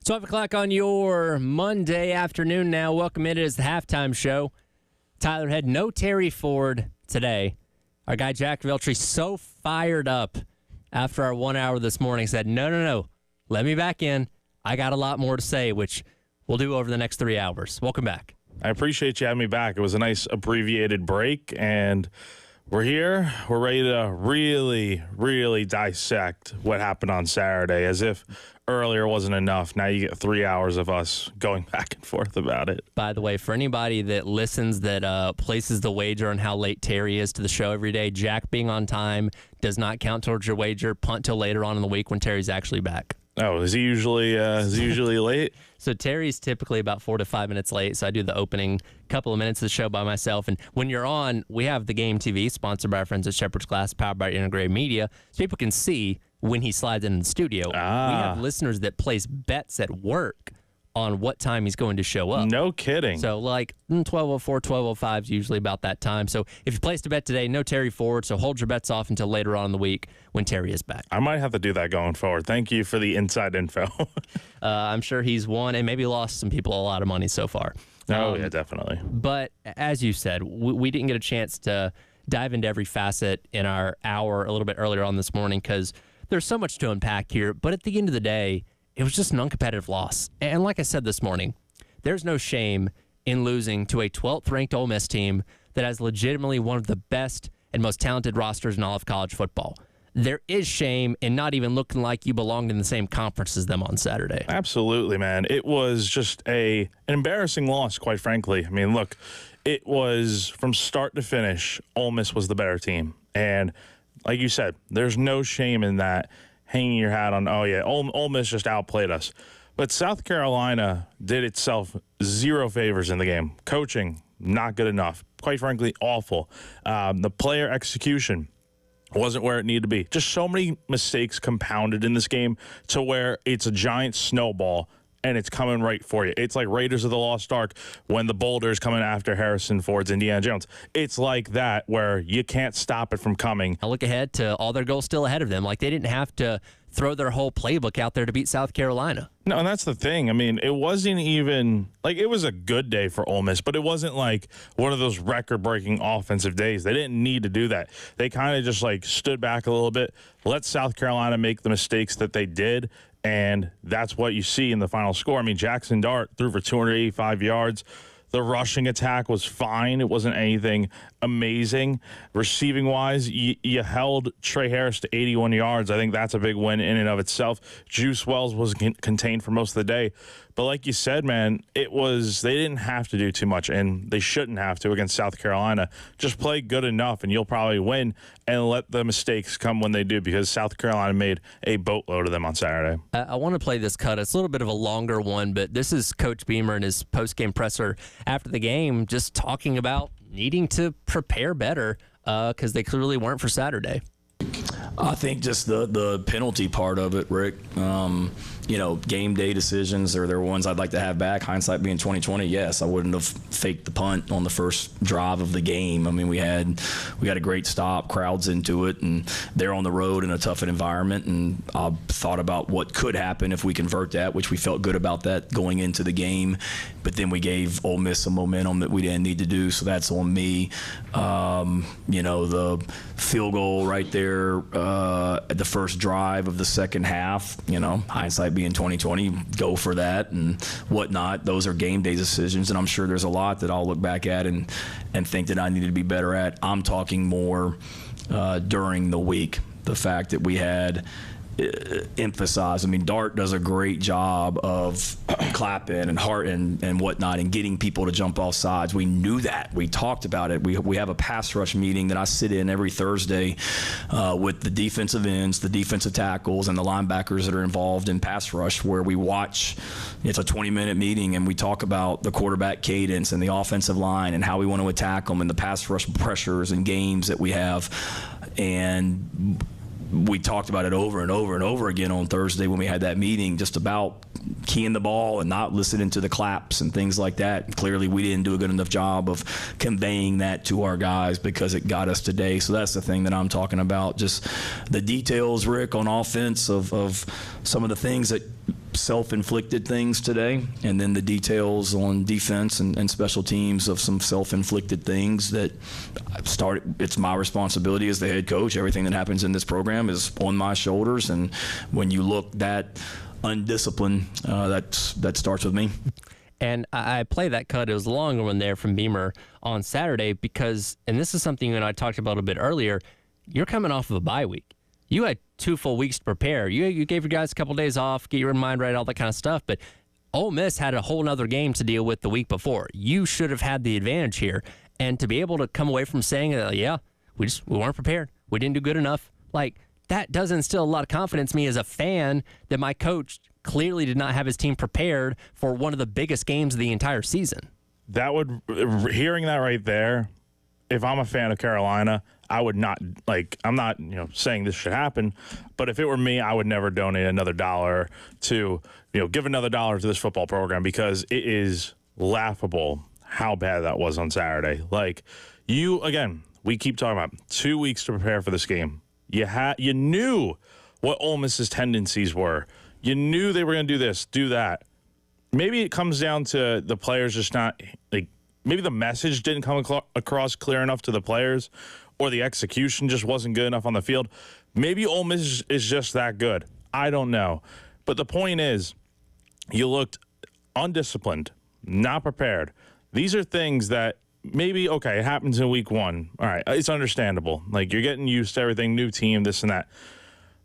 12 o'clock on your Monday afternoon now. Welcome in. It is the halftime show. Tyler had no Terry Ford today. Our guy Jack Veltri so fired up after our 1 hour this morning said, no, let me back in. I got a lot more to say, which we'll do over the next 3 hours. Welcome back. I appreciate you having me back. It was a nice abbreviated break, and we're here. We're ready to really, really dissect what happened on Saturday, as if earlier wasn't enough. Now you get 3 hours of us going back and forth about it. By the way, for anybody that listens that places the wager on how late Terry is to the show every day, Jack being on time does not count towards your wager. Punt till later on in the week when Terry's actually back. Oh, is he usually late? So Terry's typically about 4 to 5 minutes late, so I do the opening couple of minutes of the show by myself. And when you're on, we have the Game TV, sponsored by our friends at Shepherd's Glass, powered by Integrated Media, so people can see when he slides in the studio. We have listeners that place bets at work on what time he's going to show up. No kidding. So like 12:04, 12:05 is usually about that time. So if you placed a bet today, no Terry Ford, so hold your bets off until later on in the week when Terry is back. I might have to do that going forward. Thank you for the inside info. I'm sure he's won and maybe lost some people a lot of money so far. Yeah, definitely. But as you said, we didn't get a chance to dive into every facet in our hour a little bit earlier on this morning because there's so much to unpack here. But at the end of the day, it was just an uncompetitive loss. And like I said this morning, there's no shame in losing to a 12th-ranked Ole Miss team that has legitimately one of the best and most talented rosters in all of college football. There is shame in not even looking like you belonged in the same conference as them on Saturday. Absolutely, man. It was just an embarrassing loss, quite frankly. I mean, look, it was from start to finish, Ole Miss was the better team. And like you said, there's no shame in that. Hanging your hat on, Ole Miss just outplayed us. But South Carolina did itself zero favors in the game. Coaching, not good enough. Quite frankly, awful. The player execution wasn't where it needed to be. Just so many mistakes compounded in this game to where it's a giant snowball and it's coming right for you. It's like Raiders of the Lost Ark when the boulder's coming after Harrison Ford's Indiana Jones. It's like that where you can't stop it from coming. I look ahead to all their goals still ahead of them. Like they didn't have to throw their whole playbook out there to beat South Carolina. No, and that's the thing. I mean, it wasn't even like it was a good day for Ole Miss, but it wasn't like one of those record-breaking offensive days. They didn't need to do that. They kind of just like stood back a little bit, let South Carolina make the mistakes that they did, and that's what you see in the final score. I mean, Jackson Dart threw for 285 yards. The rushing attack was fine. It wasn't anything amazing. Receiving-wise, you held Trey Harris to 81 yards. I think that's a big win in and of itself. Juice Wells was contained for most of the day. But like you said, man, they didn't have to do too much, and they shouldn't have to against South Carolina. Just play good enough, and you'll probably win, and let the mistakes come when they do, because South Carolina made a boatload of them on Saturday. I want to play this cut. It's a little bit of a longer one, but this is Coach Beamer in his post-game presser after the game, just talking about needing to prepare better because they clearly weren't for Saturday. I think just the penalty part of it, Rick. Game day decisions, they're ones I'd like to have back. Hindsight being 20/20, yes, I wouldn't have faked the punt on the first drive of the game. I mean, we had a great stop, crowds into it, and they're on the road in a tough environment. And I thought about what could happen if we convert that, which we felt good about that going into the game. But then we gave Ole Miss some momentum that we didn't need to do, so that's on me. The field goal right there at the first drive of the second half, hindsight being 20/20, go for that and whatnot. Those are game day decisions, and I'm sure there's a lot that I'll look back at and think that I need to be better at. I'm talking more during the week. The fact that we had emphasize. I mean, Dart does a great job of clapping and heart and whatnot and getting people to jump off sides. We knew that. We talked about it. We have a pass rush meeting that I sit in every Thursday with the defensive ends, the defensive tackles, and the linebackers that are involved in pass rush, where we watch. It's a 20-minute meeting, and we talk about the quarterback cadence and the offensive line and how we want to attack them and the pass rush pressures and games that we have. And we talked about it over and over and over again on Thursday when we had that meeting, just about keying the ball and not listening to the claps and things like that. And clearly we didn't do a good enough job of conveying that to our guys because it got us today. So that's the thing that I'm talking about, just the details, Rick, on offense of some of the things that self-inflicted things today, and then the details on defense and special teams of some self-inflicted things that it's my responsibility as the head coach. Everything that happens in this program is on my shoulders, and when you look that undisciplined, that starts with me. And I play that cut. It was a longer one there from Beamer on Saturday because, and this is something you and I talked about a bit earlier, you're coming off of a bye week. You had 2 full weeks to prepare. You gave your guys a couple days off, get your mind right, all that kind of stuff. But Ole Miss had a whole nother game to deal with the week before. You should have had the advantage here. And to be able to come away from saying that, yeah, we weren't prepared. We didn't do good enough. Like, that does instill a lot of confidence in me as a fan that my coach clearly did not have his team prepared for one of the biggest games of the entire season. Hearing that right there, if I'm a fan of Carolina, I would not, I'm not, saying this should happen, but if it were me, I would never donate another dollar to, give another dollar to this football program because it is laughable how bad that was on Saturday. Again, we keep talking about 2 weeks to prepare for this game. You knew what Ole Miss's tendencies were. You knew they were going to do this, do that. Maybe it comes down to the players just not, maybe the message didn't come across clear enough to the players, or the execution just wasn't good enough on the field. Maybe Ole Miss is just that good. I don't know. But the point is, you looked undisciplined, not prepared. These are things that maybe, okay, it happens in week 1. All right, it's understandable. You're getting used to everything, new team, this and that.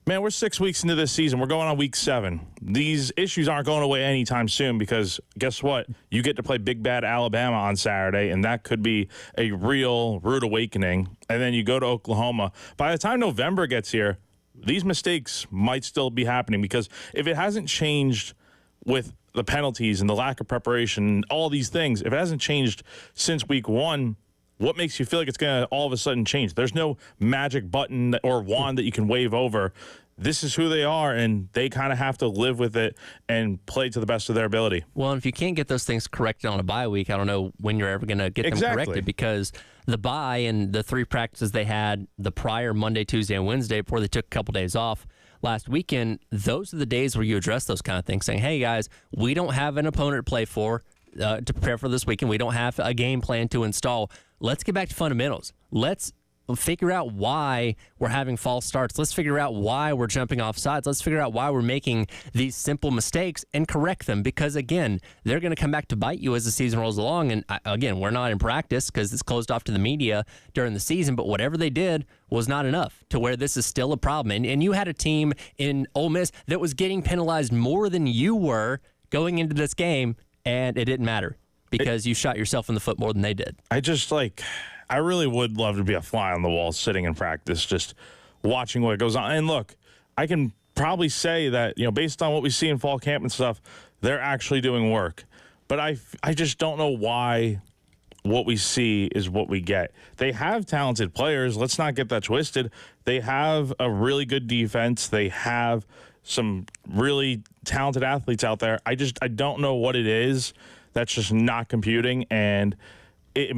Man, we're 6 weeks into this season. We're going on week 7. These issues aren't going away anytime soon because guess what? You get to play Big Bad Alabama on Saturday, and that could be a real rude awakening. And then you go to Oklahoma. By the time November gets here, these mistakes might still be happening because if it hasn't changed with the penalties and the lack of preparation, all these things, if it hasn't changed since week 1, what makes you feel like it's going to all of a sudden change? There's no magic button or wand that you can wave over. This is who they are, and they kind of have to live with it and play to the best of their ability. Well, if you can't get those things corrected on a bye week, I don't know when you're ever going to get them corrected because the bye and the 3 practices they had the prior Monday, Tuesday, and Wednesday before they took a couple days off last weekend, those are the days where you address those kind of things, saying, hey, guys, we don't have an opponent to play for. To prepare for this weekend. We don't have a game plan to install. Let's get back to fundamentals. Let's figure out why we're having false starts. Let's figure out why we're jumping off sides. Let's figure out why we're making these simple mistakes and correct them because, again, they're going to come back to bite you as the season rolls along. And, again, we're not in practice because it's closed off to the media during the season, but whatever they did was not enough to where this is still a problem. And you had a team in Ole Miss that was getting penalized more than you were going into this game, and it didn't matter because you shot yourself in the foot more than they did. I really would love to be a fly on the wall sitting in practice, just watching what goes on. And look, I can probably say that, based on what we see in fall camp and stuff, they're actually doing work. But I just don't know why what we see is what we get. They have talented players. Let's not get that twisted. They have a really good defense. They have some really talented athletes out there. I don't know what it is that's just not computing, and it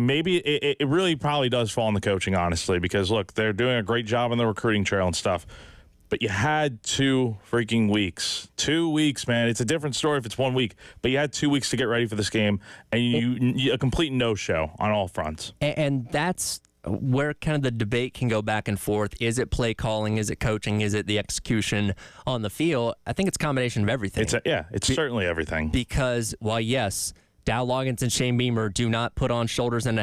really probably does fall on the coaching, honestly, because look, they're doing a great job on the recruiting trail and stuff, but you had 2 freaking weeks. 2 weeks, man. It's a different story if it's 1 week, but you had 2 weeks to get ready for this game, and you a complete no-show on all fronts. And that's where kind of the debate can go back and forth. Is it play calling? Is it coaching? Is it the execution on the field? I think it's a combination of everything. It's certainly everything. Because while, yes, Dow Loggins and Shane Beamer do not put on shoulders and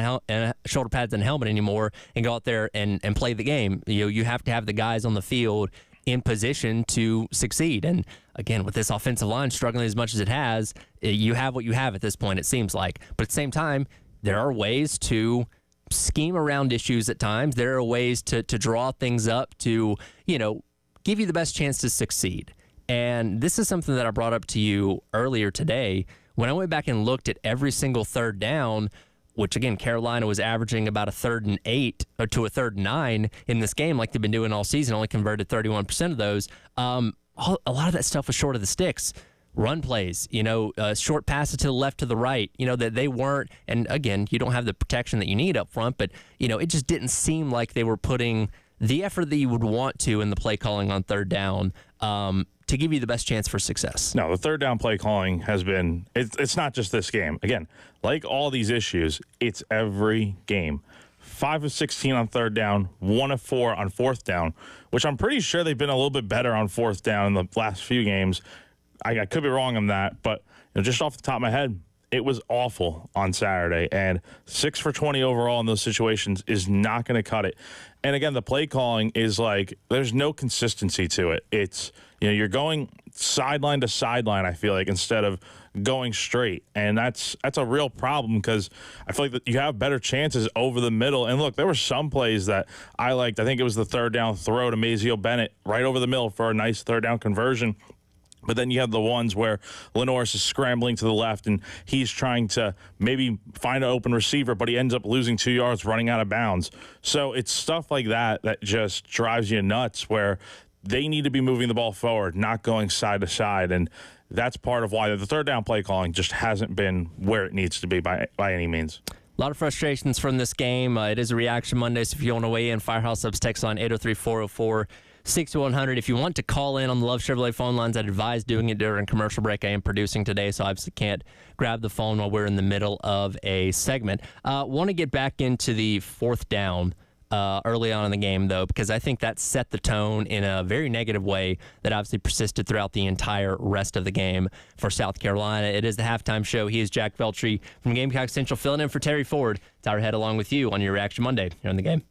shoulder pads and a helmet anymore and go out there and play the game. You have to have the guys on the field in position to succeed. And again, with this offensive line struggling as much as it has, you have what you have at this point, it seems like. But at the same time, there are ways to scheme around issues at times. There are ways to draw things up to, give you the best chance to succeed. And this is something that I brought up to you earlier today. When I went back and looked at every single third down, which again, Carolina was averaging about a 3rd and 8 or to a 3rd and 9 in this game like they've been doing all season, only converted 31% of those. A lot of that stuff was short of the sticks. Run plays, short passes to the left, to the right, that they weren't. And again, you don't have the protection that you need up front, but, it just didn't seem like they were putting the effort that you would want to in the play calling on 3rd down to give you the best chance for success. No, the third down play calling has been, it's not just this game. Again, like all these issues, it's every game. 5 of 16 on third down, 1 of 4 on fourth down, which I'm pretty sure they've been a little bit better on fourth down in the last few games. I could be wrong on that, but just off the top of my head, it was awful on Saturday, and 6 for 20 overall in those situations is not going to cut it. And again, the play calling is like there's no consistency to it. It's you're going sideline to sideline, I feel like, instead of going straight, and that's a real problem because I feel like that you have better chances over the middle. And look, there were some plays that I liked. I think it was the third down throw to Mazeo Bennett right over the middle for a nice third down conversion. But then you have the ones where Lenoris is scrambling to the left and he's trying to maybe find an open receiver, but he ends up losing 2 yards running out of bounds. So it's stuff like that that just drives you nuts, where they need to be moving the ball forward, not going side to side. And that's part of why the third down play calling just hasn't been where it needs to be by any means. A lot of frustrations from this game. It is a Reaction Monday, so if you want to weigh in, Firehouse Subs text line 803-404-6100. If you want to call in on the Love Chevrolet phone lines, I'd advise doing it during commercial break. I am producing today, so I obviously can't grab the phone while we're in the middle of a segment. Want to get back into the fourth down early on in the game, though, because I think that set the tone in a very negative way that obviously persisted throughout the entire rest of the game for South Carolina. It is the halftime show. He is Jack Veltri from Gamecock Central, filling in for Terry Ford. Tyler Head along with you on your Reaction Monday here on the game.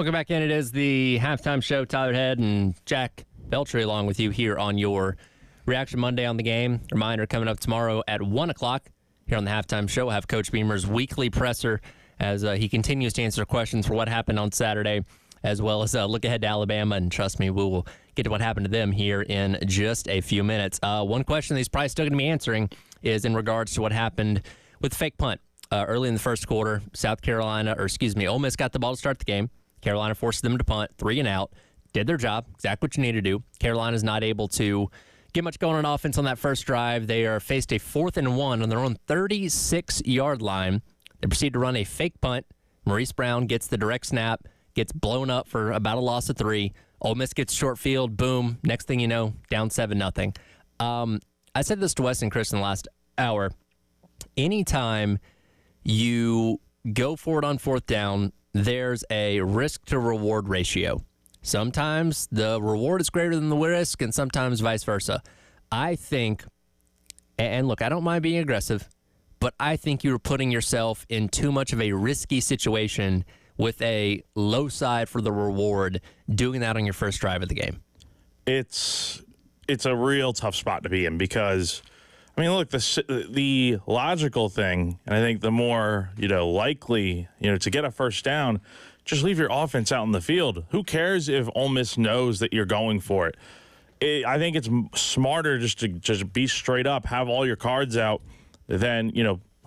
Welcome back in. It is the halftime show. Tyler Head and Jack Beltry along with you here on your Reaction Monday on the game. Reminder, coming up tomorrow at 1 o'clock here on the halftime show, we'll have Coach Beamer's weekly presser as he continues to answer questions for what happened on Saturday, as well as look ahead to Alabama. And trust me, we will get to what happened to them here in just a few minutes. One question that he's probably still going to be answering is in regards to what happened with the fake punt. Early in the first quarter, Ole Miss got the ball to start the game. Carolina forced them to punt, 3 and out. Did their job, exactly what you need to do. Carolina's not able to get much going on offense on that first drive. They are faced a 4th and 1 on their own 36-yard line. They proceed to run a fake punt. Maurice Brown gets the direct snap, gets blown up for about a loss of 3. Ole Miss gets short field, boom. Next thing you know, down 7-0. I said this to Wes and Chris in the last hour. Anytime you go for it on 4th down, there's a risk to reward ratio. Sometimes the reward is greater than the risk, and sometimes vice versa. I think, and look, I don't mind being aggressive, but I think you're putting yourself in too much of a risky situation with a low side for the reward doing that on your first drive of the game. It's a real tough spot to be in because, I mean, look, the logical thing, and I think the more, likely, to get a first down, just leave your offense out in the field. Who cares if Ole Miss knows that you're going for it? I think it's smarter just to be straight up, have all your cards out, than,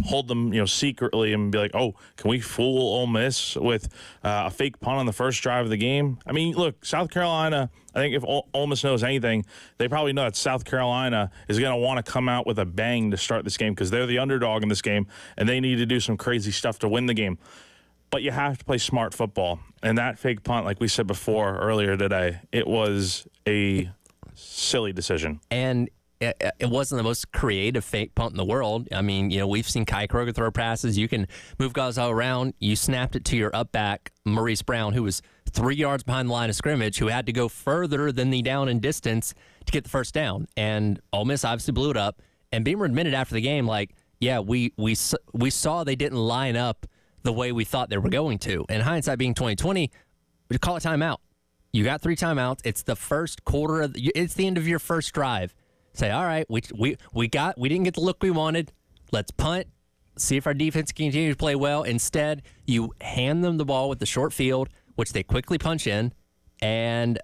hold them, secretly and be like, oh, can we fool Ole Miss with a fake punt on the first drive of the game? I mean, look, South Carolina, I think if Ole Miss knows anything, they probably know that South Carolina is going to want to come out with a bang to start this game because they're the underdog in this game, and they need to do some crazy stuff to win the game. But you have to play smart football. And that fake punt, like we said before earlier today, it was a silly decision. And it wasn't the most creative fake punt in the world. I mean, we've seen Kai Kroger throw passes. You can move guys all around. You snapped it to your up back, Maurice Brown, who was 3 yards behind the line of scrimmage, who had to go further than the down and distance to get the first down. And Ole Miss obviously blew it up. And Beamer admitted after the game, we saw they didn't line up the way we thought they were going to. And hindsight being 2020, we call it timeout. You got 3 timeouts. It's the first quarter it's the end of your first drive. Say, all right, we didn't get the look we wanted. Let's punt. See if our defense can continue to play well. Instead, you hand them the ball with the short field, which they quickly punch in. And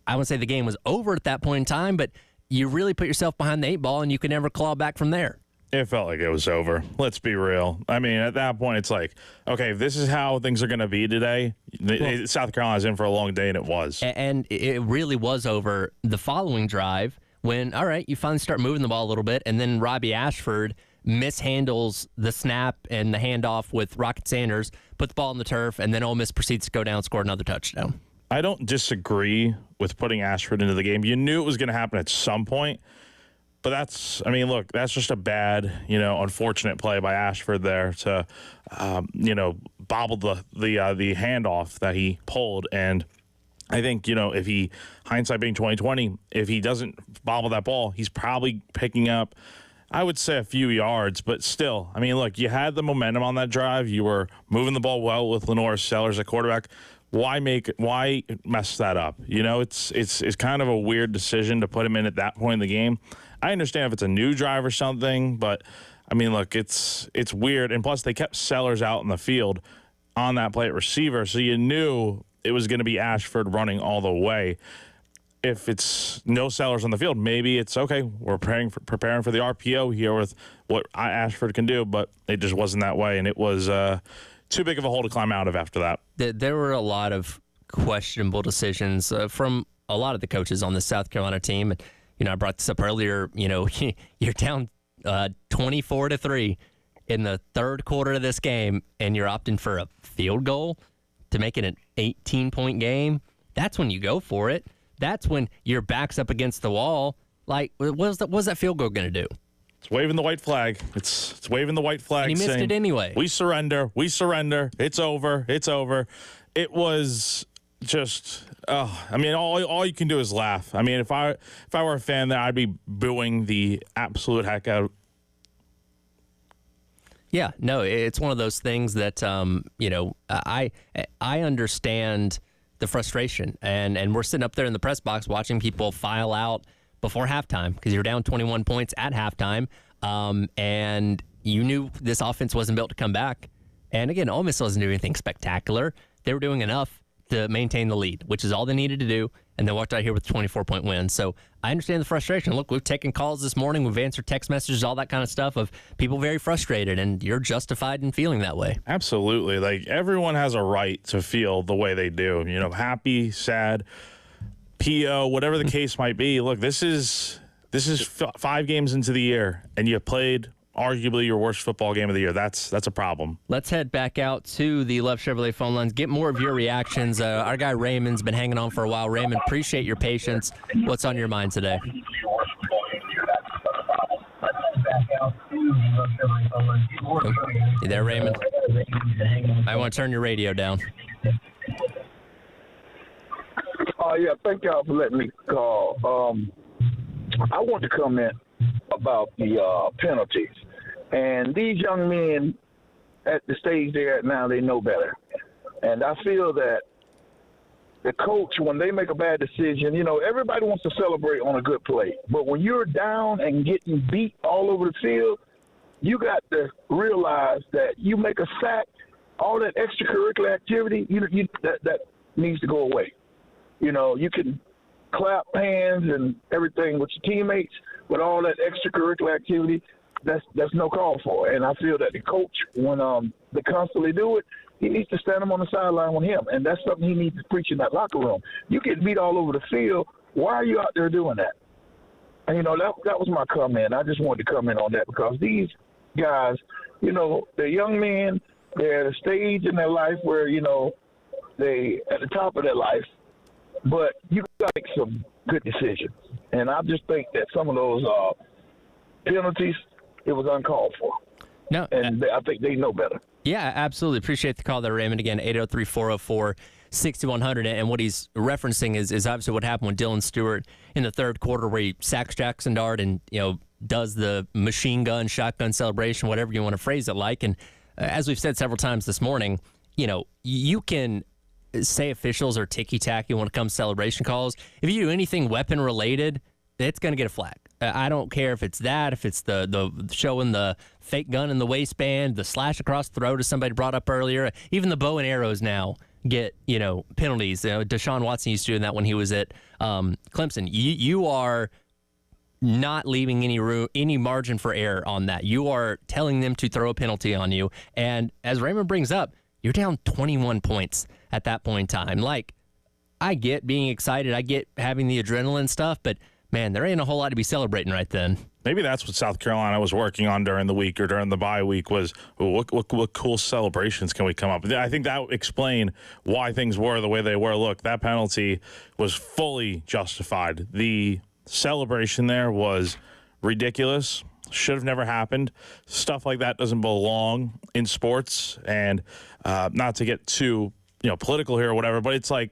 I wouldn't say the game was over at that point in time, but you really put yourself behind the 8 ball, and you can never claw back from there. It felt like it was over. Let's be real. I mean, at that point, it's like, okay, if this is how things are going to be today, South Carolina's in for a long day, and it was. And it really was over the following drive when, all right, you finally start moving the ball a little bit, and then Robbie Ashford mishandles the snap and the handoff with Rocket Sanders, put the ball on the turf, and then Ole Miss proceeds to go down and score another touchdown. I don't disagree with putting Ashford into the game. You knew it was going to happen at some point. But that's just a bad, unfortunate play by Ashford there to, bobble the handoff that he pulled. And I think, if hindsight being 2020, if he doesn't bobble that ball, he's probably picking up, I would say, a few yards. But still, I mean, look, you had the momentum on that drive. You were moving the ball well with Lenore Sellers at quarterback. Why mess that up? It's kind of a weird decision to put him in at that point in the game. I understand if it's a new drive or something, but I mean, look, it's weird. And plus, they kept Sellers out in the field on that play at receiver, so you knew it was going to be Ashford running all the way. If it's no Sellers on the field, maybe it's okay. We're preparing for the RPO here with what Ashford can do, but it just wasn't that way, and it was too big of a hole to climb out of after that. There were a lot of questionable decisions from a lot of the coaches on the South Carolina team. And, I brought this up earlier. You're down 24-3 in the third quarter of this game, and you're opting for a field goal to make it an 18-point game. That's when you go for it. That's when your back's up against the wall. Like, what's that field goal going to do? It's waving the white flag. It's waving the white flag. And he missed it anyway. We surrender. It's over. It was just, all you can do is laugh. I mean, if I were a fan there, I'd be booing the absolute heck out. Yeah, no, it's one of those things that I understand the frustration, and we're sitting up there in the press box watching people file out before halftime because you're down 21 points at halftime, and you knew this offense wasn't built to come back. And again, Ole Miss wasn't doing anything spectacular. They were doing enough to maintain the lead, which is all they needed to do, and they walked out here with a 24-point win. So I understand the frustration. Look, we've taken calls this morning. We've answered text messages, all that kind of stuff of people very frustrated, and you're justified in feeling that way. Absolutely. Like, everyone has a right to feel the way they do. You know, happy, sad, PO, whatever the case might be. Look, this is 5 games into the year, and you played arguably your worst football game of the year. That's a problem. Let's head back out to the Love Chevrolet phone lines, get more of your reactions. Our guy Raymond's been hanging on for a while. Raymond, appreciate your patience. What's on your mind today? You there, Raymond? I want to turn your radio down. Yeah, thank y'all for letting me call. I want to comment about the penalties. And these young men at the stage they're at now, they know better. And I feel that the coach, when they make a bad decision, you know, everybody wants to celebrate on a good play. But when you're down and getting beat all over the field, you got to realize that you make a sack, all that extracurricular activity, that needs to go away. You know, you can clap hands and everything with your teammates, but all that extracurricular activity, that's no call for. And I feel that the coach, when they constantly do it, he needs to stand them on the sideline with him, and that's something he needs to preach in that locker room. You get beat all over the field. Why are you out there doing that? And, you know, that was my comment. I just wanted to comment on that because these guys, you know, they're young men. They're at a stage in their life where, you know, they at the top of their life, but you got to make some good decisions. And I just think that some of those penalties, it was uncalled for. No, and I think they know better. Yeah, absolutely. Appreciate the call there, Raymond. Again, 803-404-6100. And what he's referencing is obviously what happened with Dylan Stewart in the third quarter where he sacks Jackson Dart and, you know, does the machine gun, shotgun celebration, whatever you want to phrase it like. And as we've said several times this morning, you know, you can say officials are ticky-tacky when it comes to celebration calls. If you do anything weapon-related, it's going to get a flag. I don't care if it's that, if it's the showing the fake gun in the waistband, the slash across the throat as somebody brought up earlier. Even the bow and arrows now get, you know, penalties. Deshaun Watson used to do that when he was at Clemson. You are not leaving any margin for error on that. You are telling them to throw a penalty on you. And as Raymond brings up, you're down 21 points at that point in time. Like, I get being excited. I get having the adrenaline stuff, but man, there ain't a whole lot to be celebrating right then. Maybe that's what South Carolina was working on during the week or during the bye week was what cool celebrations can we come up with? I think that would explain why things were the way they were. Look, that penalty was fully justified. The celebration there was ridiculous. Should have never happened. Stuff like that doesn't belong in sports. And not to get too political here or whatever, but it's like,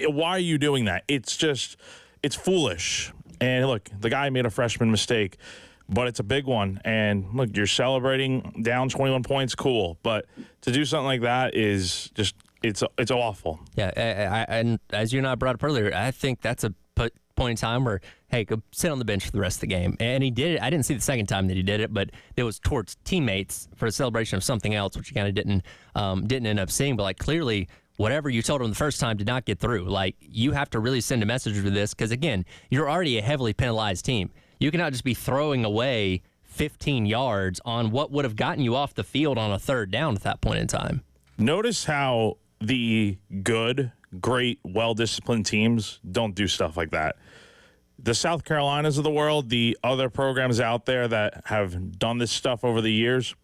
why are you doing that? It's foolish. And look, the guy made a freshman mistake, but it's a big one. And look, you're celebrating down 21 points, cool. But to do something like that is just, it's awful. Yeah, and as you and I brought up earlier, I think that's a point in time where, hey, go sit on the bench for the rest of the game. And he did it. I didn't see the second time that he did it, but it was towards teammates for a celebration of something else, which you kind of didn't end up seeing. But like clearly, whatever you told him the first time did not get through. Like, you have to really send a message with this because, again, you're already a heavily penalized team. You cannot just be throwing away 15 yards on what would have gotten you off the field on a third down at that point in time. Notice how the good, great, well-disciplined teams don't do stuff like that. The South Carolinas of the world, the other programs out there that have done this stuff over the years,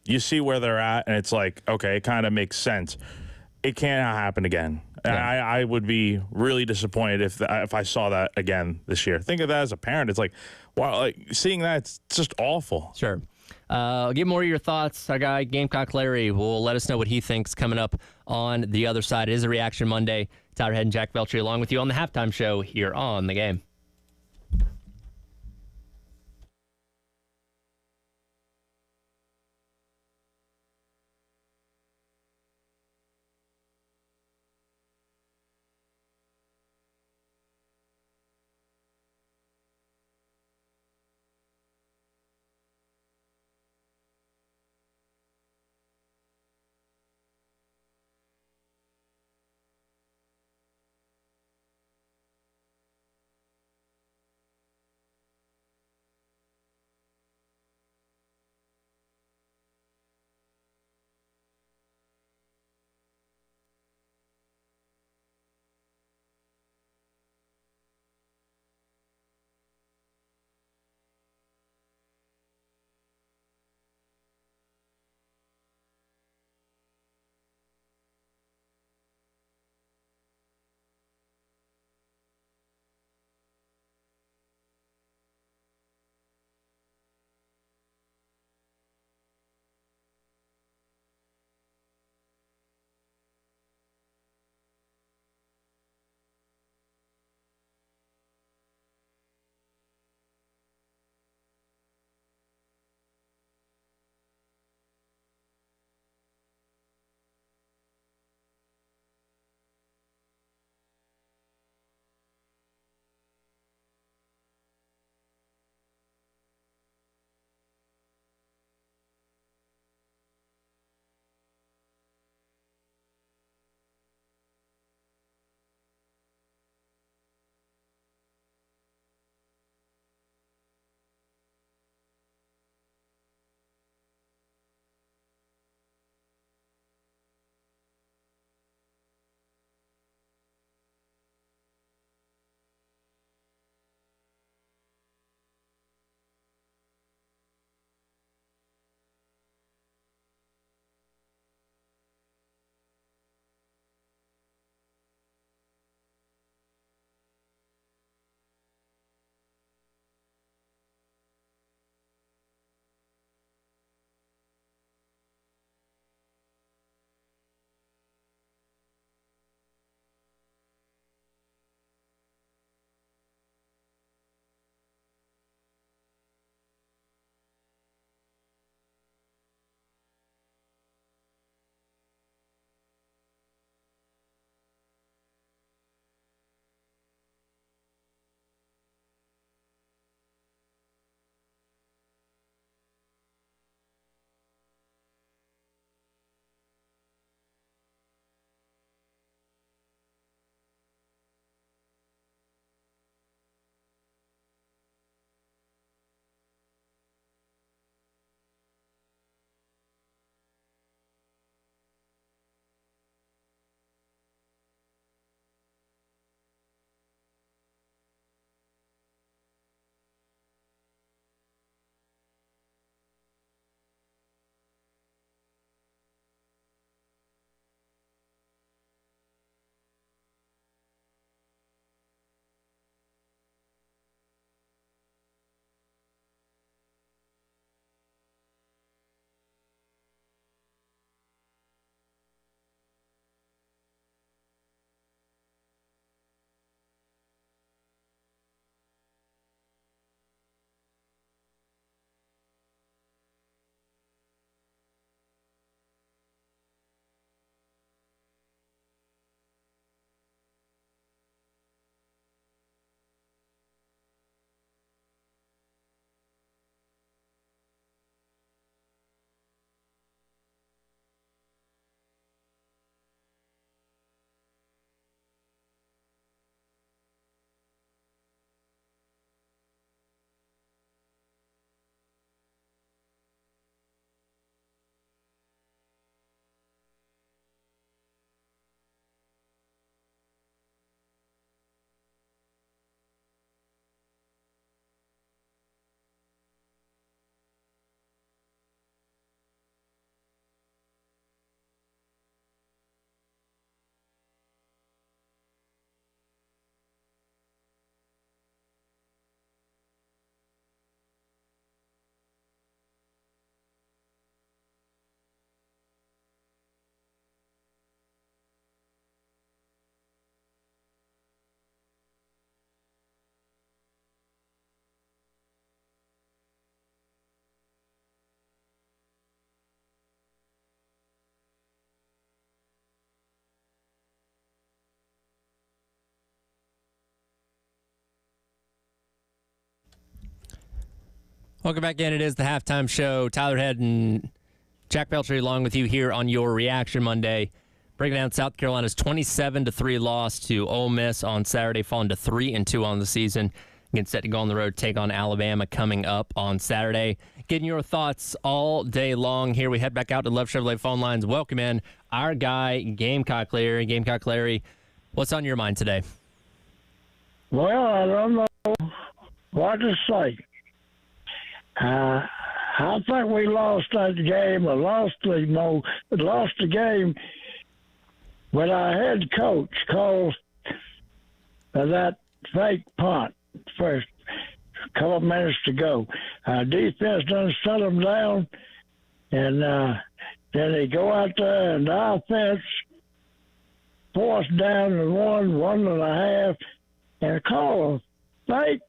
you see where they're at, and it's like, okay, it kind of makes sense. It cannot happen again. Yeah. I would be really disappointed if I saw that again this year. Think of that as a parent. It's like, wow, like seeing that, it's just awful. Sure. Get more of your thoughts. Our guy, Gamecock Larry, will let us know what he thinks coming up on the other side. It is a Reaction Monday. Tyler Head and Jack Veltri along with you on the halftime show here on The Game. Welcome back in. It is the halftime show. Tyler Head and Jack Belcher along with you here on your Reaction Monday. Breaking down South Carolina's 27-3 loss to Ole Miss on Saturday, falling to 3-2 on the season. Again, set to go on the road, take on Alabama coming up on Saturday. Getting your thoughts all day long here. We head back out to Love Chevrolet phone lines. Welcome in our guy, Gamecock Larry. Gamecock Larry, what's on your mind today? Well, I don't know what to say. I think we lost that game, or lost the game when our head coach called that fake punt first, a couple of minutes to go. Our defense done shut them down, and then they go out there and the offense fourth down and 1.5, and call a fake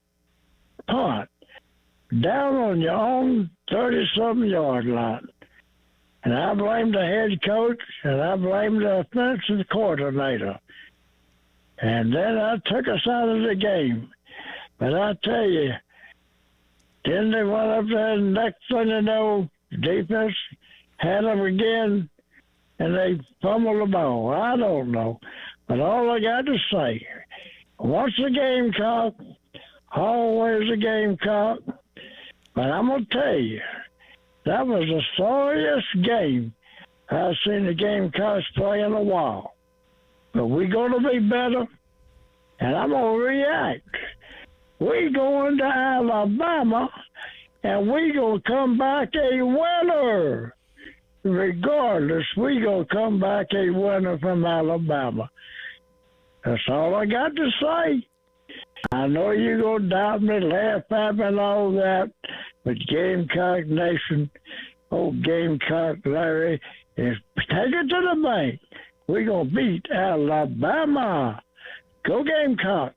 punt down on your own 30-something yard line. And I blame the head coach, and I blame the offensive coordinator. And then I took us out of the game. But I tell you, then they went up there, and next thing you know, defense had them again, and they fumbled the ball. I don't know. But all I got to say, once a Gamecock, always a Gamecock. But I'm going to tell you, that was the sorriest game I've seen the Gamecocks play in a while. But we're going to be better, and I'm going to react. We're going to Alabama, and we're going to come back a winner. Regardless, we're going to come back a winner from Alabama. That's all I got to say. I know you're going to doubt me, laugh at me and all that, but Gamecock Nation, old Gamecock Larry, take it to the bank. We're going to beat Alabama. Go Gamecocks.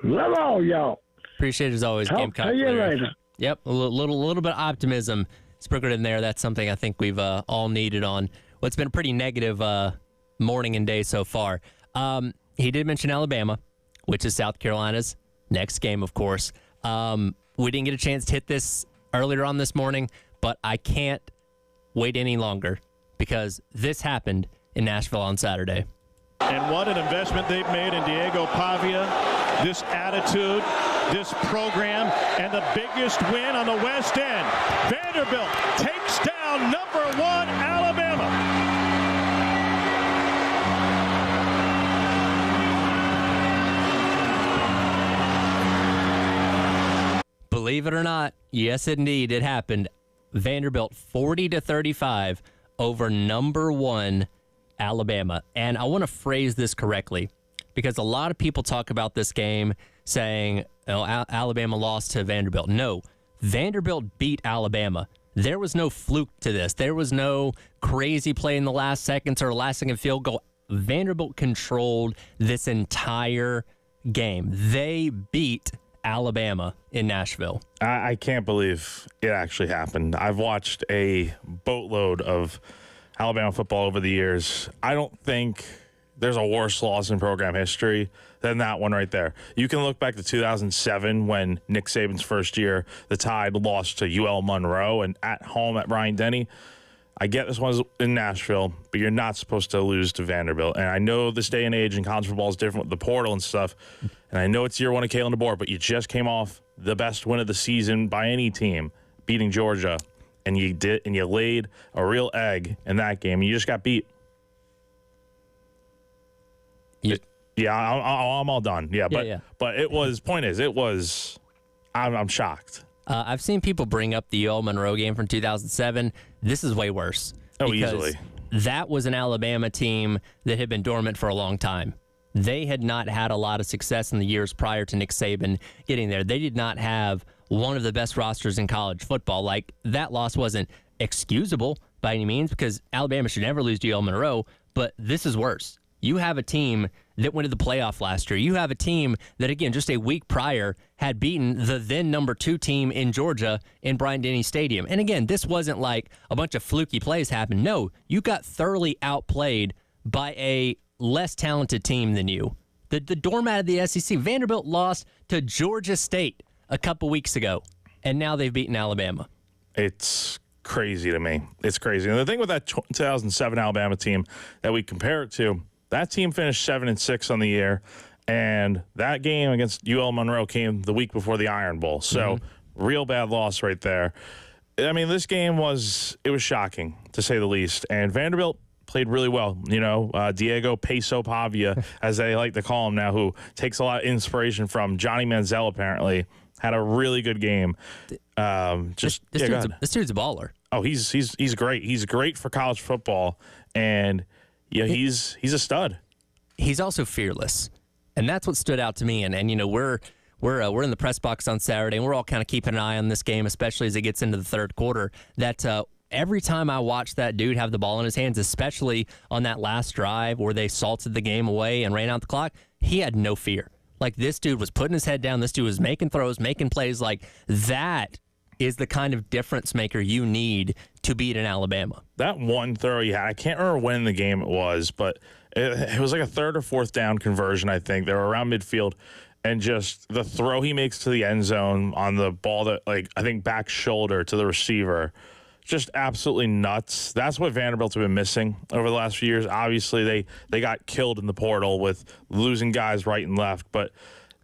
Love all y'all. Appreciate it as always, Talk Gamecock to you Larry. later. Yep, a little bit of optimism sprinkled in there. That's something I think we've all needed on what's been a pretty negative morning and day so far. He did mention Alabama, which is South Carolina's next game, of course. We didn't get a chance to hit this earlier on this morning, but I can't wait any longer because this happened in Nashville on Saturday. And what an investment they've made in Diego Pavia, this attitude, this program, and the biggest win on the West End. Vanderbilt takes down #1 Alabama. Believe it or not, yes, indeed, it happened. Vanderbilt 40-35 over #1 Alabama. And I want to phrase this correctly because a lot of people talk about this game saying, Alabama lost to Vanderbilt. No, Vanderbilt beat Alabama. There was no fluke to this. There was no crazy play in the last seconds or last-second field goal. Vanderbilt controlled this entire game. They beat Alabama in Nashville. I can't believe it actually happened. I've watched a boatload of Alabama football over the years. I don't think there's a worse loss in program history than that one right there. You can look back to 2007 when Nick Saban's first year, the Tide lost to UL Monroe and at home at Bryant-Denny. I get this one's in Nashville, but you're not supposed to lose to Vanderbilt. And I know this day and age in college football is different with the portal and stuff. And I know it's year one of Kalen DeBoer, but you just came off the best win of the season by any team, beating Georgia. And you laid a real egg in that game. And you just got beat. I'm all done. But it was, I'm shocked. I've seen people bring up the UL Monroe game from 2007. This is way worse. Oh, because easily. That was an Alabama team that had been dormant for a long time. They had not had a lot of success in the years prior to Nick Saban getting there. They did not have one of the best rosters in college football. Like, that loss wasn't excusable by any means because Alabama should never lose to UL Monroe, but this is worse. You have a team that went to the playoff last year. You have a team that, again, just a week prior had beaten the then #2 team in Georgia in Bryant-Denny Stadium. And again, this wasn't like a bunch of fluky plays happened. No, you got thoroughly outplayed by a less talented team than you. The doormat of the SEC, Vanderbilt lost to Georgia State a couple weeks ago. and now they've beaten Alabama. It's crazy to me. It's crazy. And the thing with that 2007 Alabama team that we compare it to, that team finished 7-6 on the year, and that game against UL Monroe came the week before the Iron Bowl. So real bad loss right there. I mean, this game was shocking, to say the least. And Vanderbilt played really well. You know, Diego Peso Pavia, as they like to call him now, who takes a lot of inspiration from Johnny Manziel, apparently, had a really good game. This dude's a baller. Oh, he's great. He's great for college football, and he's a stud. He's also fearless, and that's what stood out to me. And you know, we're in the press box on Saturday, and we're all kind of keeping an eye on this game, especially as it gets into the third quarter. That every time I watch that dude have the ball in his hands, especially on that last drive where they salted the game away and ran out the clock, he had no fear. Like, this dude was putting his head down. This dude was making throws, making plays. Like, that is the kind of difference maker you need to beat in Alabama. That one throw he had, I can't remember when in the game it was, but it was like a third or fourth down conversion, I think. They were around midfield, and just the throw he makes to the end zone on the ball that, like, I think back shoulder to the receiver, just absolutely nuts. That's what Vanderbilt's been missing over the last few years. Obviously, they got killed in the portal with losing guys right and left, but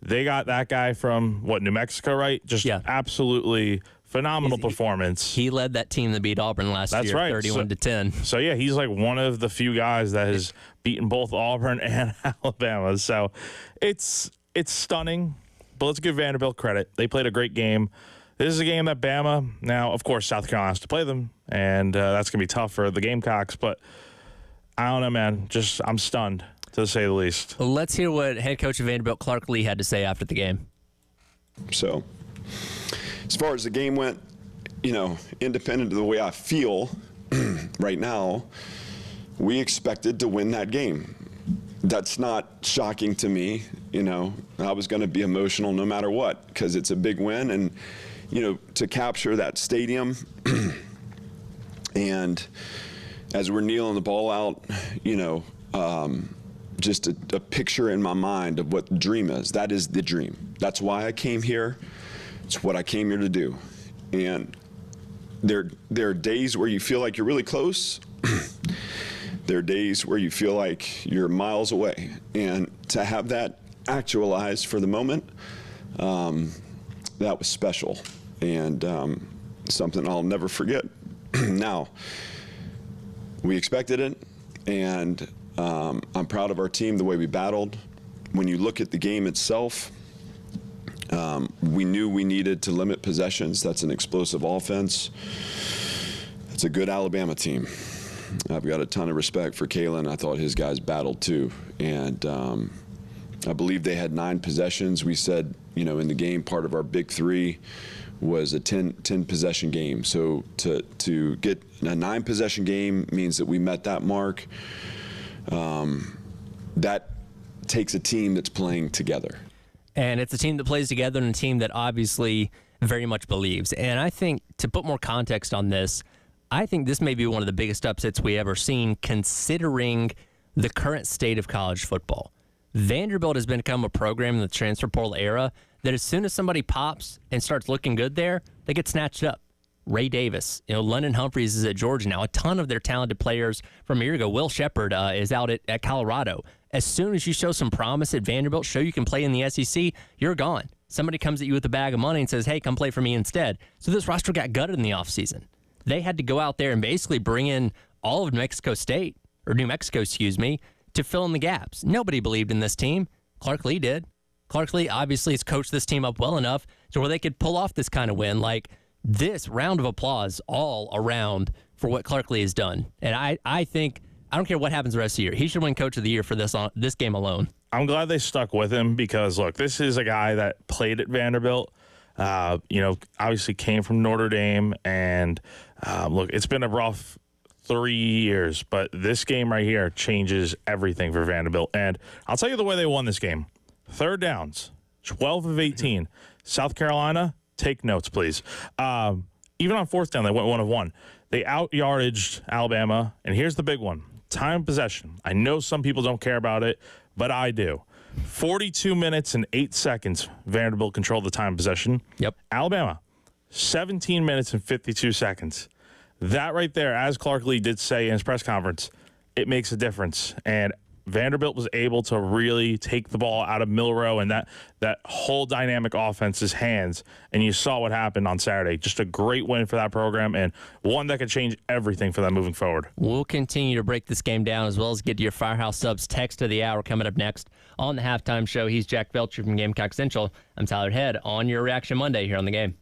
they got that guy from, New Mexico, right? Just absolutely phenomenal performance. He led that team that beat Auburn last year, right. 31-10. So, yeah, he's like one of the few guys that has beaten both Auburn and Alabama. So it's stunning, but let's give Vanderbilt credit. They played a great game. This is a game that Bama, now, of course, South Carolina has to play them, and that's going to be tough for the Gamecocks, but I don't know, man. I'm stunned, to say the least. Let's hear what head coach of Vanderbilt, Clark Lee, had to say after the game. So, as far as the game went, independent of the way I feel right now, we expected to win that game. That's not shocking to me. I was going to be emotional no matter what, because it's a big win, and to capture that stadium and as we're kneeling the ball out, just a picture in my mind of what the dream is. That is the dream. That's why I came here. It's what I came here to do. And there are days where you feel like you're really close. There are days where you feel like you're miles away. And to have that actualized for the moment, that was special and something I'll never forget. Now, we expected it, and I'm proud of our team, the way we battled. When you look at the game itself, we knew we needed to limit possessions. That's an explosive offense. It's a good Alabama team. I've got a ton of respect for Kalen. I thought his guys battled too. And I believe they had 9 possessions. We said, in the game, part of our big 3 was a 10 possession game. So to get a 9 possession game means that we met that mark. That takes a team that's playing together. And it's a team that plays together and a team that obviously very much believes. And I think, to put more context on this, I think this may be one of the biggest upsets we ever seen, considering the current state of college football. Vanderbilt has become a program in the transfer portal era that as soon as somebody pops and starts looking good there, they get snatched up. Ray Davis, London Humphreys is at Georgia now. A ton of their talented players from a year ago. Will Shepard is out at Colorado. As soon as you show some promise at Vanderbilt, show you can play in the SEC, you're gone. Somebody comes at you with a bag of money and says, hey, come play for me instead. So this roster got gutted in the offseason. They had to go out there and basically bring in all of New Mexico, to fill in the gaps. Nobody believed in this team. Clark Lee did. Clark Lee obviously has coached this team up well enough to where they could pull off this kind of win. Like, this round of applause all around for what Clark Lee has done. And I think, I don't care what happens the rest of the year, he should win Coach of the Year for this game alone. I'm glad they stuck with him because, look, this is a guy that played at Vanderbilt, obviously came from Notre Dame, and look, it's been a rough 3 years, but this game right here changes everything for Vanderbilt. And I'll tell you the way they won this game. 3rd downs, 12 of 18. South Carolina, take notes, please. Even on 4th down, they went 1 of 1. They out-yardaged Alabama, and here's the big one. Time possession. I know some people don't care about it, but I do. 42 minutes and 8 seconds, Vanderbilt controlled the time possession. Yep. Alabama, 17 minutes and 52 seconds. That right there, as Clark Lee did say in his press conference, it makes a difference. And Vanderbilt was able to really take the ball out of Milroe and that whole dynamic offense's hands. And you saw what happened on Saturday. Just a great win for that program and one that could change everything for them moving forward. We'll continue to break this game down as well as get to your Firehouse Subs text of the hour coming up next on the Halftime Show. He's Jack Belcher from Gamecock Central. I'm Tyler Head on your Reaction Monday here on the game.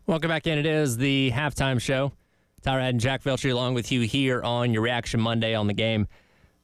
Welcome back in. It is the halftime show. Tyler and Jack Veltri along with you here on your Reaction Monday on the game.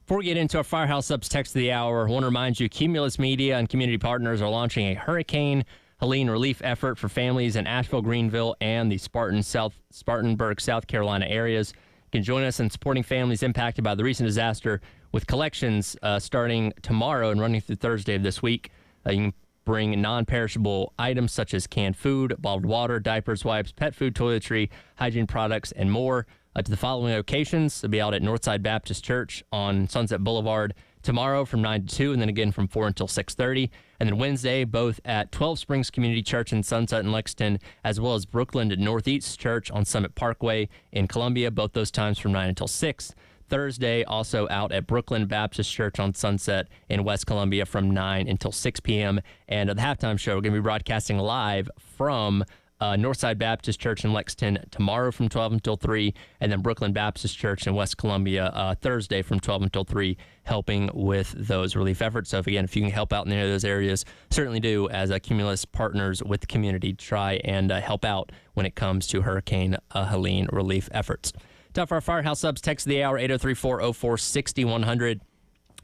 Before we get into our Firehouse Subs text of the hour, I want to remind you Cumulus Media and community partners are launching a Hurricane Helene relief effort for families in Asheville, Greenville, and the Spartanburg, South Carolina areas. You can join us in supporting families impacted by the recent disaster with collections starting tomorrow and running through Thursday of this week. You can bring non-perishable items such as canned food, bottled water, diapers, wipes, pet food, toiletry, hygiene products, and more to the following locations. They'll be out at Northside Baptist Church on Sunset Boulevard tomorrow from 9 to 2, and then again from 4 until 6:30. And then Wednesday, both at 12 Springs Community Church in Sunset and Lexington, as well as Brookland Northeast Church on Summit Parkway in Columbia, both those times from 9 until 6. Thursday, also out at Brookland Baptist Church on Sunset in West Columbia from 9 until 6 p.m. And the halftime show, we're going to be broadcasting live from Northside Baptist Church in Lexington tomorrow from 12 until 3, and then Brookland Baptist Church in West Columbia Thursday from 12 until 3, helping with those relief efforts. So, if you can help out in any of those areas, certainly do, as Cumulus partners with the community, try and help out when it comes to Hurricane Helene relief efforts. Time for our Firehouse Subs text of the hour, 803-404-6100.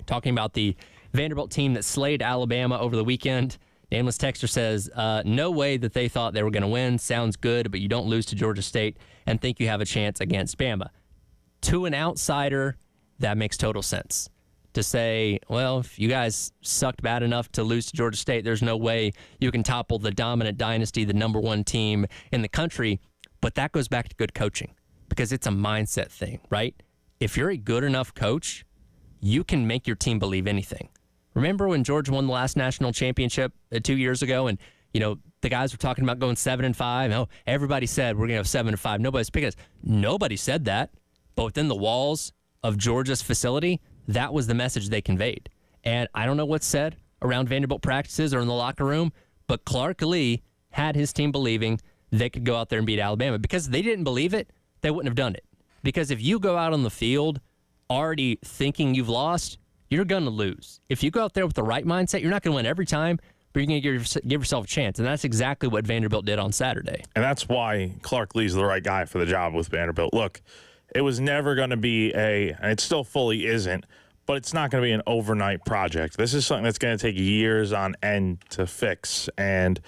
Talking about the Vanderbilt team that slayed Alabama over the weekend. Nameless texter says, no way that they thought they were going to win. Sounds good, but you don't lose to Georgia State and think you have a chance against Bama. To an outsider, that makes total sense. To say, well, if you guys sucked bad enough to lose to Georgia State, there's no way you can topple the dominant dynasty, the number one team in the country. But that goes back to good coaching. Because it's a mindset thing, right? If you're a good enough coach, you can make your team believe anything. Remember when Georgia won the last national championship 2 years ago, and the guys were talking about going 7-5. Oh, everybody said we're gonna have 7-5. Nobody's picking us. Nobody said that, but within the walls of Georgia's facility, that was the message they conveyed. And I don't know what's said around Vanderbilt practices or in the locker room, but Clark Lee had his team believing they could go out there and beat Alabama. Because they didn't believe it, they wouldn't have done it. Because if you go out on the field already thinking you've lost, you're going to lose. If you go out there with the right mindset, you're not going to win every time, but you're going to give yourself a chance. And that's exactly what Vanderbilt did on Saturday. And that's why Clark Lee's the right guy for the job with Vanderbilt. Look, it was never going to be and it still fully isn't, but it's not going to be an overnight project. This is something that's going to take years on end to fix. And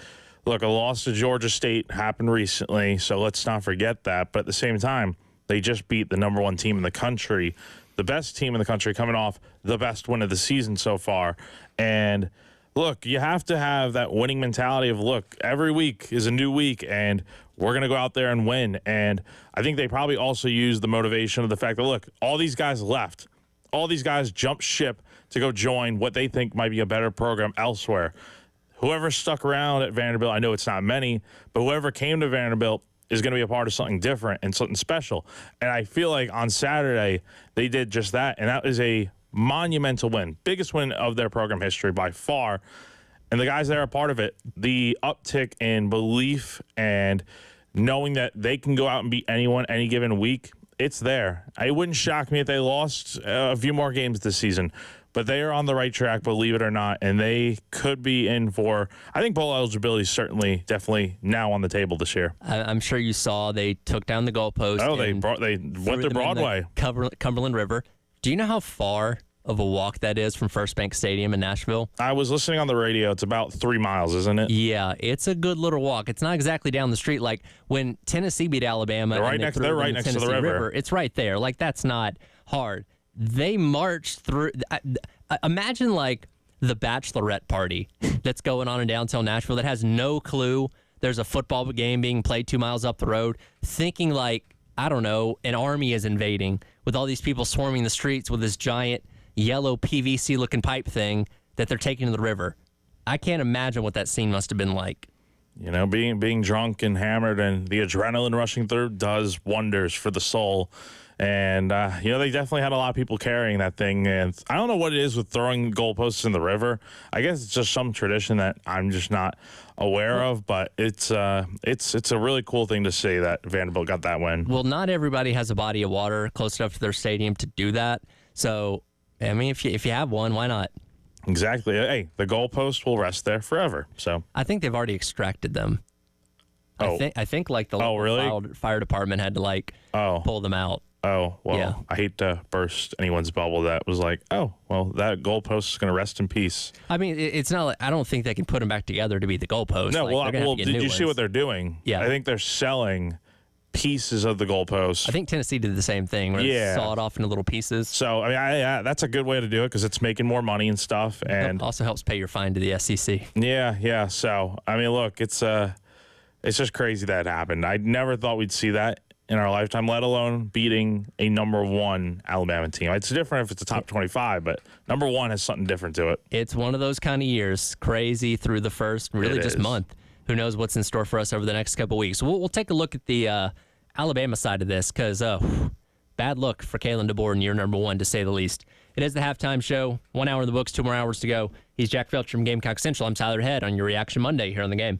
look, a loss to Georgia State happened recently, so let's not forget that. But at the same time, they just beat the number one team in the country, the best team in the country, coming off the best win of the season so far. And look, you have to have that winning mentality of, look, every week is a new week, and we're going to go out there and win. And I think they probably also use the motivation of the fact that, look, all these guys left. All these guys jumped ship to go join what they think might be a better program elsewhere. Whoever stuck around at Vanderbilt, I know it's not many, but whoever came to Vanderbilt is going to be a part of something different and something special. And I feel like on Saturday, they did just that, and that is a monumental win. Biggest win of their program history by far. And the guys that are a part of it, the uptick in belief and knowing that they can go out and beat anyone any given week, it's there. It wouldn't shock me if they lost a few more games this season. But they are on the right track, believe it or not, and they could be in for, I think bowl eligibility is certainly, definitely now on the table this year. I'm sure you saw they took down the goalpost. Oh, they went to Broadway. Cumberland River. Do you know how far of a walk that is from First Bank Stadium in Nashville? I was listening on the radio. It's about 3 miles, isn't it? Yeah, it's a good little walk. It's not exactly down the street. Like when Tennessee beat Alabama. They're right next to the river. It's right there. Like that's not hard. They marched through. Imagine like the bachelorette party that's going on in downtown Nashville that has no clue there's a football game being played 2 miles up the road, thinking like, I don't know, an army is invading with all these people swarming the streets with this giant yellow PVC looking pipe thing that they're taking to the river. I can't imagine what that scene must have been like. being drunk and hammered and the adrenaline rushing through does wonders for the soul. And, they definitely had a lot of people carrying that thing. And I don't know what it is with throwing goalposts in the river. I guess it's just some tradition that I'm just not aware of. But it's a really cool thing to see that Vanderbilt got that win. Well, not everybody has a body of water close enough to their stadium to do that. So, I mean, if you have one, why not? Exactly. Hey, the goalpost will rest there forever. So I think they've already extracted them. Oh. I think like the really? local fire department had to pull them out. Oh, well, Yeah. I hate to burst anyone's bubble that was like, oh, well, that goalpost is going to rest in peace. I mean, it's not like, I don't think they can put them back together to be the goalpost. No, Like, they're gonna have to get did new you see ones. what they're doing? Yeah. I think they're selling pieces of the goalpost. I think Tennessee did the same thing where Yeah. they saw it off into little pieces. So, I mean, that's a good way to do it because it's making more money and stuff. And Also helps pay your fine to the SEC. yeah. So, I mean, look, it's just crazy that happened. I never thought we'd see that in our lifetime, let alone beating a number 1 Alabama team. It's different if it's a top 25, but number 1 has something different to it. It's one of those kind of years, crazy through the first, really It just is. month. Who knows what's in store for us over the next couple weeks. We'll take a look at the Alabama side of this because bad look for Kalen DeBoer in year number 1, to say the least. It is the halftime show. 1 hour in the books, 2 more hours to go. He's Jack Felch from Gamecock Central. I'm Tyler Head on your Reaction Monday here on The Game.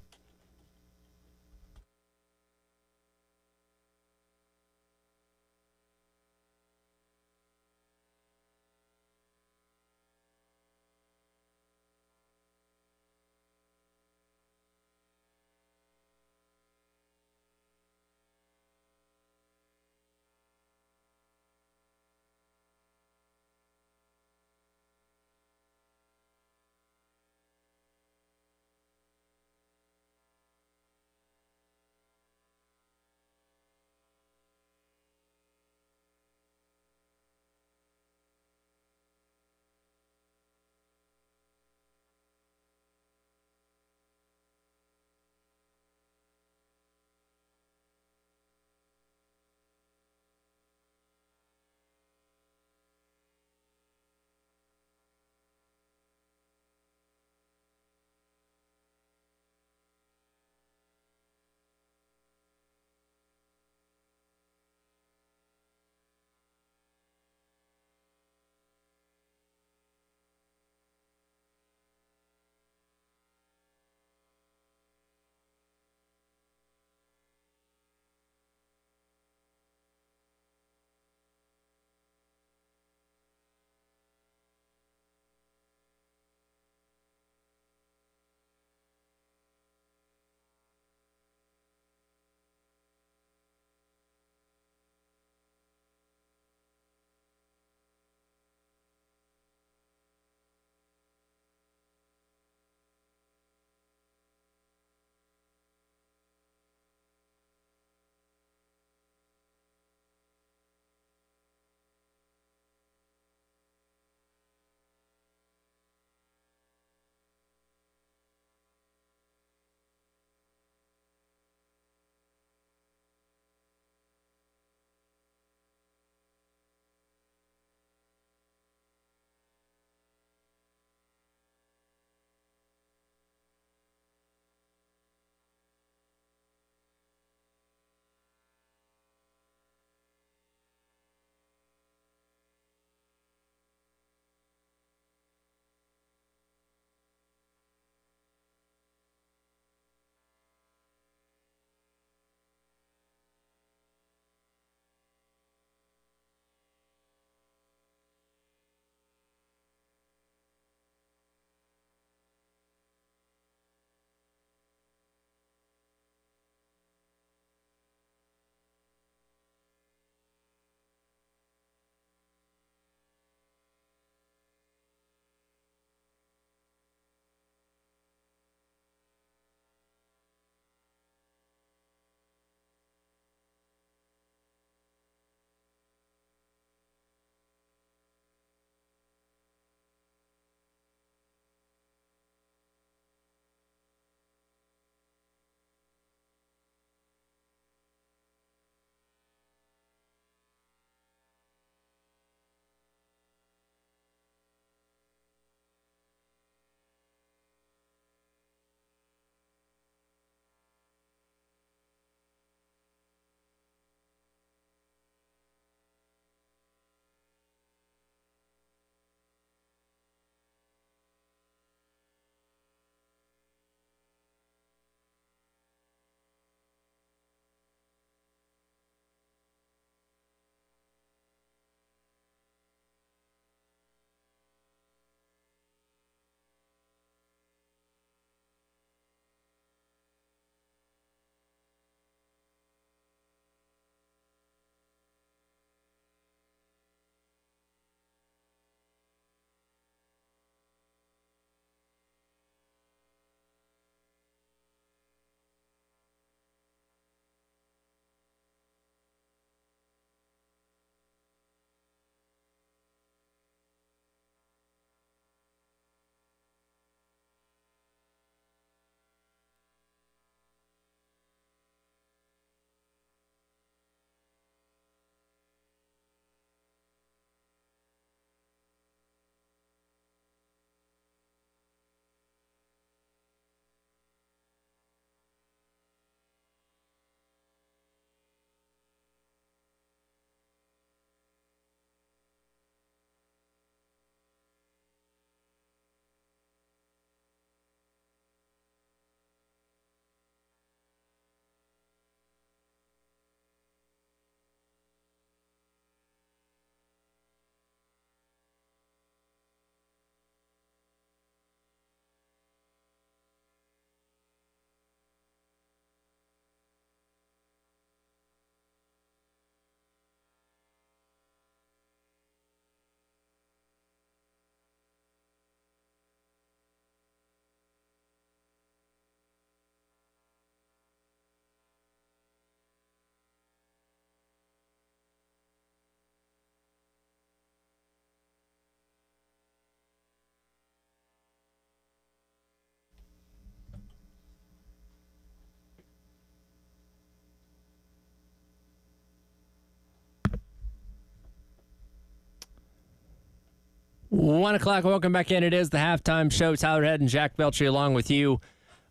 1 o'clock, welcome back in. It is the halftime show. Tyler Head and Jack Belcher along with you.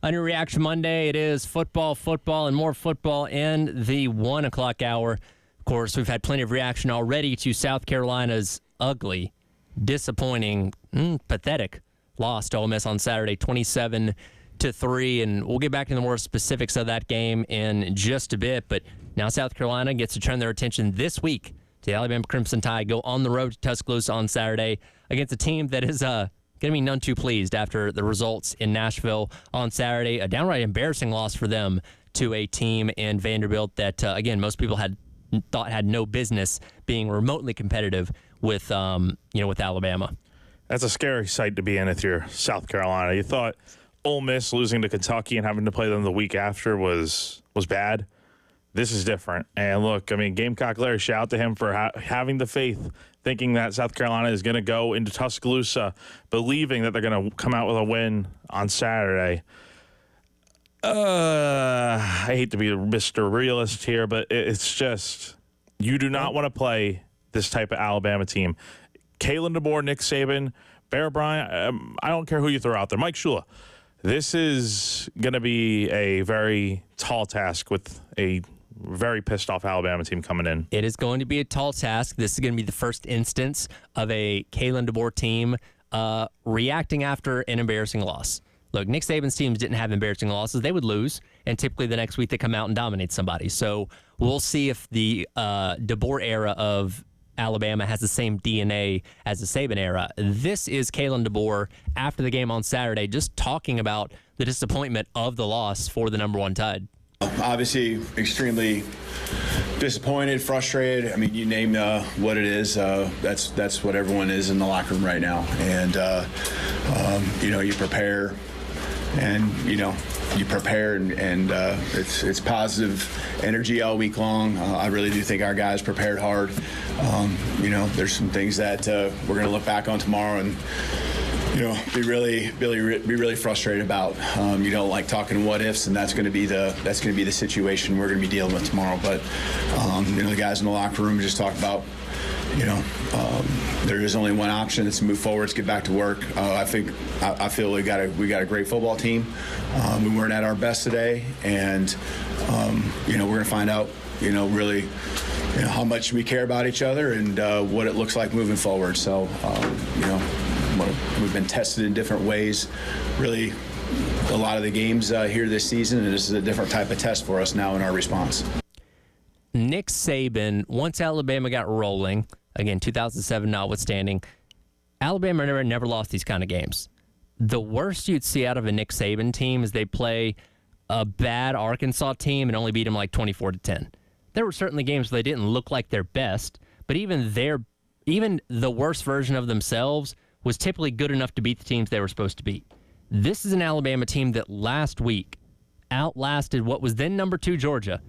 Under Reaction Monday, it is football, and more football in the 1 o'clock hour. Of course, we've had plenty of reaction already to South Carolina's ugly, disappointing, pathetic loss to Ole Miss on Saturday, 27-3. And we'll get back into the more specifics of that game in just a bit. But now South Carolina gets to turn their attention this week to the Alabama Crimson Tide, go on the road to Tuscaloosa on Saturday against a team that is going to be none too pleased after the results in Nashville on Saturday. A downright embarrassing loss for them to a team in Vanderbilt that, again, most people thought had no business being remotely competitive with, with Alabama. That's a scary sight to be in if you're South Carolina. You thought Ole Miss losing to Kentucky and having to play them the week after was bad. This is different. And look, I mean, Gamecock Larry, shout out to him for having the faith, thinking that South Carolina is going to go into Tuscaloosa, believing that they're going to come out with a win on Saturday. I hate to be Mr. Realist here, but it's just, you do not want to play this type of Alabama team. Kalen DeBoer, Nick Saban, Bear Bryant, I don't care who you throw out there. Mike Shula. This is going to be a very tall task with a very pissed off Alabama team coming in. It is going to be a tall task. This is going to be the first instance of a Kalen DeBoer team reacting after an embarrassing loss. Look, Nick Saban's teams didn't have embarrassing losses. They would lose, and typically the next week they come out and dominate somebody. So we'll see if the DeBoer era of Alabama has the same DNA as the Saban era. This is Kalen DeBoer after the game on Saturday, just talking about the disappointment of the loss for the number 1 Tide. Obviously, extremely disappointed, frustrated. I mean, you name what it is. That's what everyone is in the locker room right now. And you prepare, and you prepare, and it's positive energy all week long. I really do think our guys prepared hard. There's some things that we're going to look back on tomorrow and be really frustrated about. Like talking what ifs, and that's going to be the situation we're going to be dealing with tomorrow. But the guys in the locker room just talked about. There is only one option. It's to move forward. It's get back to work. I feel we got a great football team. We weren't at our best today, and we're going to find out. Really, how much we care about each other and what it looks like moving forward. So, we've been tested in different ways. Really, a lot of the games here this season, and this is a different type of test for us now in our response. Nick Saban, once Alabama got rolling, again, 2007 notwithstanding, Alabama never lost these kind of games. The worst you'd see out of a Nick Saban team is they play a bad Arkansas team and only beat them like 24-10. There were certainly games where they didn't look like their best, but even the worst version of themselves was typically good enough to beat the teams they were supposed to beat. This is an Alabama team that last week outlasted what was then number 2 Georgia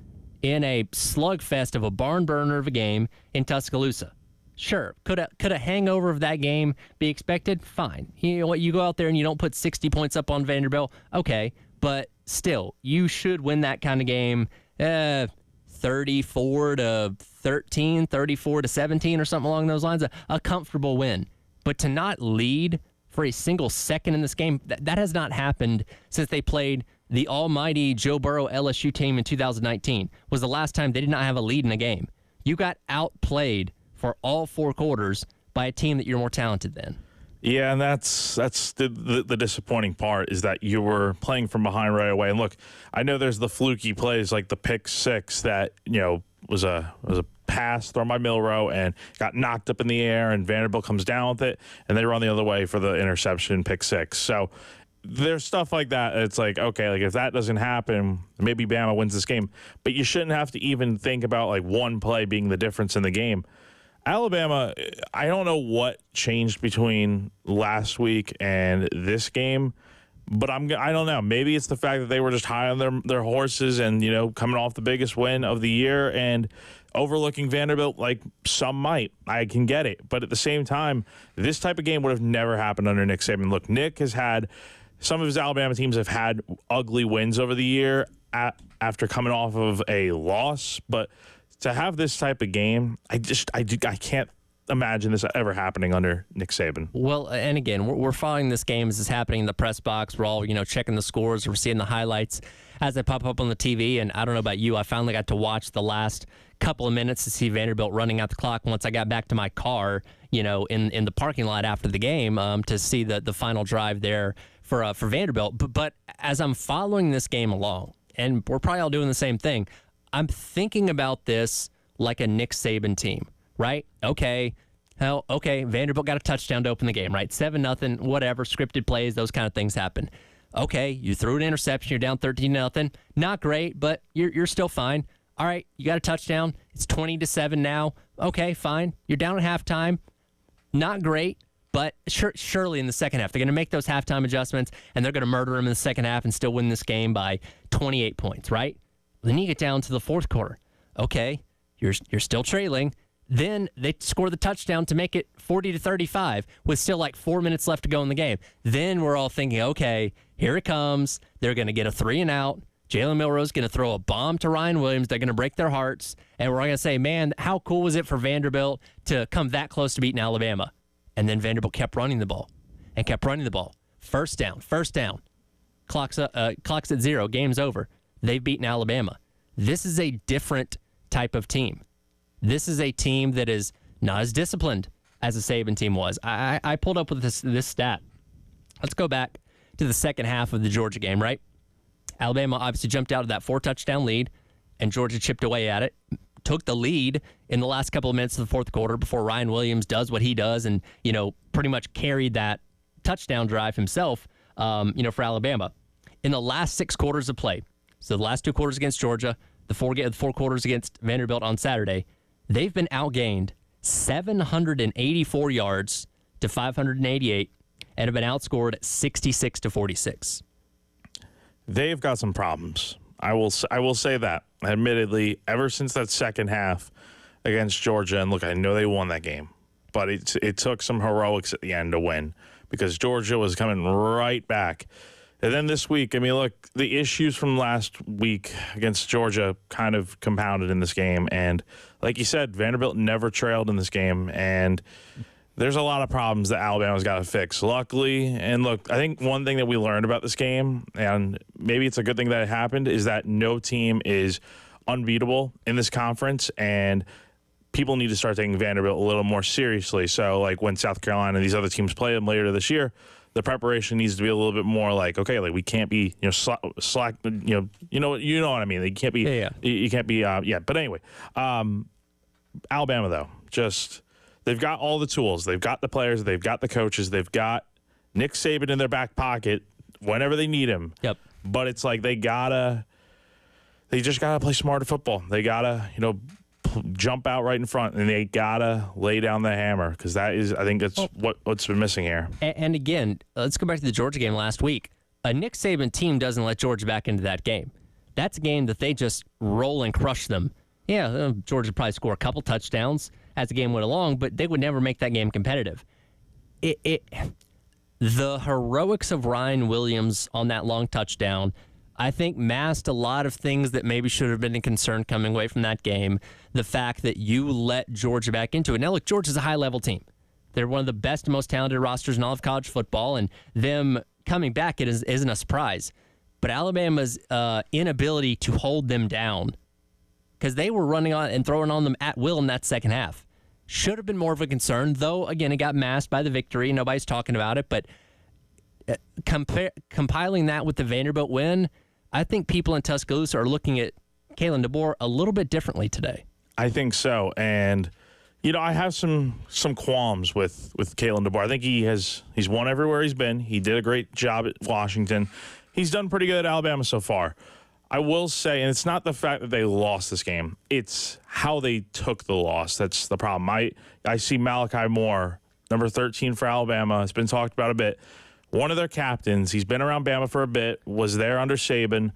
in a slugfest of a barn burner of a game in Tuscaloosa. Sure, could a hangover of that game be expected? Fine. You know what? You go out there and you don't put 60 points up on Vanderbilt. Okay, but still, you should win that kind of game 34-13, 34-17, or something along those lines. A comfortable win. But to not lead for a single second in this game, that has not happened since they played the almighty Joe Burrow LSU team in 2019. Was the last time they did not have a lead in a game. You got outplayed for all 4 quarters by a team that you're more talented than. Yeah, and that's the disappointing part is that you were playing from behind right away. And look, I know there's the fluky plays like the pick 6 that was a pass thrown by Milroe and got knocked up in the air, and Vanderbilt comes down with it, and they run the other way for the interception, pick 6. So there's stuff like that. It's like, okay, like if that doesn't happen, maybe Bama wins this game. But you shouldn't have to even think about like one play being the difference in the game. Alabama, I don't know what changed between last week and this game, but I don't know. Maybe it's the fact that they were just high on their horses and, coming off the biggest win of the year and overlooking Vanderbilt like some might. I can get it. But at the same time, this type of game would have never happened under Nick Saban. Look, Nick has had some of his Alabama teams have had ugly wins over the year after coming off of a loss, but to have this type of game, I can't imagine this ever happening under Nick Saban. Well, and again, we're following this game as it's happening in the press box. We're all, checking the scores. We're seeing the highlights as they pop up on the TV. And I don't know about you, I finally got to watch the last couple of minutes to see Vanderbilt running out the clock once I got back to my car, in the parking lot after the game to see the final drive there for Vanderbilt. But as I'm following this game along, and we're probably all doing the same thing, I'm thinking about this like a Nick Saban team, right? Okay, Vanderbilt got a touchdown to open the game, right? 7-0, whatever, scripted plays, those kind of things happen. Okay, you threw an interception, you're down 13-0. Not great, but you're still fine. All right, you got a touchdown. It's 20-7 now. Okay, fine. You're down at halftime. Not great, but surely in the second half, they're going to make those halftime adjustments, and they're going to murder them in the second half and still win this game by 28 points, right? Then you get down to the fourth quarter. Okay, you're still trailing. Then they score the touchdown to make it 40-35 with still like 4 minutes left to go in the game. Then we're all thinking, okay, here it comes. They're going to get a 3-and-out. Jalen Milroe is going to throw a bomb to Ryan Williams. They're going to break their hearts. And we're all going to say, man, how cool was it for Vanderbilt to come that close to beating Alabama? And then Vanderbilt kept running the ball and kept running the ball. First down. Clock's at 0. Game's over. They've beaten Alabama. This is a different type of team. This is a team that is not as disciplined as the Saban team was. I pulled up with this stat. Let's go back to the second half of the Georgia game, right? Alabama obviously jumped out of that 4-touchdown lead, and Georgia chipped away at it. Took the lead in the last couple of minutes of the fourth quarter before Ryan Williams does what he does and, pretty much carried that touchdown drive himself, for Alabama. In the last 6 quarters of play, so the last 2 quarters against Georgia, the 4 quarters against Vanderbilt on Saturday, they've been outgained 784 yards to 588 and have been outscored 66-46. They've got some problems. I will say that. Admittedly, ever since that second half against Georgia, and look, I know they won that game, but it took some heroics at the end to win because Georgia was coming right back. And then this week, look, the issues from last week against Georgia kind of compounded in this game. And like you said, Vanderbilt never trailed in this game. And there's a lot of problems that Alabama's got to fix. Luckily, and look, I think one thing that we learned about this game, and maybe it's a good thing that it happened, is that no team is unbeatable in this conference. And people need to start taking Vanderbilt a little more seriously. So, like when South Carolina and these other teams play them later this year, the preparation needs to be a little bit more like, okay, like we can't be, slack, you know what I mean? They can't be, you can't be, But anyway, Alabama though, they've got all the tools, they've got the players, they've got the coaches, they've got Nick Saban in their back pocket whenever they need him. Yep. But it's like they just gotta play smarter football. They gotta, jump out right in front, and they gotta lay down the hammer because I think that's what's been missing here. And again, let's go back to the Georgia game last week. A Nick Saban team doesn't let Georgia back into that game. That's a game that they just roll and crush them. Yeah, Georgia probably score a couple touchdowns as the game went along, but they would never make that game competitive. The heroics of Ryan Williams on that long touchdown, I think, masked a lot of things that maybe should have been a concern coming away from that game. The fact that you let Georgia back into it. Now, look, Georgia's a high-level team. They're one of the best and most talented rosters in all of college football, and them coming back isn't a surprise. But Alabama's inability to hold them down, because they were running on and throwing on them at will in that second half, should have been more of a concern, though, again, it got masked by the victory. Nobody's talking about it, but compiling that with the Vanderbilt win, I think people in Tuscaloosa are looking at Kalen DeBoer a little bit differently today. I think so. And, I have some qualms with Kalen DeBoer. I think he's won everywhere he's been. He did a great job at Washington. He's done pretty good at Alabama so far. I will say, and it's not the fact that they lost this game, it's how they took the loss. That's the problem. I see Malachi Moore, number 13 for Alabama. It's been talked about a bit. One of their captains, he's been around Bama for a bit, was there under Saban,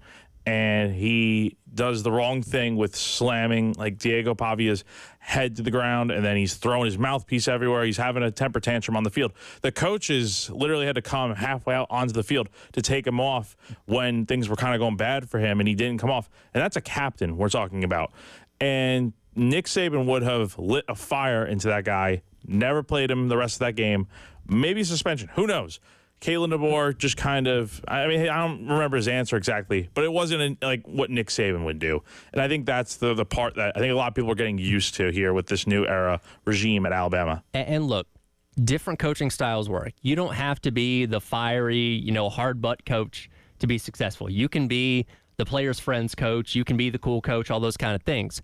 and he does the wrong thing with slamming like Diego Pavia's head to the ground, and then he's throwing his mouthpiece everywhere. He's having a temper tantrum on the field. The coaches literally had to come halfway out onto the field to take him off when things were kind of going bad for him, and he didn't come off. And that's a captain we're talking about. And Nick Saban would have lit a fire into that guy never played him the rest of that game. Maybe suspension. Who knows? Kalen DeBoer just kind of, I mean, I don't remember his answer exactly, but it wasn't like what Nick Saban would do. And I think that's the part that I think a lot of people are getting used to here with this new era regime at Alabama. And look, different coaching styles work. You don't have to be the fiery, hard butt coach to be successful. You can be the players' friends coach. You can be the cool coach, all those kind of things.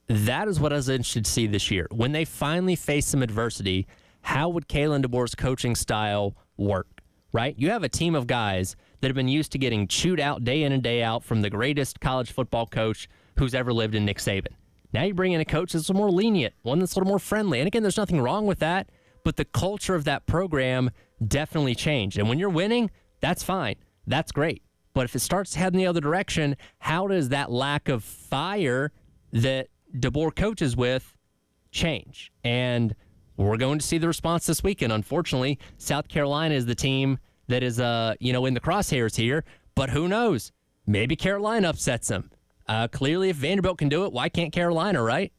That is what I was interested to see this year. When they finally face some adversity, how would Kalen DeBoer's coaching style work? Right? You have a team of guys that have been used to getting chewed out day in and day out from the greatest college football coach who's ever lived in Nick Saban. Now you bring in a coach that's a little more lenient, one that's a little more friendly. And again, there's nothing wrong with that, but the culture of that program definitely changed. And when you're winning, that's fine. That's great. But if it starts heading the other direction, how does that lack of fire that DeBoer coaches with change? And we're going to see the response this weekend. Unfortunately, South Carolina is the team that is, in the crosshairs here. But who knows? Maybe Carolina upsets them. Clearly, if Vanderbilt can do it, why can't Carolina, right?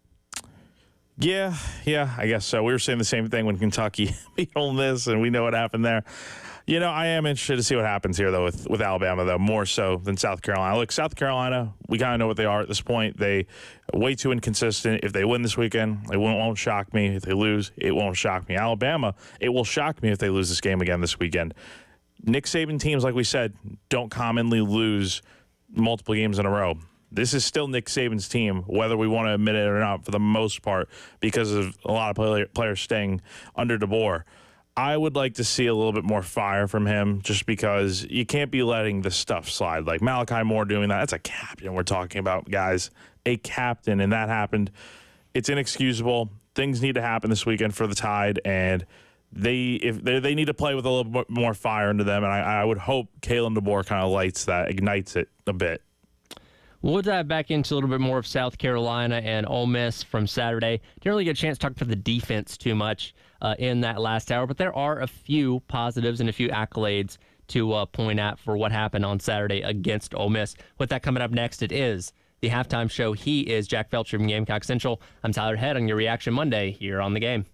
Yeah, I guess so. We were saying the same thing when Kentucky beat Ole Miss, and we know what happened there. I am interested to see what happens here, though, with Alabama, though, more so than South Carolina. Look, South Carolina, we kind of know what they are at this point. They are way too inconsistent. If they win this weekend, it won't shock me. If they lose, it won't shock me. Alabama, it will shock me if they lose this game again this weekend. Nick Saban teams, like we said, don't commonly lose multiple games in a row. This is still Nick Saban's team, whether we want to admit it or not, for the most part, because of a lot of players staying under DeBoer. I would like to see a little bit more fire from him just because you can't be letting the stuff slide. Like Malachi Moore doing that. That's a captain we're talking about, guys. A captain, and that happened. It's inexcusable. Things need to happen this weekend for the Tide, and they need to play with a little bit more fire into them, and I would hope Kalen DeBoer kind of ignites it a bit. We'll dive back into a little bit more of South Carolina and Ole Miss from Saturday. Didn't really get a chance to talk about the defense too much in that last hour, but there are a few positives and a few accolades to point at for what happened on Saturday against Ole Miss. With that coming up next, it is the halftime show. He is Jack Felcher from Gamecock Central. I'm Tyler Head on your Reaction Monday here on The Game.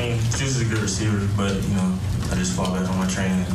mean, Juice is a good receiver, but, I just fall back on my training,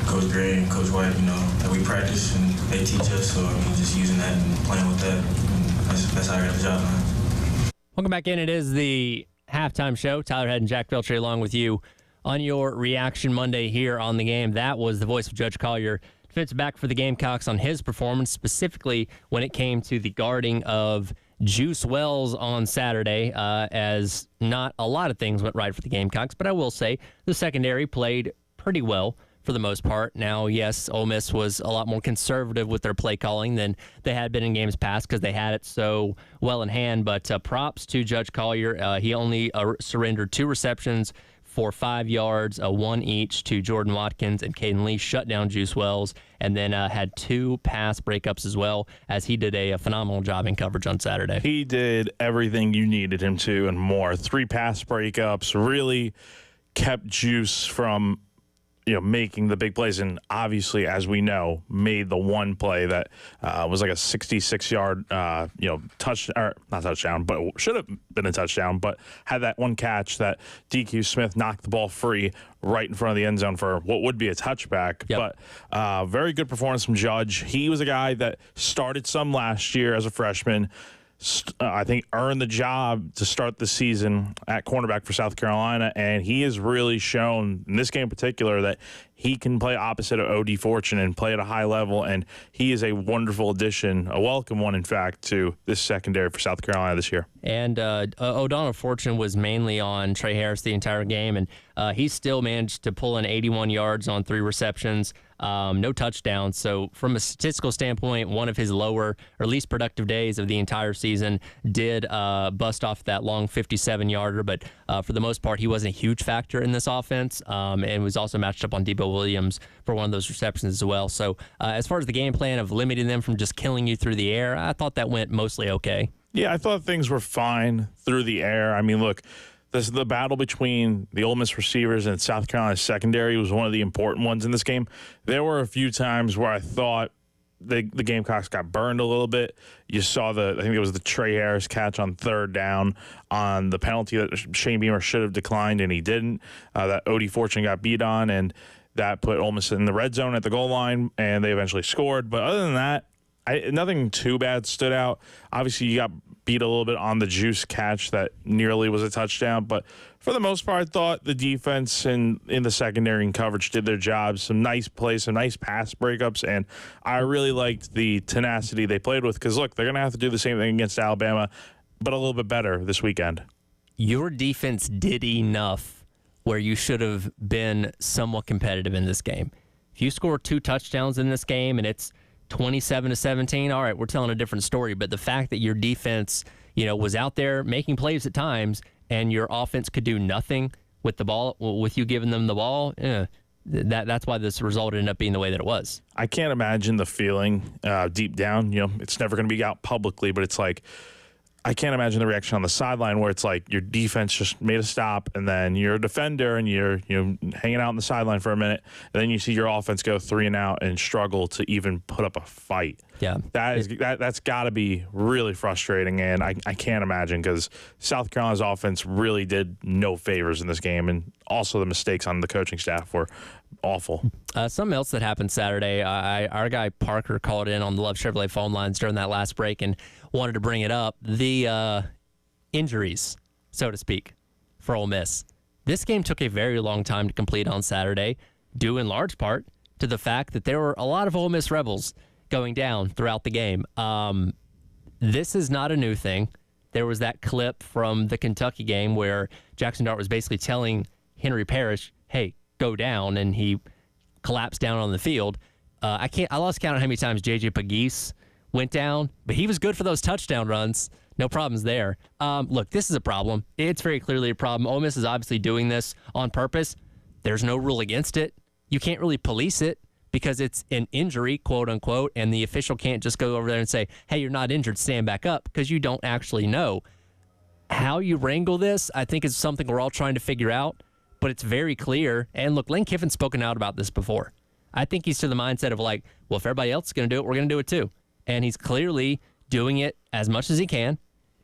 Coach Gray and Coach White, that we practice and they teach us. So, just using that and playing with that, and that's how I got the job done. Welcome back in. It is the halftime show. Tyler Head and Jack Belcher along with you on your Reaction Monday here on the game. That was the voice of Judge Collier, defensive back for the Gamecocks, on his performance, specifically when it came to the guarding of Juice Wells on Saturday, as not a lot of things went right for the Gamecocks, but I will say the secondary played pretty well for the most part. Now, yes, Ole Miss was a lot more conservative with their play calling than they had been in games past because they had it so well in hand, but props to Judge Collier. He only surrendered 2 receptions for 5 yards, 1 each to Jordan Watkins, and Caden Lee shut down Juice Wells, and then had 2 pass breakups as well, as he did a phenomenal job in coverage on Saturday. He did everything you needed him to and more. 3 pass breakups, really kept Juice from making the big plays, and obviously, as we know, made the one play that was like a 66-yard, not touchdown, but should have been a touchdown, but had that one catch that DQ Smith knocked the ball free right in front of the end zone for what would be a touchback. Yep. But very good performance from Judge. He was a guy that started some last year as a freshman. I think earned the job to start the season at cornerback for South Carolina, and he has really shown in this game in particular that he can play opposite of O.D. Fortune and play at a high level, and he is a wonderful addition, a welcome one, in fact, to this secondary for South Carolina this year. And O'Donnell Fortune was mainly on Trey Harris the entire game, and he still managed to pull in 81 yards on 3 receptions, no touchdowns. So from a statistical standpoint, one of his lower or least productive days of the entire season, did bust off that long 57-yarder, but for the most part, he wasn't a huge factor in this offense, and was also matched up on Debo Williams for one of those receptions as well. So as far as the game plan of limiting them from just killing you through the air, I thought that went mostly okay. Yeah, I thought things were fine through the air. I mean, look, the battle between the Ole Miss receivers and South Carolina secondary was one of the important ones in this game. There were a few times where I thought the Gamecocks got burned a little bit. You saw I think it was the Trey Harris catch on 3rd down on the penalty that Shane Beamer should have declined, and he didn't. That O.D. Fortune got beat on, and that put Ole Miss in the red zone at the goal line, and they eventually scored. But other than that, nothing too bad stood out. Obviously, you got beat a little bit on the Juice catch that nearly was a touchdown. But for the most part, I thought the defense and in the secondary and coverage did their job. Some nice plays, some nice pass breakups, and I really liked the tenacity they played with because, look, they're going to have to do the same thing against Alabama, but a little bit better this weekend. Your defense did enough where you should have been somewhat competitive in this game. If you score 2 touchdowns in this game and it's 27-17, all right, we're telling a different story. But the fact that your defense, was out there making plays at times and your offense could do nothing with the ball, with you giving them the ball, that's why this result ended up being the way that it was. I can't imagine the feeling deep down. It's never going to be out publicly, but it's like, I can't imagine the reaction on the sideline where it's like your defense just made a stop and then you're a defender and you're hanging out on the sideline for a minute, and then you see your offense go 3 and out and struggle to even put up a fight. Yeah, that's got to be really frustrating, and I can't imagine because South Carolina's offense really did no favors in this game, and also the mistakes on the coaching staff were awful. Something else that happened Saturday, our guy Parker called in on the Love Chevrolet phone lines during that last break and wanted to bring it up. The injuries, so to speak, for Ole Miss. This game took a very long time to complete on Saturday, due in large part to the fact that there were a lot of Ole Miss Rebels going down throughout the game. This is not a new thing. There was that clip from the Kentucky game where Jackson Dart was basically telling Henry Parrish, hey, go down, and he collapsed down on the field. I lost count of how many times J.J. Pegues went down, but he was good for those touchdown runs. No problems there. Look, this is a problem. It's very clearly a problem. Ole Miss is obviously doing this on purpose. There's no rule against it. You can't really police it because it's an injury, quote unquote, and the official can't just go over there and say, hey, you're not injured, stand back up, because you don't actually know. How you wrangle this, I think, is something we're all trying to figure out, but it's very clear. And look, Lane Kiffin's spoken out about this before. I think he's to the mindset of like, well, if everybody else is going to do it, we're going to do it too. And he's clearly doing it as much as he can.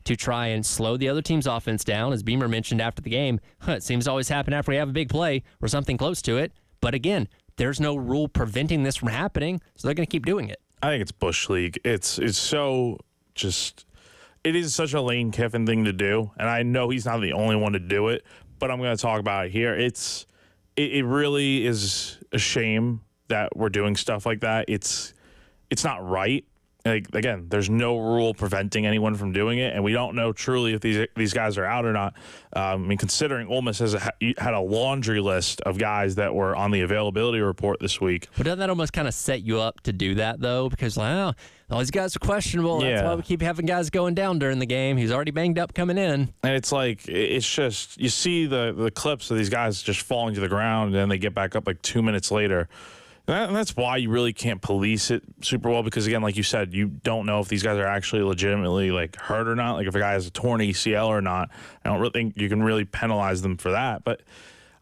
to try and slow the other team's offense down. As Beamer mentioned after the game, it seems to always happen after we have a big play or something close to it. But again, there's no rule preventing this from happening, so they're going to keep doing it. I think it's Bush League. It's so just – it is such a Lane Kiffin thing to do, and I know he's not the only one to do it, but I'm going to talk about it here. It really is a shame that we're doing stuff like that. It's not right. Like, again, there's no rule preventing anyone from doing it, and we don't know truly if these guys are out or not. I mean, considering Ole Miss had a laundry list of guys that were on the availability report this week. But doesn't that almost kind of set you up to do that, though? Because, all these guys are questionable. Yeah. That's why we keep having guys going down during the game. He's already banged up coming in. And it's like, it's just, you see the clips of these guys just falling to the ground, and then they get back up like 2 minutes later. And that's why you really can't police it super well, because, again, like you said, you don't know if these guys are actually legitimately, like, hurt or not. Like, if a guy has a torn ACL or not, I don't really think you can really penalize them for that. But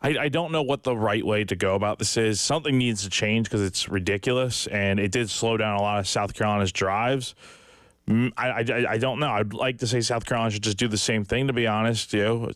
I don't know what the right way to go about this is. Something needs to change because it's ridiculous, and it did slow down a lot of South Carolina's drives. I don't know. I'd like to say South Carolina should just do the same thing, to be honest, to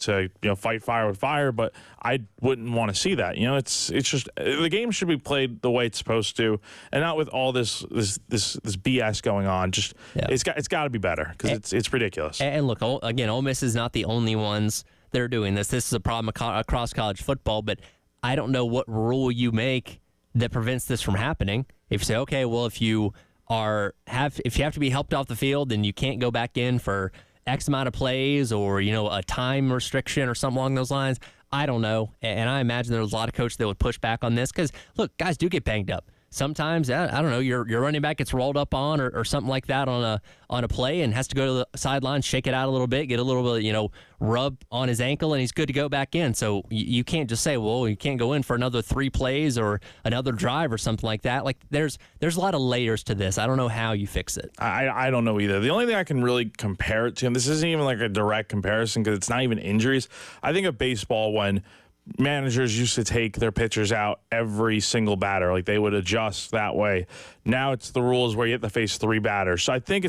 fight fire with fire, but I wouldn't want to see that. It's just the game should be played the way it's supposed to, and not with all this BS going on. Just it's got to be better because it's ridiculous. And look, again, Ole Miss is not the only ones that are doing this. This is a problem across college football, but I don't know what rule you make that prevents this from happening. If you say, okay, well, if you have to be helped off the field, then you can't go back in for X amount of plays, or a time restriction or something along those lines. I don't know, and I imagine there's a lot of coaches that would push back on this because look, guys do get banged up. Sometimes, I don't know, your running back gets rolled up on or something like that on a play and has to go to the sideline, shake it out a little bit, get a little bit, rub on his ankle, and he's good to go back in. So you can't just say, well, you can't go in for another 3 plays or another drive or something like that. Like, there's a lot of layers to this. I don't know how you fix it. I don't know either. The only thing I can really compare it to, and this isn't even like a direct comparison because it's not even injuries. I think of baseball when managers used to take their pitchers out every single batter. Like, they would adjust that way. Now it's the rules where you have to face 3 batters. So I think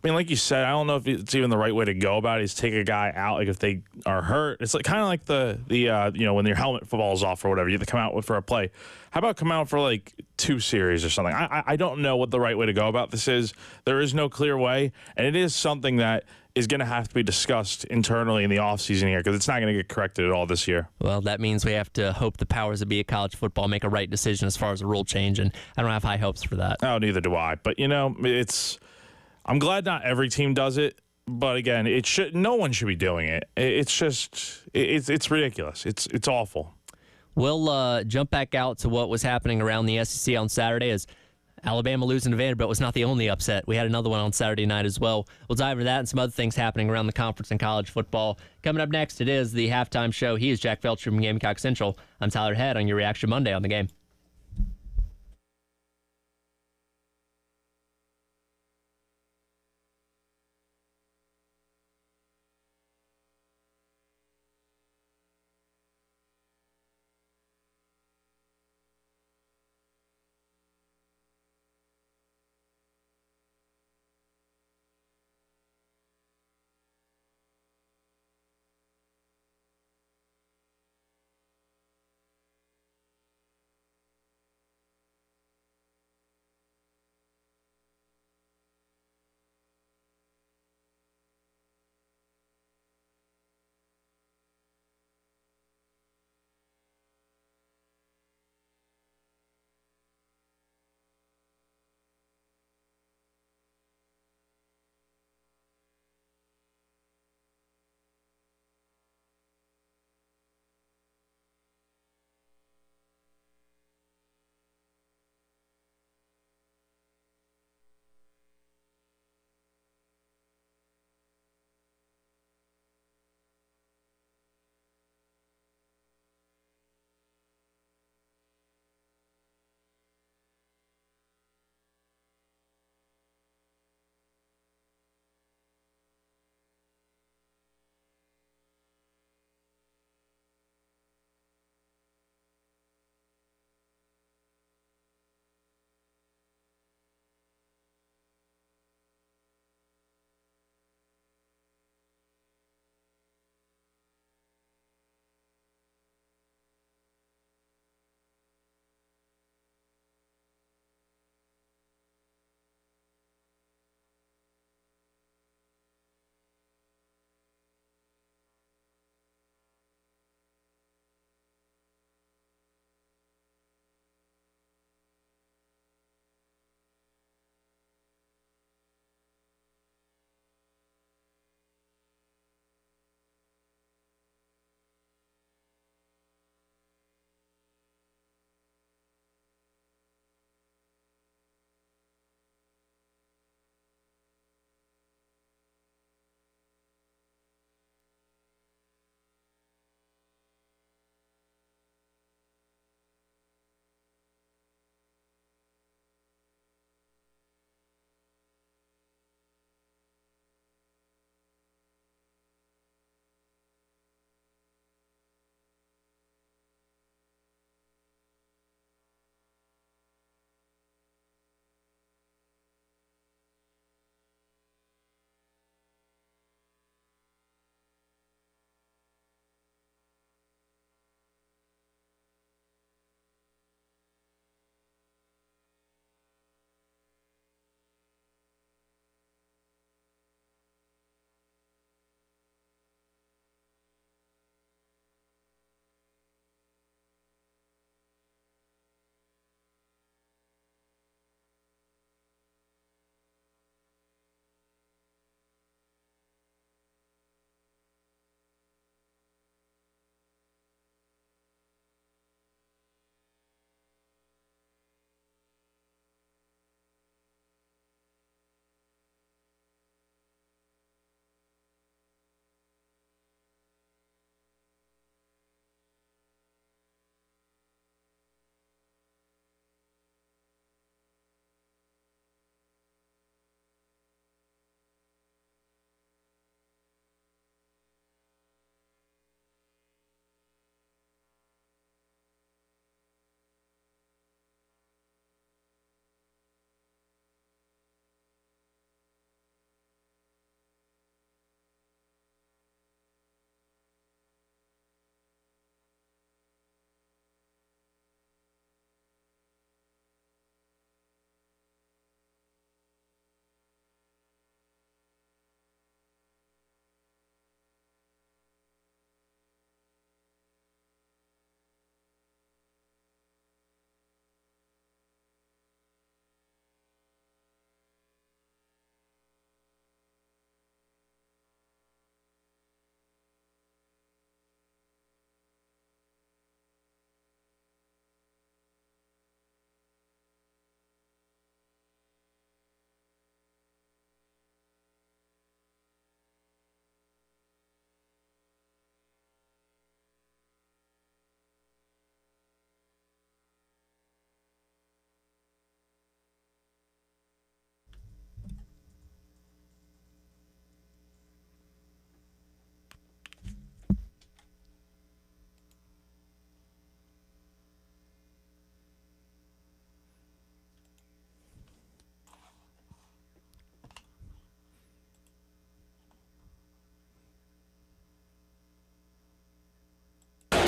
like you said, I don't know if it's even the right way to go about it, is take a guy out. Like, if they are hurt, it's like kind of like the when your helmet falls off or whatever, you have to come out for a play. How about come out for like 2 series or something? I don't know what the right way to go about this is. There is no clear way, and it is something that is going to have to be discussed internally in the offseason here because it's not going to get corrected at all this year. Well, that means we have to hope the powers that be at college football make a right decision as far as a rule change, and I don't have high hopes for that. Oh, neither do I. But, I'm glad not every team does it, but again, no one should be doing it. It's just it's ridiculous. It's awful. We'll jump back out to what was happening around the SEC on Saturday as Alabama losing to Vanderbilt was not the only upset. We had another one on Saturday night as well. We'll dive into that and some other things happening around the conference and college football. Coming up next, it is the halftime show. He is Jack Felcher from Gamecock Central. I'm Tyler Head on your Reaction Monday on the game.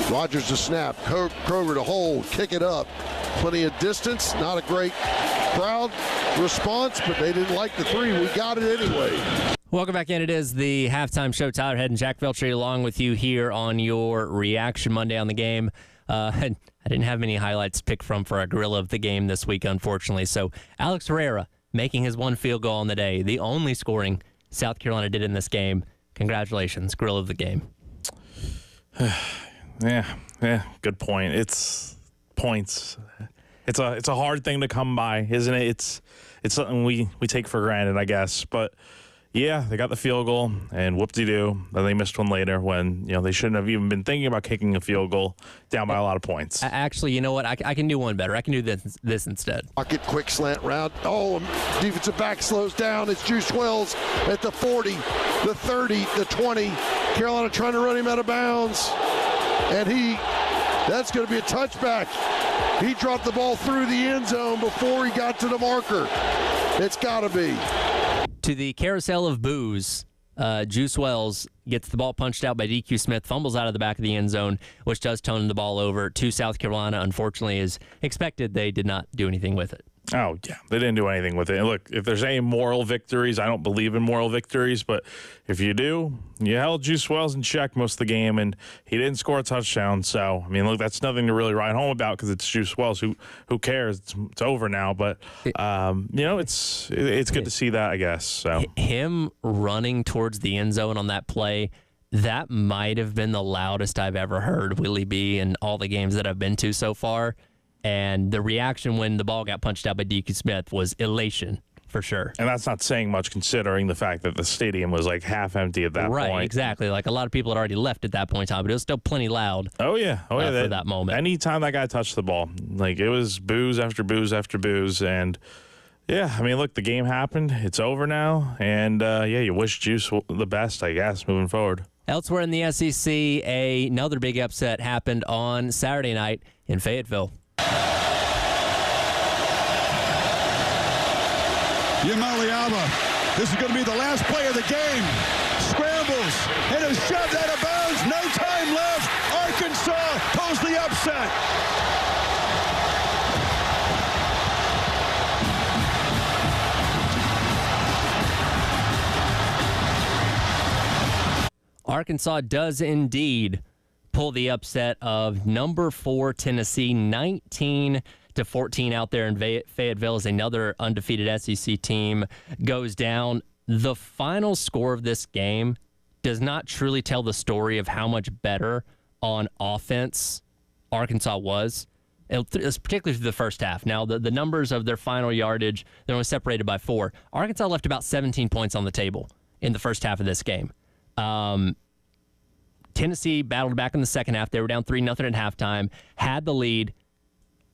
Rogers to snap. Kroger to hold. Kick it up. Plenty of distance. Not a great crowd response, but they didn't like the three. We got it anyway. Welcome back in. It is the halftime show. Tyler Head and Jack Veltri along with you here on your Reaction Monday on the game. I didn't have many highlights to pick from for our gorilla of the game this week, unfortunately. So Alex Herrera making his one field goal on the day, the only scoring South Carolina did in this game. Congratulations, gorilla of the game. Yeah, good point. It's points. It's a hard thing to come by, isn't it? It's something we take for granted, I guess. But yeah, they got the field goal, and whoop-de-doo. Then they missed one later when they shouldn't have even been thinking about kicking a field goal down by a lot of points. Actually, you know what? I can do one better. I can do this instead. Pocket quick slant route. Oh, defensive back slows down. It's Juice Wells at the 40, the 30, the 20. Carolina trying to run him out of bounds. And that's going to be a touchback. He dropped the ball through the end zone before he got to the marker. It's got to be. To the carousel of boos, Juice Wells gets the ball punched out by DQ Smith, fumbles out of the back of the end zone, which does turn the ball over to South Carolina. Unfortunately, as expected, they did not do anything with it. Oh, yeah. They didn't do anything with it. And look, if there's any moral victories, I don't believe in moral victories, but if you do, you held Juice Wells in check most of the game, and he didn't score a touchdown. So, I mean, look, that's nothing to really write home about because it's Juice Wells. Who cares? It's over now. But, it's good to see that, I guess. So him running towards the end zone on that play, that might have been the loudest I've ever heard Willie B in all the games that I've been to so far. And the reaction when the ball got punched out by DQ Smith was elation, for sure. And that's not saying much considering the fact that the stadium was like half empty at that point. Right, exactly. Like a lot of people had already left at that point in time, but it was still plenty loud. Oh, yeah. For that moment. Anytime that guy touched the ball, like it was boos after boos after boos. And yeah, I mean, look, the game happened. It's over now. And you wish Juice the best, I guess, moving forward. Elsewhere in the SEC, another big upset happened on Saturday night in Fayetteville. Yamaliaba, this is going to be the last play of the game. Scrambles and is shoved out of bounds. No time left. Arkansas pulls the upset. Arkansas does indeed pull the upset of number 4 Tennessee, 19-14 out there in Fayetteville as another undefeated SEC team goes down. The final score of this game does not truly tell the story of how much better on offense Arkansas was, particularly through the first half. Now, the numbers of their final yardage, they're only separated by 4. Arkansas left about 17 points on the table in the first half of this game. Tennessee battled back in the second half. They were down 3-0 at halftime, had the lead.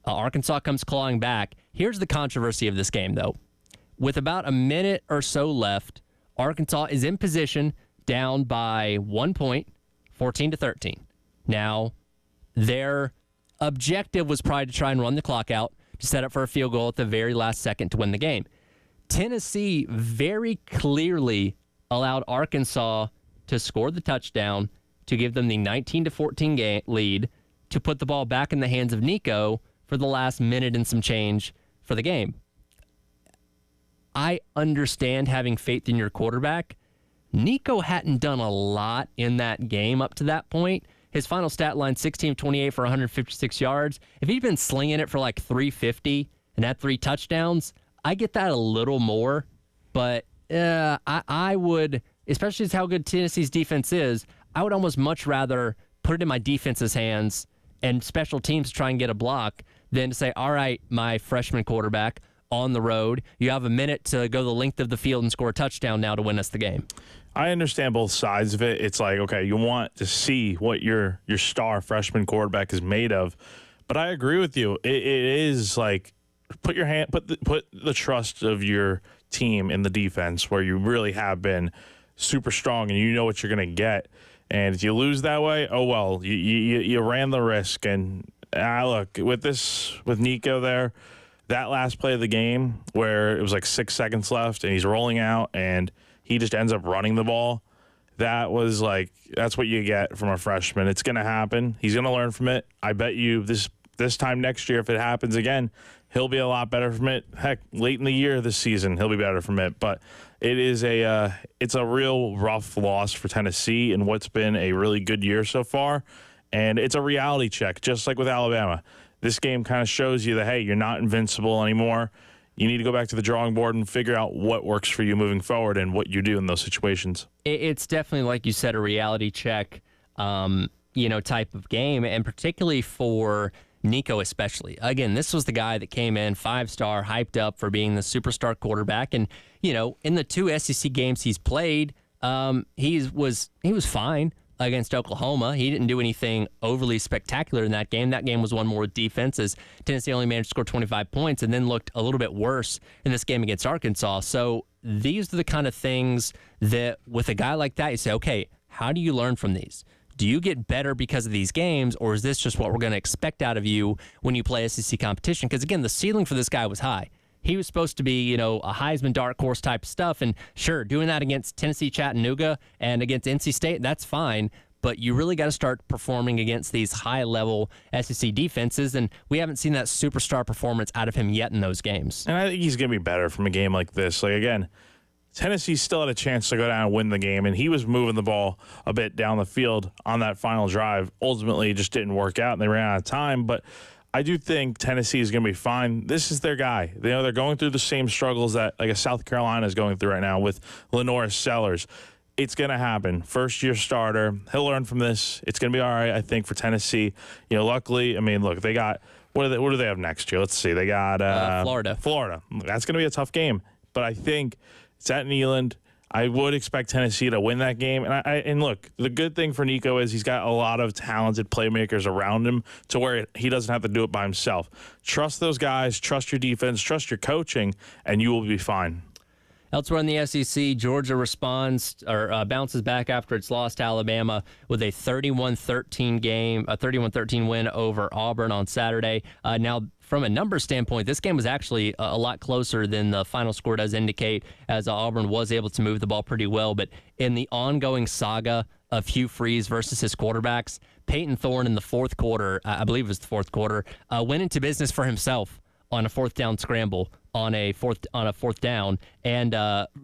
Arkansas comes clawing back. Here's the controversy of this game, though. With about a minute or so left, Arkansas is in position, down by 1 point, 14-13. Now, their objective was probably to try and run the clock out to set up for a field goal at the very last second to win the game. Tennessee very clearly allowed Arkansas to score the touchdown to give them the 19-14 lead, to put the ball back in the hands of Nico for the last minute and some change for the game. I understand having faith in your quarterback. Nico hadn't done a lot in that game up to that point. His final stat line, 16-28 for 156 yards. If he'd been slinging it for like 350 and had 3 touchdowns, I get that a little more. But I would, especially as how good Tennessee's defense is, I would almost much rather put it in my defense's hands and special teams try and get a block than to say, all right, my freshman quarterback on the road, you have a minute to go the length of the field and score a touchdown now to win us the game. I understand both sides of it. It's like, okay, you want to see what your star freshman quarterback is made of. But I agree with you. It is like put the trust of your team in the defense where you really have been super strong and you know what you're going to get. And if you lose that way, oh well, you ran the risk. And look, with Nico there, that last play of the game where it was like 6 seconds left and he's rolling out and he just ends up running the ball, that's what you get from a freshman. It's going to happen. He's going to learn from it. I bet you this time next year, if it happens again, he'll be a lot better from it. Heck, late in the year this season, he'll be better from it. But it's a real rough loss for Tennessee in what's been a really good year so far. And it's a reality check, just like with Alabama. This game kind of shows you that, hey, you're not invincible anymore. You need to go back to the drawing board and figure out what works for you moving forward and what you do in those situations. It's definitely, like you said, a reality check, type of game, and particularly for Nico especially. Again, this was the guy that came in 5-star, hyped up for being the superstar quarterback. And, in the 2 SEC games he's played, he was fine against Oklahoma. He didn't do anything overly spectacular in that game. That game was one more with defense, as Tennessee only managed to score 25 points and then looked a little bit worse in this game against Arkansas. So these are the kind of things that with a guy like that, you say, okay, how do you learn from these? Do you get better because of these games, or is this just what we're going to expect out of you when you play SEC competition? Because, again, the ceiling for this guy was high. He was supposed to be, a Heisman dark horse type stuff. And sure, doing that against Tennessee Chattanooga and against NC State, that's fine. But you really got to start performing against these high-level SEC defenses. And we haven't seen that superstar performance out of him yet in those games. And I think he's going to be better from a game like this. Like, again, Tennessee still had a chance to go down and win the game, and he was moving the ball a bit down the field on that final drive. Ultimately, it just didn't work out, and they ran out of time. But I do think Tennessee is going to be fine. This is their guy. They're going through the same struggles that like a South Carolina is going through right now with Lenoris Sellers. It's going to happen. First-year starter. He'll learn from this. It's going to be all right, I think, for Tennessee. Luckily, look, they got what do they have next year? Let's see. They got Florida. That's going to be a tough game. But I think it's at Neyland. I would expect Tennessee to win that game. And look, the good thing for Nico is he's got a lot of talented playmakers around him to where he doesn't have to do it by himself. Trust those guys, trust your defense, trust your coaching, and you will be fine. Elsewhere in the SEC, Georgia bounces back after its loss to Alabama with a 31-13 win over Auburn on Saturday. Now, from a number standpoint, this game was actually a lot closer than the final score does indicate, as Auburn was able to move the ball pretty well. But in the ongoing saga of Hugh Freeze versus his quarterbacks, Peyton Thorne in the fourth quarter, I believe it was the fourth quarter, went into business for himself on a fourth down scramble on a fourth down, and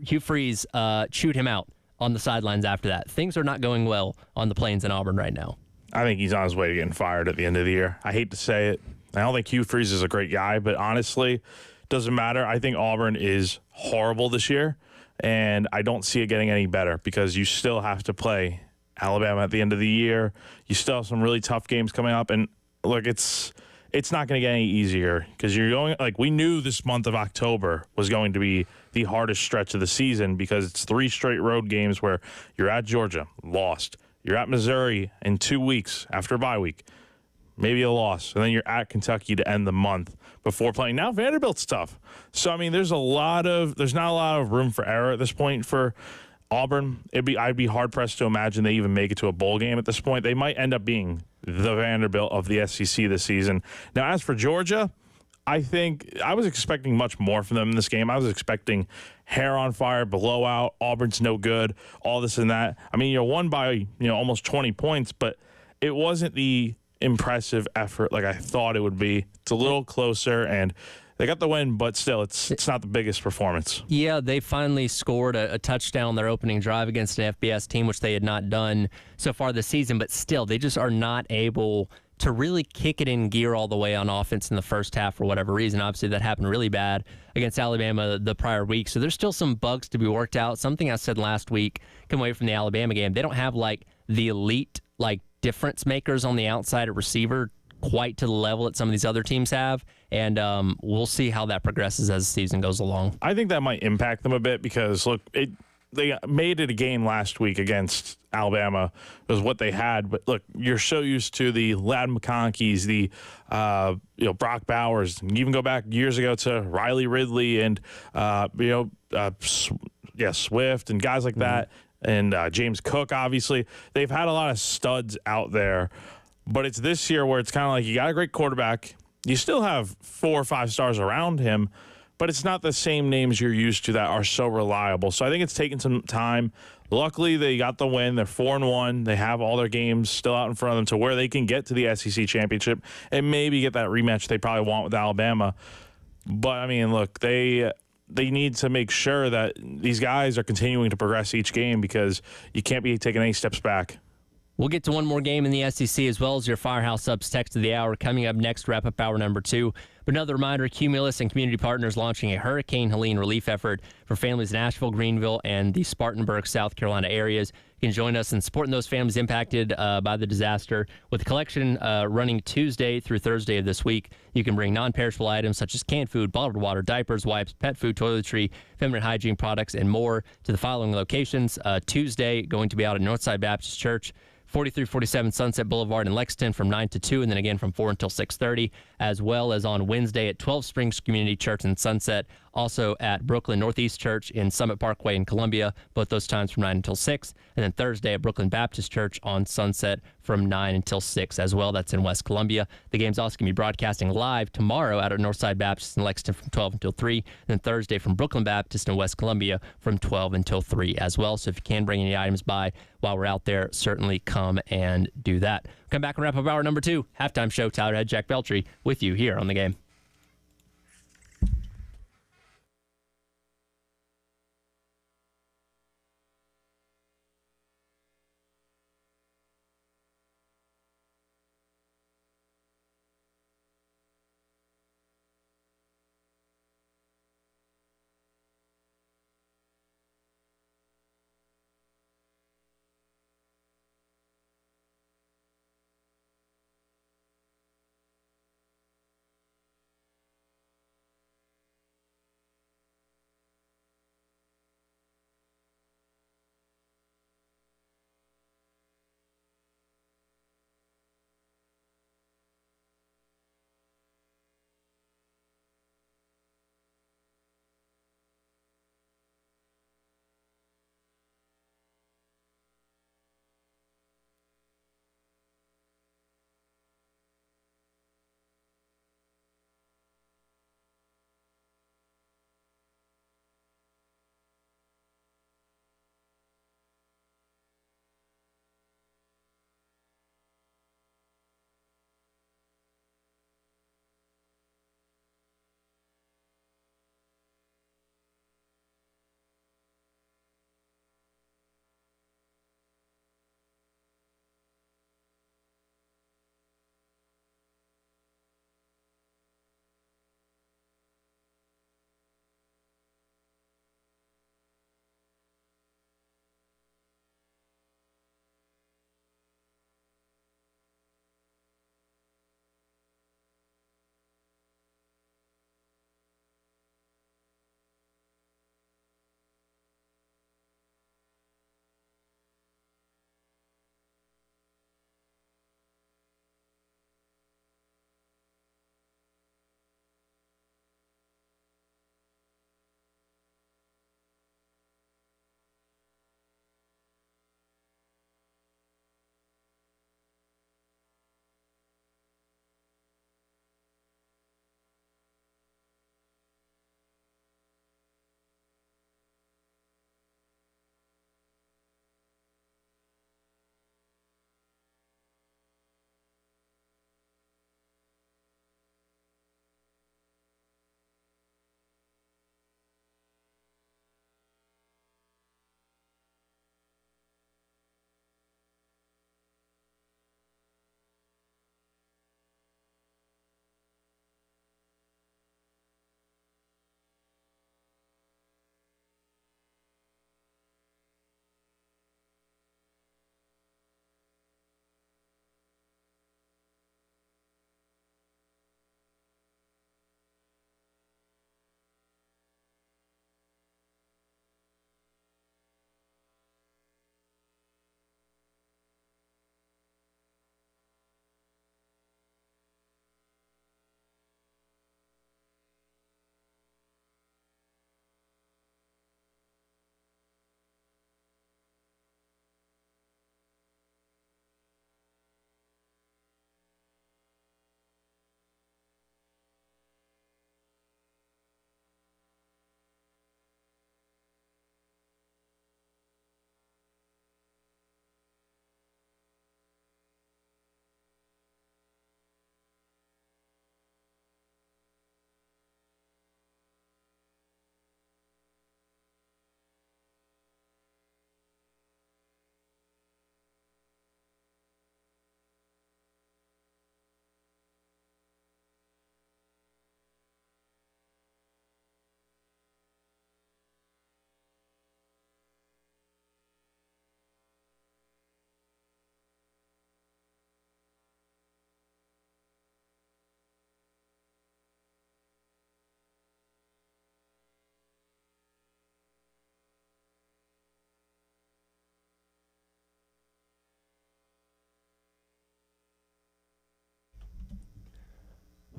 Hugh Freeze chewed him out on the sidelines after that. Things are not going well on the Plains in Auburn right now. I think he's on his way to getting fired at the end of the year. I hate to say it. I don't think Hugh Freeze is a great guy, but honestly, doesn't matter. I think Auburn is horrible this year, and I don't see it getting any better because you still have to play Alabama at the end of the year. You still have some really tough games coming up, and look, it's not going to get any easier because you're going we knew this month of October was going to be the hardest stretch of the season because it's 3 straight road games where you're at Georgia, lost. You're at Missouri in 2 weeks after a bye week, maybe a loss, and then you're at Kentucky to end the month before playing. Now Vanderbilt's tough. So there's not a lot of room for error at this point for Auburn. I'd be hard pressed to imagine they even make it to a bowl game at this point. They might end up being the Vanderbilt of the SEC this season. Now, as for Georgia, I think I was expecting much more from them in this game. I was expecting hair on fire, blowout, Auburn's no good, all this and that. You're won by almost 20 points, but it wasn't the impressive effort like I thought it would be. It's a little closer, and they got the win, but still, it's not the biggest performance. Yeah, they finally scored a touchdown on their opening drive against an FBS team, which they had not done so far this season. But still, they just are not able to really kick it in gear all the way on offense in the first half for whatever reason. Obviously, that happened really bad against Alabama the prior week. So there's still some bugs to be worked out. Something I said last week, coming away from the Alabama game, they don't have the elite difference makers on the outside at receiver quite to the level that some of these other teams have, and we'll see how that progresses as the season goes along. I think that might impact them a bit because, look, they made it a game last week against Alabama was what they had, but look, you're so used to the Ladd McConkeys, the Brock Bowers, and you even go back years ago to Riley Ridley and Swift and guys like that, and James Cook, obviously. They've had a lot of studs out there. But it's this year where it's kind of like you got a great quarterback. You still have 4 or 5 stars around him, but it's not the same names you're used to that are so reliable. So I think it's taken some time. luckily they got the win. They're 4-1. They have all their games still out in front of them to where they can get to the SEC championship and maybe get that rematch they probably want with Alabama. But I mean, look, they need to make sure that these guys are continuing to progress each game because you can't be taking any steps back. We'll get to one more game in the SEC as well as your Firehouse Subs text of the hour coming up next, wrap up hour number 2. But another reminder, Cumulus and community partners launching a Hurricane Helene relief effort for families in Asheville, Greenville, and the Spartanburg, South Carolina areas. You can join us in supporting those families impacted by the disaster. With the collection running Tuesday through Thursday of this week, you can bring non-perishable items such as canned food, bottled water, diapers, wipes, pet food, toiletry, feminine hygiene products, and more to the following locations. Tuesday, going to be out at Northside Baptist Church, 4347 Sunset Boulevard in Lexington from 9 to 2, and then again from 4 until 6:30, as well as on Wednesday at 12 Springs Community Church in Sunset, also at Brooklyn Northeast Church in Summit Parkway in Columbia, both those times from 9 until 6, and then Thursday at Brooklyn Baptist Church on Sunset from 9 until 6 as well. That's in West Columbia. The game's also going to be broadcasting live tomorrow out at Northside Baptist in Lexington from 12 until 3, and then Thursday from Brooklyn Baptist in West Columbia from 12 until 3 as well. So if you can bring any items by while we're out there, certainly come and do that. Come back and wrap up hour number 2. Halftime show. Tyler Head, Jack Beltry with you here on The Game.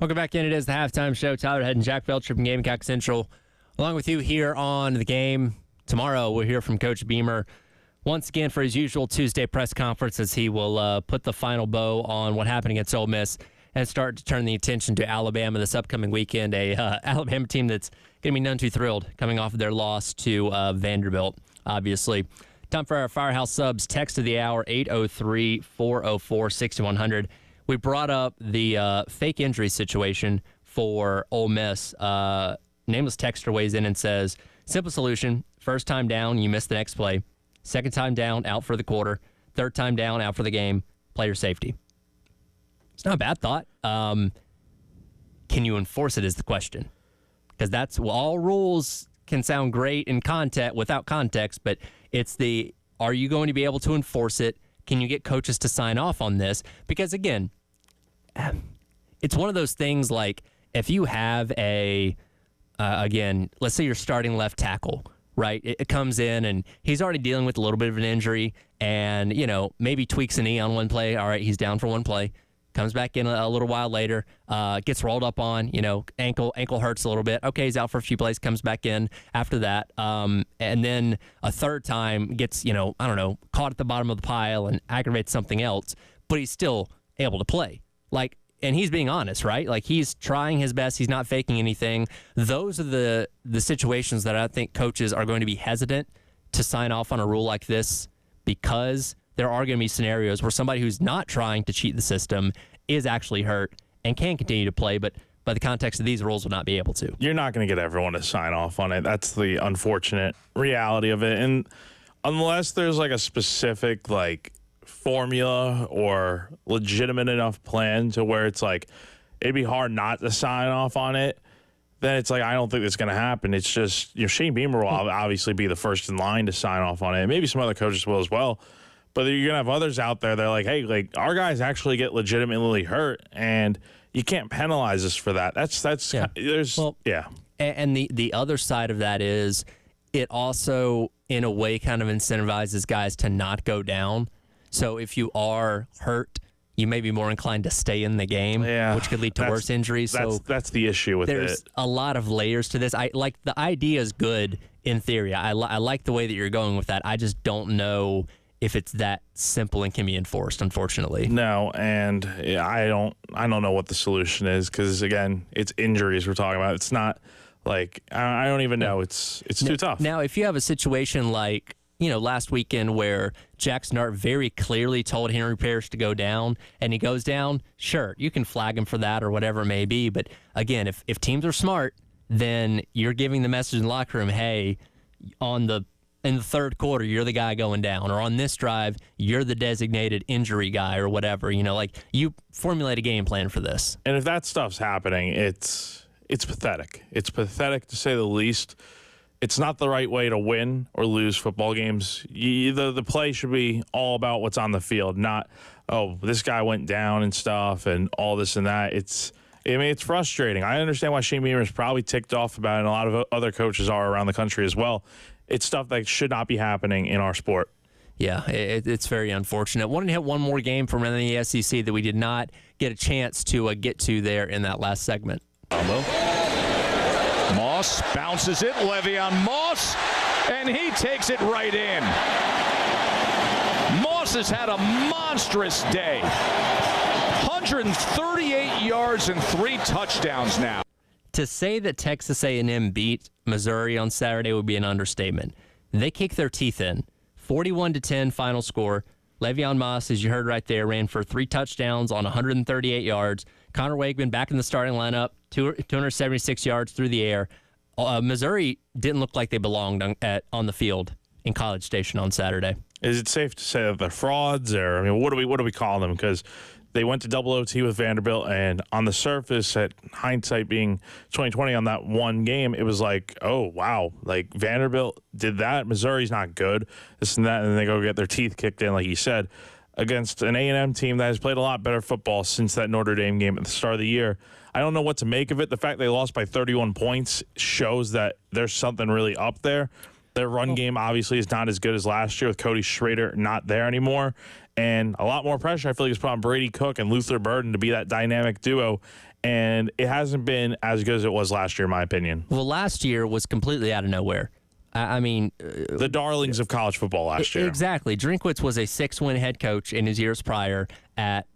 Welcome back in. It is the halftime show. Tyler Head and Jack Belcher from Gamecock Central, along with you here on The Game. Tomorrow we'll hear from Coach Beamer once again for his usual Tuesday press conference as he will put the final bow on what happened against Ole Miss and start to turn the attention to Alabama this upcoming weekend, a Alabama team that's going to be none too thrilled coming off of their loss to Vanderbilt, obviously. Time for our Firehouse Subs text of the hour, 803-404-6100. We brought up the fake injury situation for Ole Miss. Nameless texter weighs in and says, simple solution, first time down, you miss the next play. Second time down, out for the quarter. Third time down, out for the game. Player safety. It's not a bad thought. Can you enforce it is the question. Because that's, well, all rules can sound great in context without context, but it's the, are you going to be able to enforce it? Can you get coaches to sign off on this? Because, again, it's one of those things like if you have again, let's say you're starting left tackle, right? It comes in and he's already dealing with a little bit of an injury and, maybe tweaks a knee on one play. All right, he's down for one play. Comes back in a little while later, gets rolled up on, ankle hurts a little bit. Okay, he's out for a few plays, comes back in after that. And then a third time gets, caught at the bottom of the pile and aggravates something else, but he's still able to play. And he's being honest, right? Like, he's trying his best. He's not faking anything. Those are the situations that I think coaches are going to be hesitant to sign off on a rule like this, because there are going to be scenarios where somebody who's not trying to cheat the system is actually hurt and can continue to play, but by the context of these rules will not be able to. You're not going to get everyone to sign off on it. That's the unfortunate reality of it. And unless there's like a specific formula or legitimate enough plan to where it's like it'd be hard not to sign off on it, then it's like I don't think it's going to happen. It's just Shane Beamer will obviously be the first in line to sign off on it. Maybe some other coaches will as well. But you're going to have others out there that are like, hey, our guys actually get legitimately hurt, and you can't penalize us for that. And the other side of that is it also, in a way, kind of incentivizes guys to not go down. So if you are hurt, you may be more inclined to stay in the game, which could lead to worse injuries. That's the issue with it. There's a lot of layers to this. The idea is good in theory. I like the way that you're going with that. I just don't know if it's that simple and can be enforced, unfortunately. No, and I don't know what the solution is, because again, it's injuries we're talking about. It's not like I don't even know. It's too tough. Now, if you have a situation like last weekend where Jackson Dart very clearly told Henry Parrish to go down and he goes down, sure, you can flag him for that or whatever it may be. But again, if teams are smart, then you're giving the message in the locker room, hey, in the third quarter, you're the guy going down, or on this drive, you're the designated injury guy or whatever. You formulate a game plan for this. And if that stuff's happening, it's pathetic. It's pathetic to say the least. It's not the right way to win or lose football games. The play should be all about what's on the field, not, oh, this guy went down and stuff and all this and that. It's frustrating. I understand why Shane Beamer is probably ticked off about it, and a lot of other coaches are around the country as well. It's stuff that should not be happening in our sport. Yeah, it's very unfortunate. Wanted to hit one more game from the SEC that we did not get a chance to get to there in that last segment. Moss bounces it, Le'Veon Moss, and he takes it right in. Moss has had a monstrous day. 138 yards and 3 touchdowns now. To say that Texas A&M beat Missouri on Saturday would be an understatement. They kicked their teeth in. 41-10 final score. Le'Veon Moss, as you heard right there, ran for 3 touchdowns on 138 yards. Connor Wakeman back in the starting lineup, 276 yards through the air. Missouri didn't look like they belonged on the field in College Station on Saturday. Is it safe to say that they're frauds, or what do we call them? Because they went to double OT with Vanderbilt, and on the surface, at hindsight being 2020 on that one game, it was like, oh, wow, like Vanderbilt did that. Missouri's not good, this and that, and they go get their teeth kicked in, like you said, against an A&M team that has played a lot better football since that Notre Dame game at the start of the year. I don't know what to make of it. The fact they lost by 31 points shows that there's something really up there. Their run game obviously is not as good as last year with Cody Schrader not there anymore. And a lot more pressure, I feel like, is put on Brady Cook and Luther Burden to be that dynamic duo. And it hasn't been as good as it was last year, in my opinion. Well, last year was completely out of nowhere. I mean, the darlings of college football last year. Exactly. Drinkwitz was a 6-win head coach in his years prior at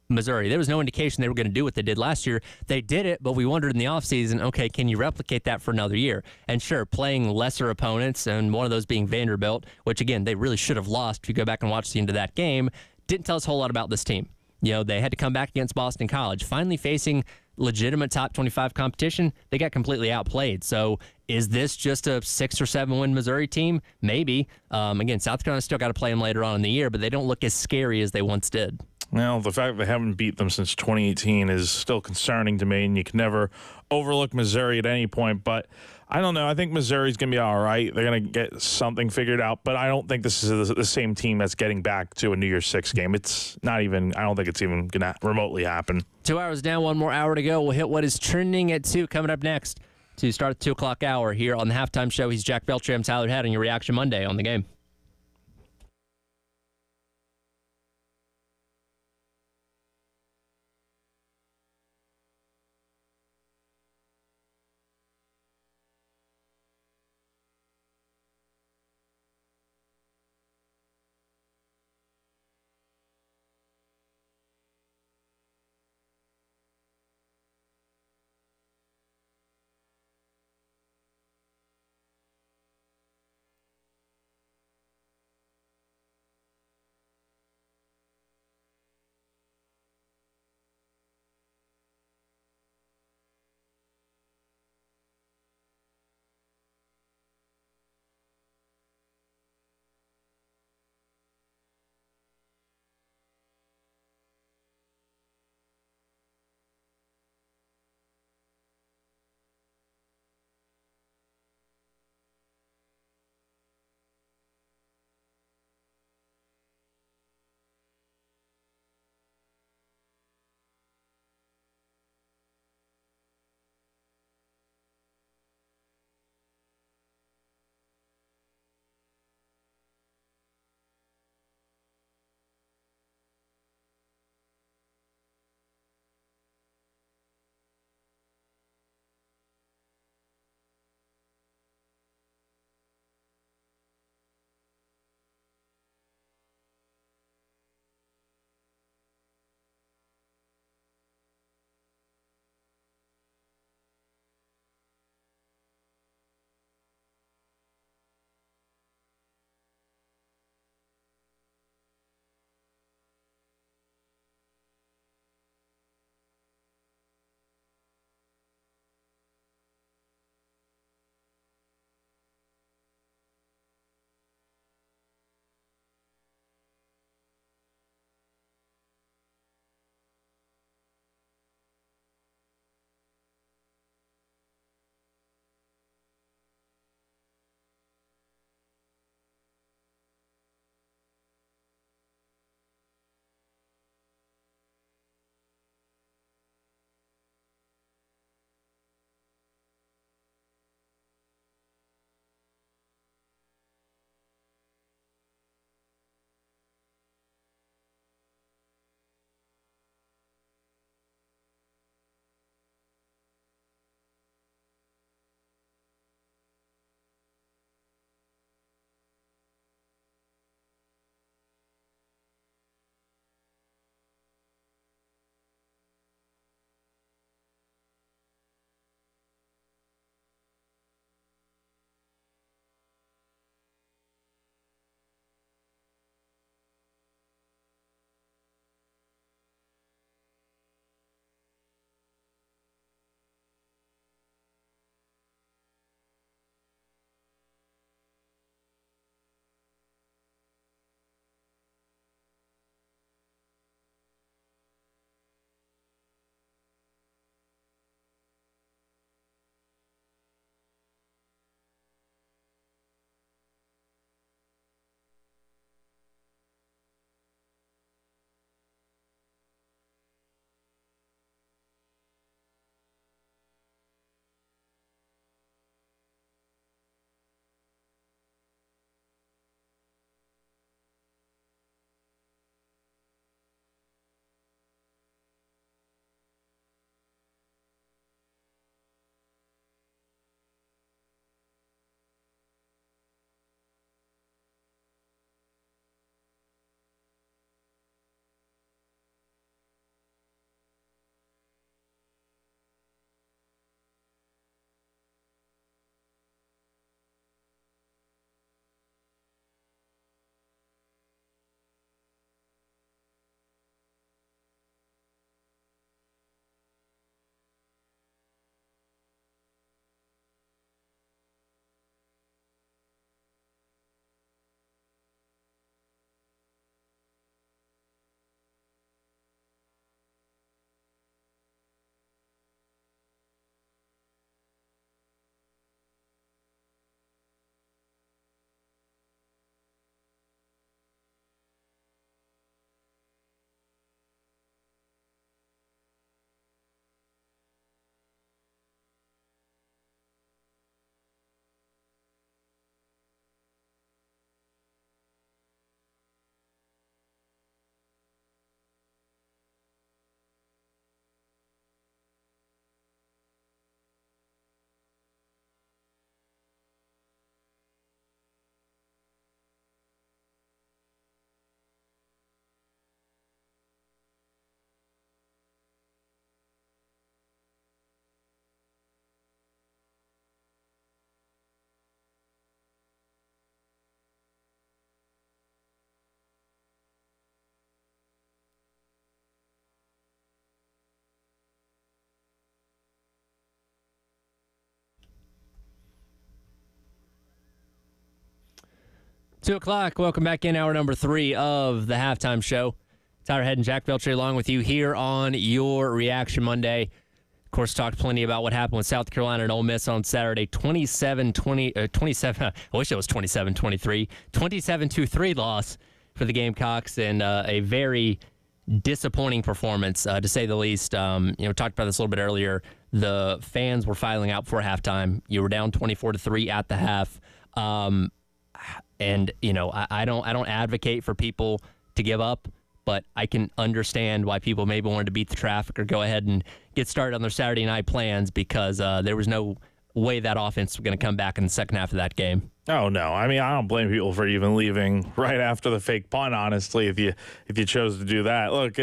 Missouri. There was no indication they were going to do what they did last year. They did it, but we wondered in the offseason, okay, can you replicate that for another year? And sure, playing lesser opponents, and one of those being Vanderbilt, which, again, they really should have lost if you go back and watch the end of that game, didn't tell us a whole lot about this team. You know, they had to come back against Boston College. Finally facing legitimate top 25 competition, they got completely outplayed. So is this just a 6 or 7 win Missouri team? Maybe. Again, South Carolina still got to play them later on in the year, but they don't look as scary as they once did. Well, the fact that they haven't beat them since 2018 is still concerning to me, and you can never overlook Missouri at any point. But I don't know. I think Missouri's going to be all right. They're going to get something figured out, but I don't think this is the same team that's getting back to a New Year's Six game. It's not even – I don't think it's even going to remotely happen. 2 hours down, 1 more hour to go. We'll hit what is trending at 2 coming up next to start the 2 o'clock hour here on the Halftime Show. He's Jack Belcher. I'm Tyler Head on your Reaction Monday on the game. 2 o'clock. Welcome back in hour number 3 of the Halftime Show. Tyler Head and Jack Belcher along with you here on your Reaction Monday. Of course, talked plenty about what happened with South Carolina and Ole Miss on Saturday. 27-20, I wish it was 27-23. 27-3 loss for the Gamecocks, and a very disappointing performance, to say the least. Talked about this a little bit earlier. The fans were filing out for halftime. You were down 24-3 at the half. And I don't advocate for people to give up, but I can understand why people maybe wanted to beat the traffic or go ahead and get started on their Saturday night plans, because there was no way that offense was going to come back in the second half of that game. Oh, no. I mean, I don't blame people for even leaving right after the fake punt, honestly, if you chose to do that. Look,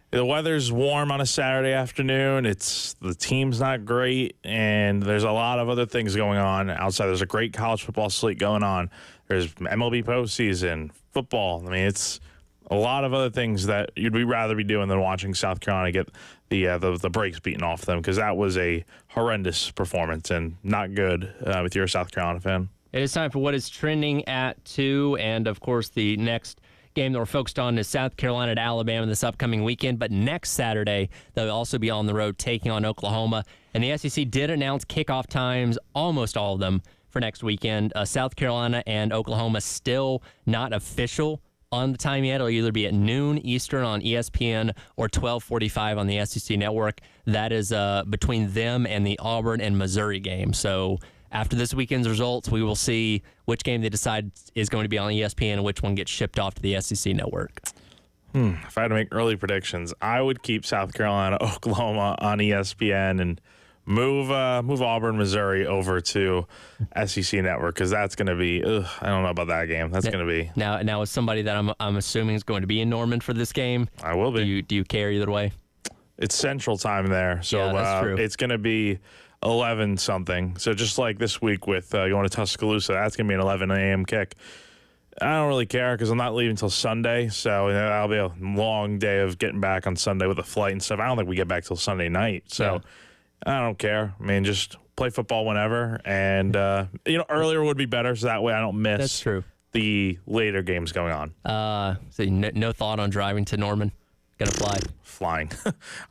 the weather's warm on a Saturday afternoon. The team's not great, and there's a lot of other things going on outside. There's a great college football slate going on. There's MLB postseason, football. I mean, it's a lot of other things that you'd rather be doing than watching South Carolina get the brakes beaten off them, because that was a horrendous performance and not good if you're a South Carolina fan. It is time for what is trending at 2, and of course the next game that we're focused on is South Carolina at Alabama this upcoming weekend. But next Saturday, they'll also be on the road taking on Oklahoma. And the SEC did announce kickoff times, almost all of them, for next weekend. South Carolina and Oklahoma still not official on the time yet. It'll either be at noon Eastern on ESPN or 12:45 on the SEC network. That is between them and the Auburn and Missouri game. So after this weekend's results, we will see which game they decide is going to be on ESPN and which one gets shipped off to the SEC network. If I had to make early predictions, I would keep South Carolina, Oklahoma on ESPN and move Auburn, Missouri over to SEC network, because that's going to be, I don't know about that game. That's going to be. Now as somebody that I'm assuming is going to be in Norman for this game, I will be. Do you care either way? It's Central Time there, so yeah, that's true. It's going to be 11 something. So just like this week with going to Tuscaloosa, that's going to be an 11 a.m. kick. I don't really care because I'm not leaving until Sunday, so that'll be a long day of getting back on Sunday with a flight and stuff. I don't think we get back till Sunday night, so I don't care. I mean, just play football whenever, and earlier would be better, so that way I don't miss. That's true. The later games going on. So no thought on driving to Norman? Gonna fly? Flying.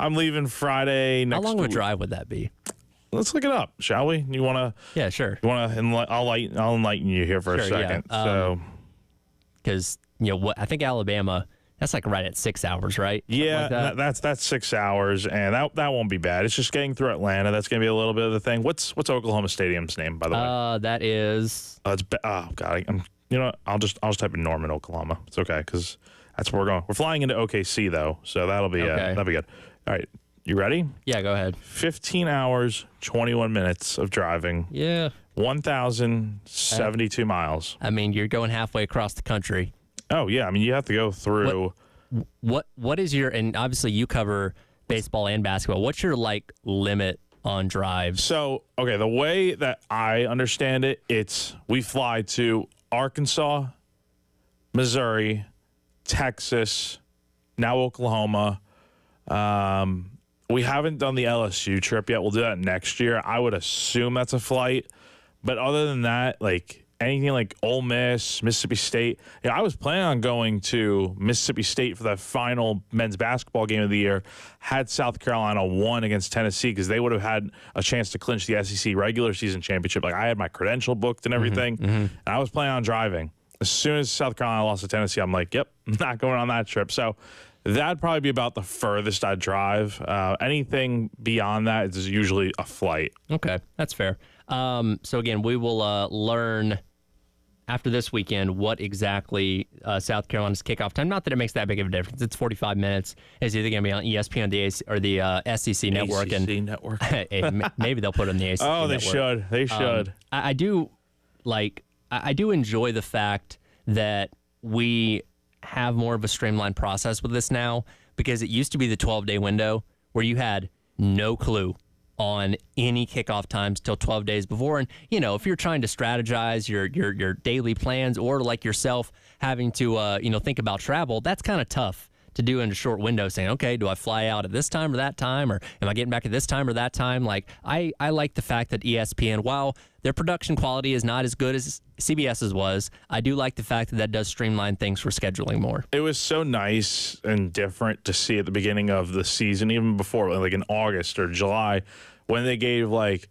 I'm leaving Friday next week. How long of a drive would that be? Let's look it up, shall we? You want to? Yeah, sure. You want to? I'll enlighten you here for a second. Yeah. Because I think Alabama, that's like right at 6 hours, right? Yeah, like that's 6 hours, and that won't be bad. It's just getting through Atlanta. That's going to be a little bit of the thing. What's Oklahoma Stadium's name, by the way? That is. Oh God, I'll just type in Norman, Oklahoma. It's okay because that's where we're going. We're flying into OKC though, so that'll be good. All right, you ready? Yeah, go ahead. 15 hours, 21 minutes of driving. Yeah. 1,072 miles. I mean, you're going halfway across the country. Oh yeah, I mean you have to go through. What is your, and obviously you cover baseball and basketball. What's your limit on drives? So okay, the way that I understand it, we fly to Arkansas, Missouri, Texas, now Oklahoma. We haven't done the LSU trip yet. We'll do that next year. I would assume that's a flight. But other than that, anything like Ole Miss, Mississippi State, I was planning on going to Mississippi State for that final men's basketball game of the year had South Carolina won against Tennessee, because they would have had a chance to clinch the SEC regular season championship. I had my credential booked and everything, and I was planning on driving. As soon as South Carolina lost to Tennessee, I'm like, yep, not going on that trip. So that'd probably be about the furthest I'd drive. Anything beyond that is usually a flight. Okay, that's fair. So again, we will learn after this weekend what exactly South Carolina's kickoff time. Not that it makes that big of a difference. It's 45 minutes. It's either going to be on ESPN or the SEC network. Network. Maybe they'll put it on the ACC network. Oh, they should. They should. I do enjoy the fact that we have more of a streamlined process with this now, because it used to be the 12-day window where you had no clue on any kickoff times till 12 days before. And, if you're trying to strategize your daily plans, or like yourself having to, think about travel, that's kind of tough to do in a short window, saying, okay, do I fly out at this time or that time, or am I getting back at this time or that time? Like, I like the fact that ESPN, while their production quality is not as good as CBS's was, I do like the fact that does streamline things for scheduling more. It was so nice and different to see at the beginning of the season, even before, like in August or July, when they gave like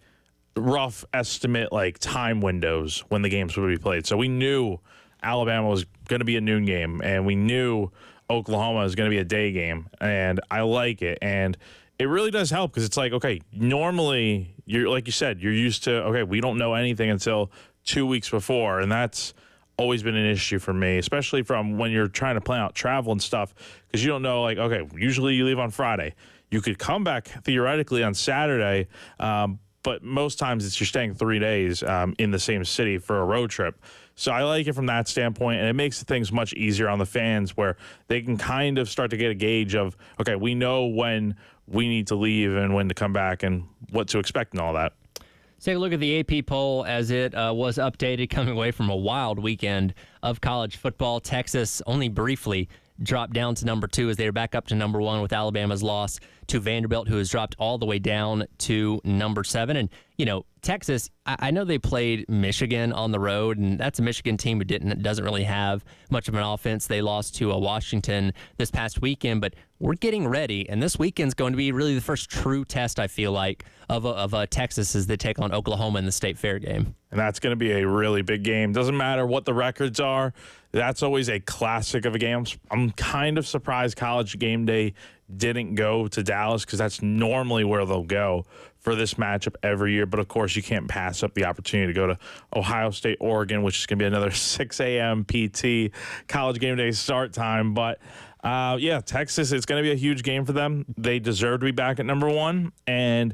rough estimate like time windows when the games would be played. So we knew Alabama was going to be a noon game, and we knew Oklahoma was going to be a day game, and I like it. And it really does help because it's like, okay, normally you're, like you said, you're used to, okay, we don't know anything until 2 weeks before, and that's always been an issue for me, especially from when you're trying to plan out travel and stuff, because you don't know, like, okay, usually you leave on Friday. You could come back theoretically on Saturday, but most times you're staying 3 days in the same city for a road trip. So I like it from that standpoint, and it makes things much easier on the fans where they can kind of start to get a gauge of, okay, we know when we need to leave and when to come back and what to expect and all that. Let's take a look at the AP poll as it was updated coming away from a wild weekend of college football. Texas only briefly dropped down to number 2 as they are back up to number 1 with Alabama's loss to Vanderbilt, who has dropped all the way down to number 7. And, you know, Texas, I know they played Michigan on the road, and that's a Michigan team who doesn't really have much of an offense. They lost to Washington this past weekend, but we're getting ready, and this weekend's going to be really the first true test, I feel like, of Texas as they take on Oklahoma in the State Fair game. And that's going to be a really big game. Doesn't matter what the records are. That's always a classic of a game. I'm kind of surprised College Game Day didn't go to Dallas because that's normally where they'll go for this matchup every year. But, of course, you can't pass up the opportunity to go to Ohio State, Oregon, which is going to be another 6 a.m. PT College Game Day start time. But, yeah, Texas, it's going to be a huge game for them. They deserve to be back at number 1. And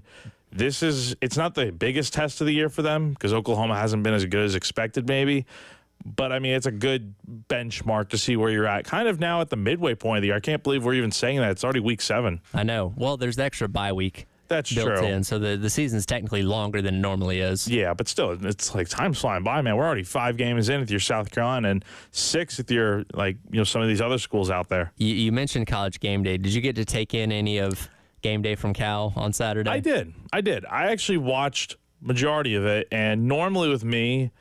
it's not the biggest test of the year for them because Oklahoma hasn't been as good as expected maybe. But, I mean, it's a good benchmark to see where you're at. Kind of now at the midway point of the year. I can't believe we're even saying that. It's already week 7. I know. Well, there's the extra bye week. That's built true. in, so the season's technically longer than it normally is. Yeah, but still, it's like time's flying by, man. We're already 5 games in with your South Carolina and 6 with your, like, you know, some of these other schools out there. You mentioned College Game Day. Did you get to take in any of Game Day from Cal on Saturday? I did. I actually watched majority of it, and normally with me,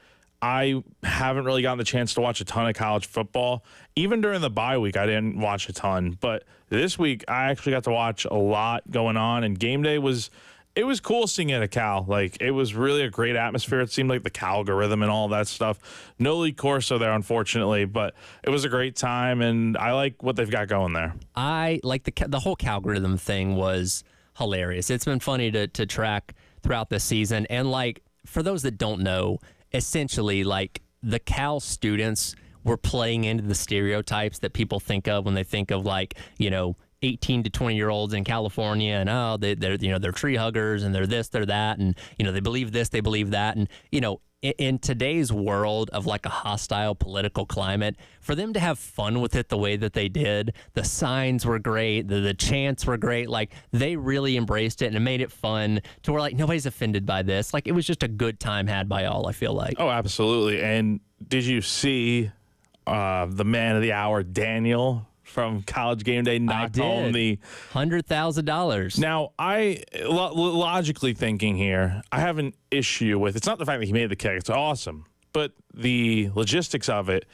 I haven't really gotten the chance to watch a ton of college football. Even during the bye week, I didn't watch a ton. But this week, I actually got to watch a lot going on. And game day was cool seeing it at Cal. Like, it was really a great atmosphere. It seemed like the Calgorithm and all that stuff. No Lee Corso there, unfortunately. But it was a great time, and I like what they've got going there. I like the whole Calgorithm thing was hilarious. It's been funny to track throughout the season. And, like, for those that don't know, essentially, like, the Cal students were playing into the stereotypes that people think of when they think of, like, you know, 18 to 20-year-olds in California, and they're you know, they're tree huggers and they're this, they're that, and you know, they believe this, they believe that, and you know, in today's world of like a hostile political climate, for them to have fun with it the way that they did, the signs were great, the chants were great, like they really embraced it and it made it fun to where like nobody's offended by this. Like it was just a good time had by all, I feel like. Oh, absolutely. And did you see the man of the hour, Daniel, from College Game Day, knocked home the $100,000. Now, logically thinking here, I have an issue with, it's not the fact that he made the kick, it's awesome, but the logistics of it.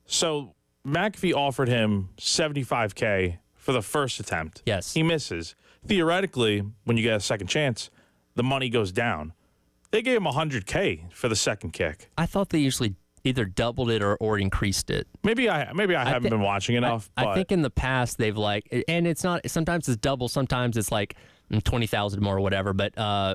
So McAfee offered him $75K for the first attempt. Yes. He misses. Theoretically, when you get a second chance, the money goes down. They gave him $100K for the second kick. I thought they usually either doubled it or increased it. Maybe I haven't been watching enough. I think in the past they've like, and it's not, sometimes it's double, sometimes it's like 20,000 more or whatever. But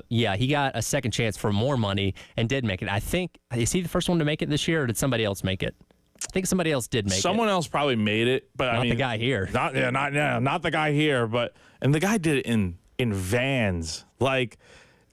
yeah, he got a second chance for more money and did make it. I think, is he the first one to make it this year, or did somebody else make it? I think somebody else did make it. Someone else probably made it, but not the guy here. Not the guy here, and the guy did it in vans. Like,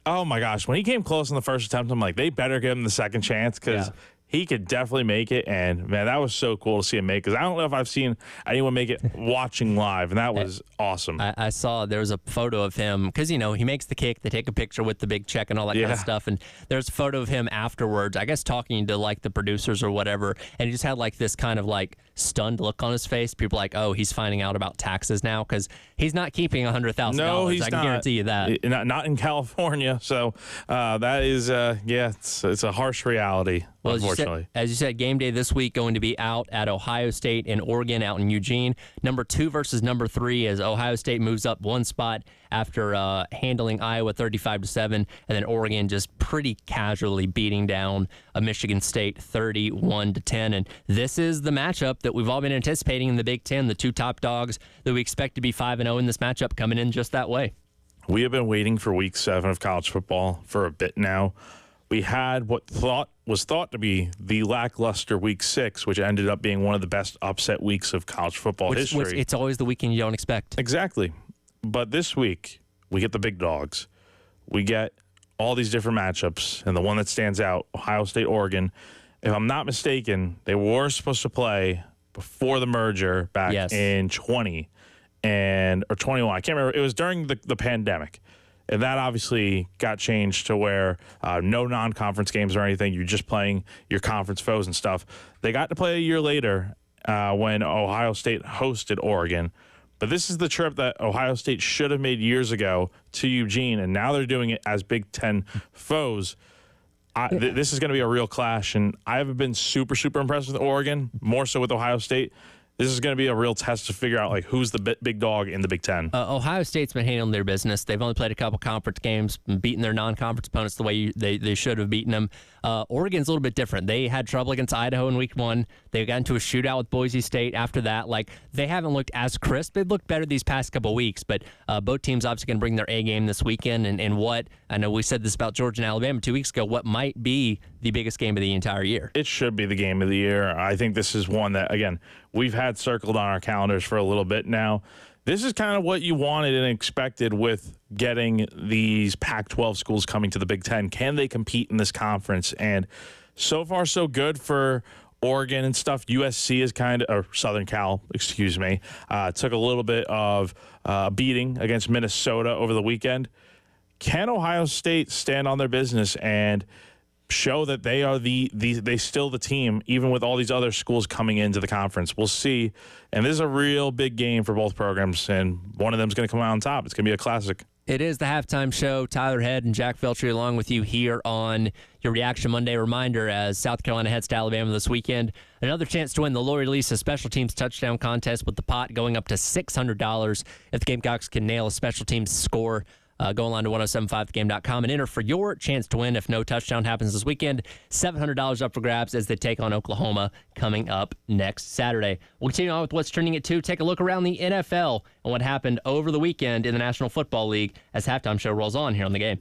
oh my gosh, when he came close on the first attempt, I'm like, they better give him the second chance because he could definitely make it. And, man, that was so cool to see him make, because I don't know if I've seen anyone make it watching live, and that was awesome. I saw there was a photo of him because, he makes the kick. They take a picture with the big check and all that kind of stuff. And there's a photo of him afterwards, I guess talking to, like, the producers or whatever. And he just had, like, this kind of, like, stunned look on his face. People are like, oh, he's finding out about taxes now, because he's not keeping $100,000. No, he's I can guarantee you that. Not in California. So that is, it's a harsh reality, Well, unfortunately. as you said, game day this week going to be out at Ohio State and Oregon out in Eugene. Number 2 versus number 3 as Ohio State moves up one spot after handling Iowa 35-7, and then Oregon just pretty casually beating down Michigan State 31-10. And this is the matchup that we've all been anticipating in the Big Ten. The 2 top dogs that we expect to be 5-0 in this matchup coming in just that way. We have been waiting for Week 7 of college football for a bit now. We had what was thought to be the lackluster Week 6, which ended up being one of the best upset weeks of college football history. Which it's always the weekend you don't expect. Exactly. But this week, we get the big dogs. We get all these different matchups, and the one that stands out, Ohio State, Oregon. If I'm not mistaken, they were supposed to play before the merger back in 20 or 21. I can't remember. It was during the pandemic. And that obviously got changed to where no non-conference games or anything. You're just playing your conference foes and stuff. They got to play a year later when Ohio State hosted Oregon. But this is the trip that Ohio State should have made years ago to Eugene, and now they're doing it as Big Ten foes. This is going to be a real clash, and I haven't been super, super impressed with Oregon, more so with Ohio State. This is going to be a real test to figure out like who's the big dog in the Big Ten. Ohio State's been handling their business. They've only played a couple conference games, beaten their non-conference opponents the way they should have beaten them. Oregon's a little bit different. They had trouble against Idaho in Week 1. They got into a shootout with Boise State after that. Like, they haven't looked as crisp. They've looked better these past couple weeks, but both teams obviously going to bring their A game this weekend. And what, I know we said this about Georgia and Alabama 2 weeks ago, what might be the biggest game of the entire year. It should be the game of the year. I think this is one that, again, we've had circled on our calendars for a little bit now. This is kind of what you wanted and expected with getting these Pac-12 schools coming to the Big Ten. Can they compete in this conference? And so far, so good for Oregon and stuff. USC is or Southern Cal, excuse me, took a little bit of beating against Minnesota over the weekend. Can Ohio State stand on their business and show that they are they still the team, even with all these other schools coming into the conference? We'll see. And this is a real big game for both programs, and one of them is going to come out on top. It's going to be a classic. It is the halftime show. Tyler Head and Jack Feltry along with you here on your Reaction Monday. Reminder, as South Carolina heads to Alabama this weekend, another chance to win the Lori Lisa Special Teams Touchdown Contest, with the pot going up to $600 if the Gamecocks can nail a special teams score. Go online to 1075thegame.com and enter for your chance to win if no touchdown happens this weekend. $700 up for grabs as they take on Oklahoma coming up next Saturday. We'll continue on with what's trending at 2. Take a look around the NFL and what happened over the weekend in the National Football League as halftime show rolls on here on The Game.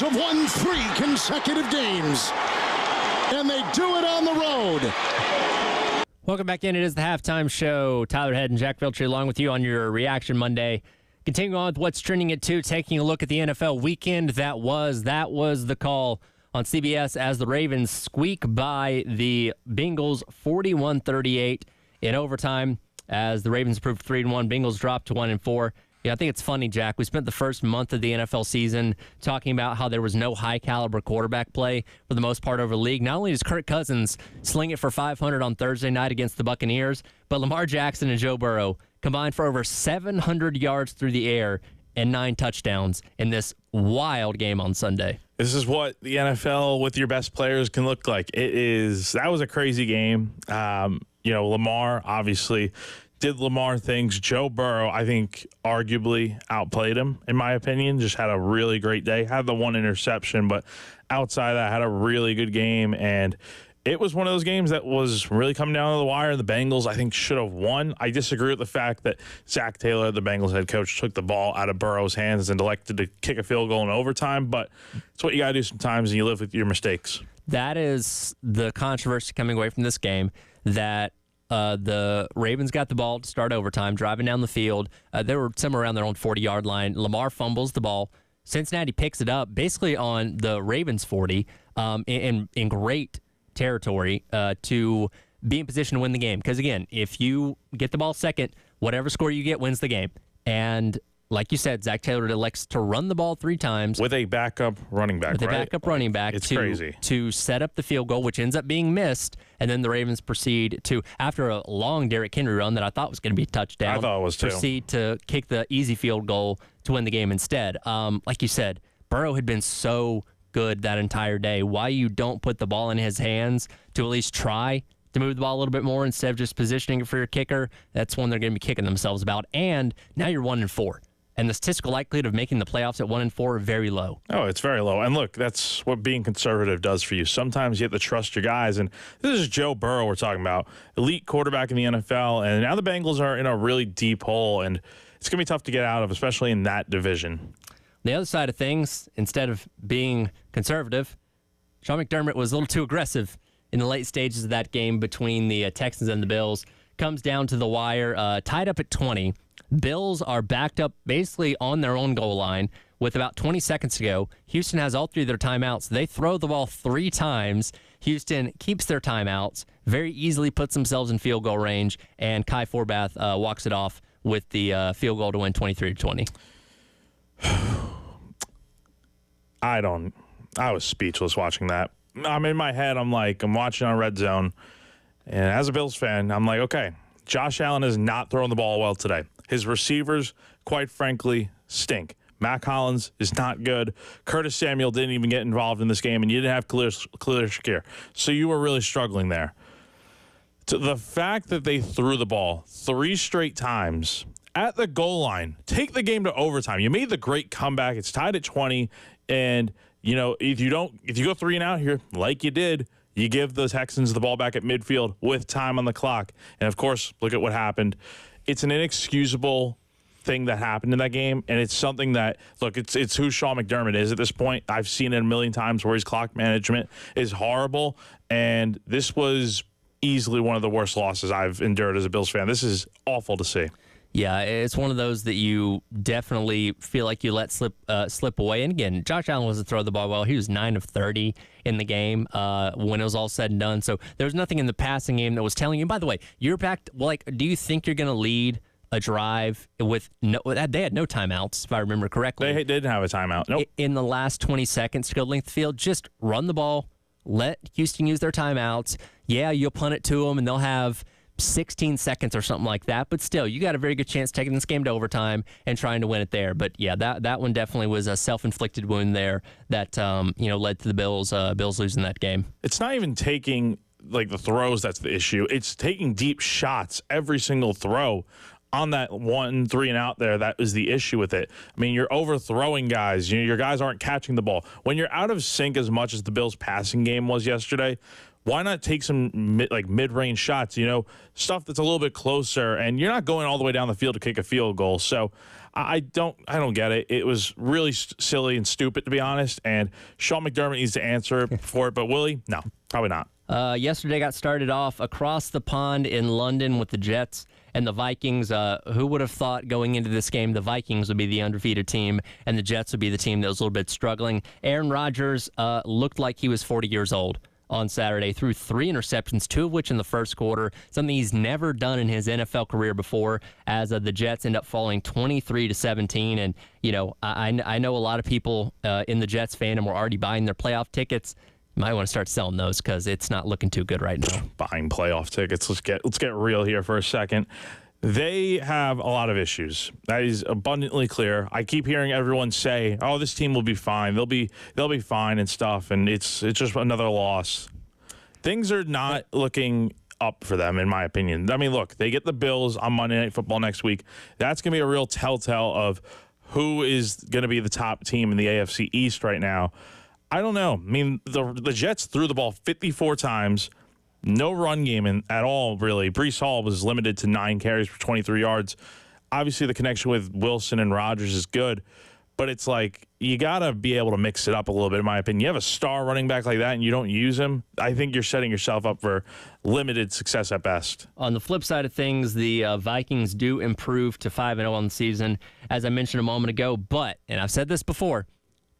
Ravens have won 3 consecutive games, and they do it on the road. Welcome back in. It is the halftime show. Tyler Head and Jack Veltri along with you on your Reaction Monday. Continuing on with what's trending at 2, taking a look at the NFL weekend that was the call on CBS as the Ravens squeak by the Bengals 41-38 in overtime as the Ravens improved 3-1. Bengals dropped to 1-4. Yeah, I think it's funny, Jack. We spent the first month of the NFL season talking about how there was no high-caliber quarterback play for the most part over the league. Not only does Kirk Cousins sling it for 500 on Thursday night against the Buccaneers, but Lamar Jackson and Joe Burrow combined for over 700 yards through the air and 9 touchdowns in this wild game on Sunday. This is what the NFL with your best players can look like. That was a crazy game. Lamar obviously did Lamar things. Joe Burrow, I think, arguably outplayed him, in my opinion. Just had a really great day. Had the 1 interception, but outside of that, had a really good game. And it was one of those games that was really coming down to the wire. The Bengals, I think, should have won. I disagree with the fact that Zach Taylor, the Bengals head coach, took the ball out of Burrow's hands and elected to kick a field goal in overtime. But it's what you got to do sometimes, and you live with your mistakes. That is the controversy coming away from this game, that the Ravens got the ball to start overtime, driving down the field. They were somewhere around their own 40-yard line. Lamar fumbles the ball. Cincinnati picks it up basically on the Ravens 40 in great territory to be in position to win the game. Because, again, if you get the ball second, whatever score you get wins the game. And like you said, Zach Taylor elects to run the ball 3 times. With a backup running back, With a backup running back. It's crazy. To set up the field goal, which ends up being missed. And then the Ravens proceed to, after a long Derrick Henry run that I thought was going to be a touchdown, I thought it was too, proceed to kick the easy field goal to win the game instead. Like you said, Burrow had been so good that entire day. Why you don't put the ball in his hands to at least try to move the ball a little bit more instead of just positioning it for your kicker, that's one they're going to be kicking themselves about. And now you're 1-4. And the statistical likelihood of making the playoffs at 1-4 are very low. Oh, it's very low. And look, that's what being conservative does for you. Sometimes you have to trust your guys. And this is Joe Burrow we're talking about, elite quarterback in the NFL. And now the Bengals are in a really deep hole, and it's going to be tough to get out of, especially in that division. The other side of things, instead of being conservative, Sean McDermott was a little too aggressive in the late stages of that game between the Texans and the Bills. Comes down to the wire, tied up at 20. Bills are backed up basically on their own goal line with about 20 seconds to go. Houston has all 3 of their timeouts. They throw the ball 3 times. Houston keeps their timeouts, very easily puts themselves in field goal range, and Kai Forbath walks it off with the field goal to win 23-20. I was speechless watching that. I'm in my head. I'm watching on Red Zone. And as a Bills fan, I'm like, okay, Josh Allen is not throwing the ball well today. His receivers, quite frankly, stink. Mac Hollins is not good. Curtis Samuel didn't even get involved in this game, and you didn't have Khalil Shakir. So you were really struggling there. To the fact that they threw the ball 3 straight times at the goal line, take the game to overtime. You made the great comeback. It's tied at 20, and if you go 3 and out here like you did, you give the Texans the ball back at midfield with time on the clock. And of course, look at what happened. It's an inexcusable thing that happened in that game, and it's something that, look, it's who Sean McDermott is at this point. I've seen it a million times where his clock management is horrible, and this was easily one of the worst losses I've endured as a Bills fan. This is awful to see. Yeah, it's one of those that you definitely feel like you let slip away. And again, Josh Allen wasn't throwing the ball well. He was 9 of 30 in the game when it was all said and done. So there was nothing in the passing game that was telling you. By the way, you're back. Do you think you're going to lead a drive with no? They had no timeouts, if I remember correctly. They didn't have a timeout. Nope. In the last 20 seconds to go length the field, just run the ball. Let Houston use their timeouts. Yeah, you'll punt it to them, and they'll have 16 seconds or something like that, but still, you got a very good chance taking this game to overtime and trying to win it there. But yeah, that one definitely was a self-inflicted wound there that led to the Bills losing that game. It's not even taking the throws that's the issue. It's taking deep shots every single throw on that 1 3 and out there, that was the issue with it. I mean, you're overthrowing guys. Your guys aren't catching the ball. When you're out of sync as much as the Bills' passing game was yesterday, why not take some mid-range shots, stuff that's a little bit closer, and you're not going all the way down the field to kick a field goal. So I don't get it. It was really silly and stupid, to be honest, and Sean McDermott needs to answer for it. But Willie, no, probably not. Yesterday got started off across the pond in London with the Jets and the Vikings. Who would have thought going into this game the Vikings would be the undefeated team and the Jets would be the team that was a little bit struggling? Aaron Rodgers looked like he was 40 years old on Saturday, threw 3 interceptions, 2 of which in the first quarter, something he's never done in his NFL career before, as the Jets end up falling 23-17. And, I know a lot of people in the Jets fandom were already buying their playoff tickets. You might want to start selling those because it's not looking too good right now. Buying playoff tickets. Let's get real here for a second. They have a lot of issues. That is abundantly clear. I keep hearing everyone say, "Oh, this team will be fine. They'll be fine and stuff," and it's just another loss. Things are not looking up for them, in my opinion. I mean, look, they get the Bills on Monday Night Football next week. That's going to be a real telltale of who is going to be the top team in the AFC East right now. I don't know. I mean, the Jets threw the ball 54 times. No run game at all, really. Breece Hall was limited to 9 carries for 23 yards. Obviously, the connection with Wilson and Rodgers is good, but it's like you got to be able to mix it up a little bit, in my opinion. You have a star running back like that and you don't use him, I think you're setting yourself up for limited success at best. On the flip side of things, the Vikings do improve to 5-0 on the season, as I mentioned a moment ago. But, and I've said this before,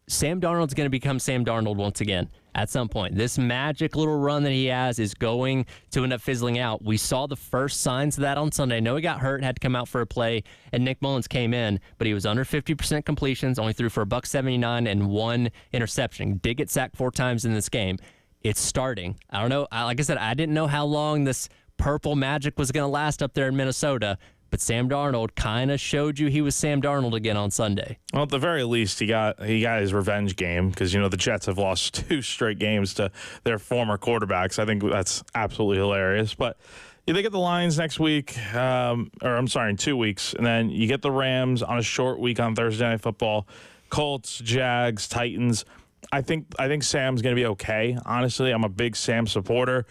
Sam Darnold's going to become Sam Darnold once again at some point. This magic little run that he has is going to end up fizzling out. We saw the first signs of that on Sunday. I know he got hurt, had to come out for a play, and Nick Mullins came in, but he was under 50% completions, only threw for $179 and 1 interception. Did get sacked 4 times in this game. It's starting. I don't know. Like I said, I didn't know how long this purple magic was going to last up there in Minnesota. But Sam Darnold kind of showed you he was Sam Darnold again on Sunday. Well, at the very least, he got his revenge game because, the Jets have lost 2 straight games to their former quarterbacks. I think that's absolutely hilarious. But they get the Lions next week, in 2 weeks. And then you get the Rams on a short week on Thursday Night Football. Colts, Jags, Titans. I think Sam's going to be okay. Honestly, I'm a big Sam supporter.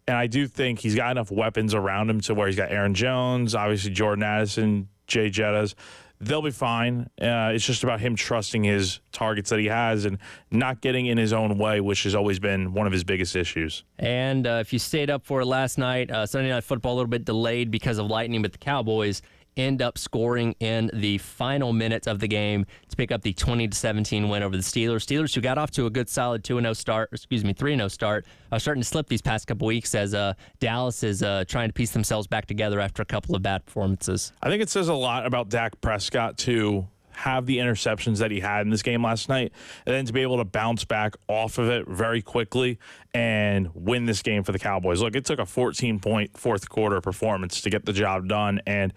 And I do think he's got enough weapons around him to where he's got Aaron Jones, obviously Jordan Addison, Jay Jettas. They'll be fine. It's just about him trusting his targets that he has and not getting in his own way, which has always been one of his biggest issues. And if you stayed up for it last night, Sunday Night Football a little bit delayed because of lightning, but the Cowboys end up scoring in the final minutes of the game to pick up the 20-17 win over the Steelers. Steelers, who got off to a good solid 3-0 start, are starting to slip these past couple weeks as Dallas is trying to piece themselves back together after a couple of bad performances. I think it says a lot about Dak Prescott to have the interceptions that he had in this game last night and then to be able to bounce back off of it very quickly and win this game for the Cowboys. Look, it took a 14-point fourth quarter performance to get the job done, and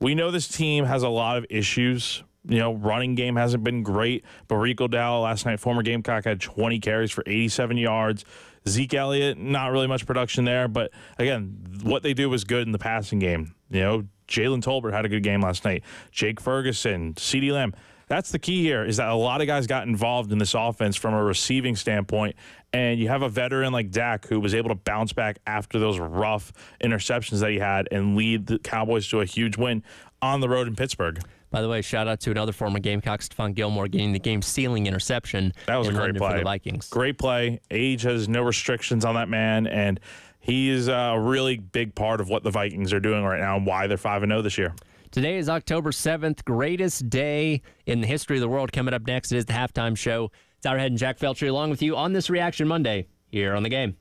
we know this team has a lot of issues. Running game hasn't been great. But Rico Dowell last night, former Gamecock, had 20 carries for 87 yards. Zeke Elliott, not really much production there. But, again, what they do was good in the passing game. Jalen Tolbert had a good game last night. Jake Ferguson, CeeDee Lamb. That's the key here, is that a lot of guys got involved in this offense from a receiving standpoint, and you have a veteran like Dak who was able to bounce back after those rough interceptions that he had and lead the Cowboys to a huge win on the road in Pittsburgh. By the way, shout out to another former Gamecock, Stephon Gilmore, getting the game-sealing interception. That was a great play for the Vikings. Great play. Age has no restrictions on that man, and he is a really big part of what the Vikings are doing right now and why they're 5-0 this year. Today is October 7th, greatest day in the history of the world. Coming up next, it is the halftime show. Tyler Head and Jack Felcher along with you on this Reaction Monday here on The Game.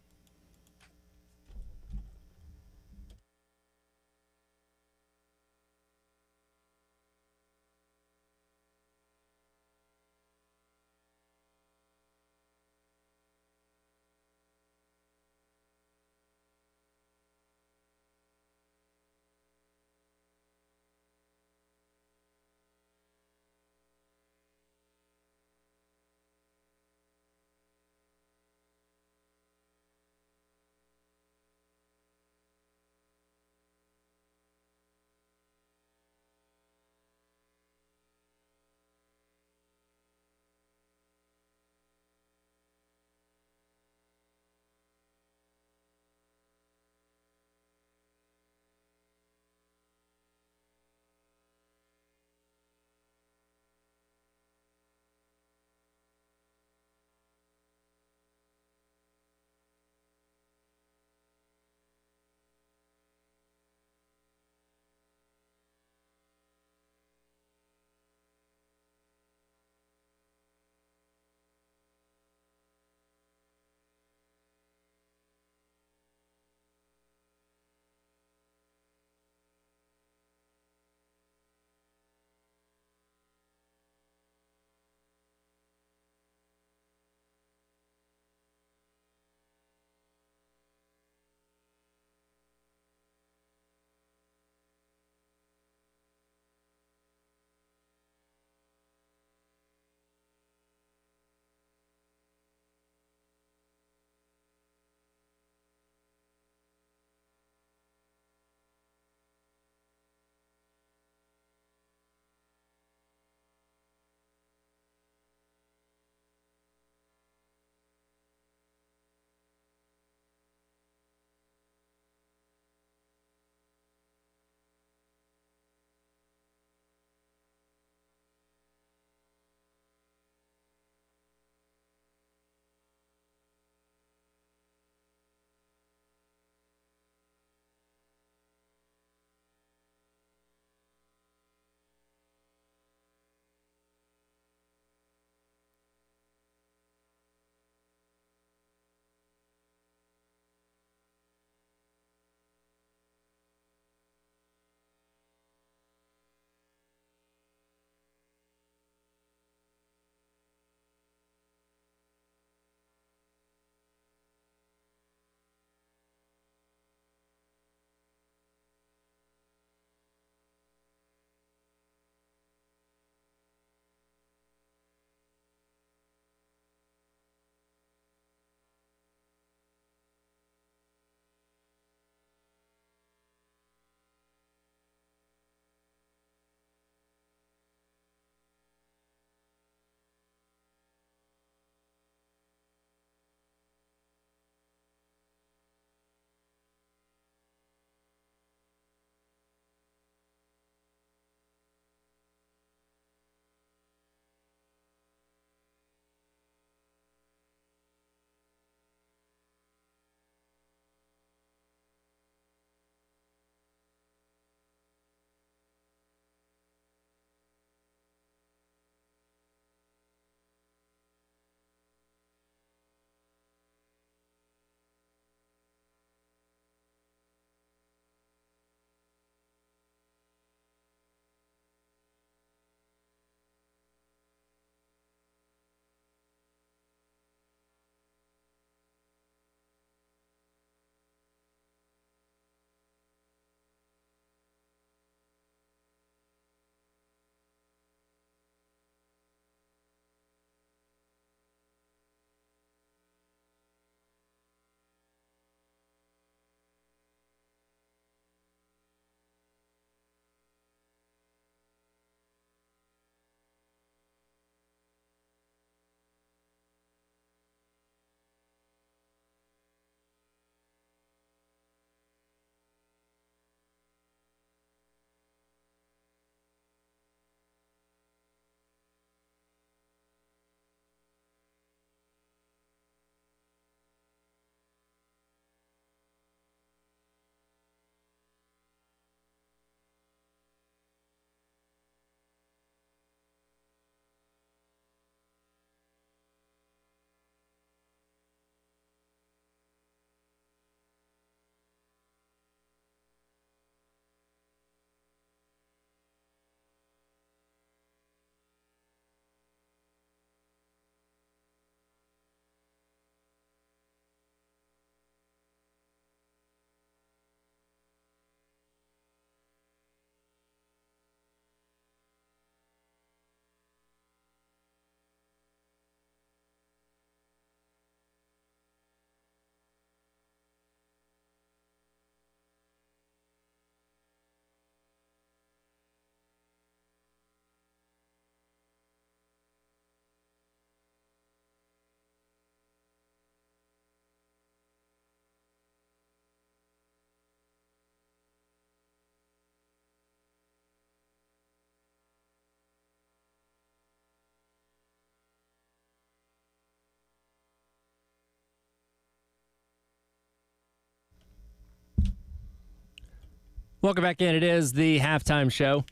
Welcome back in. It is the halftime show.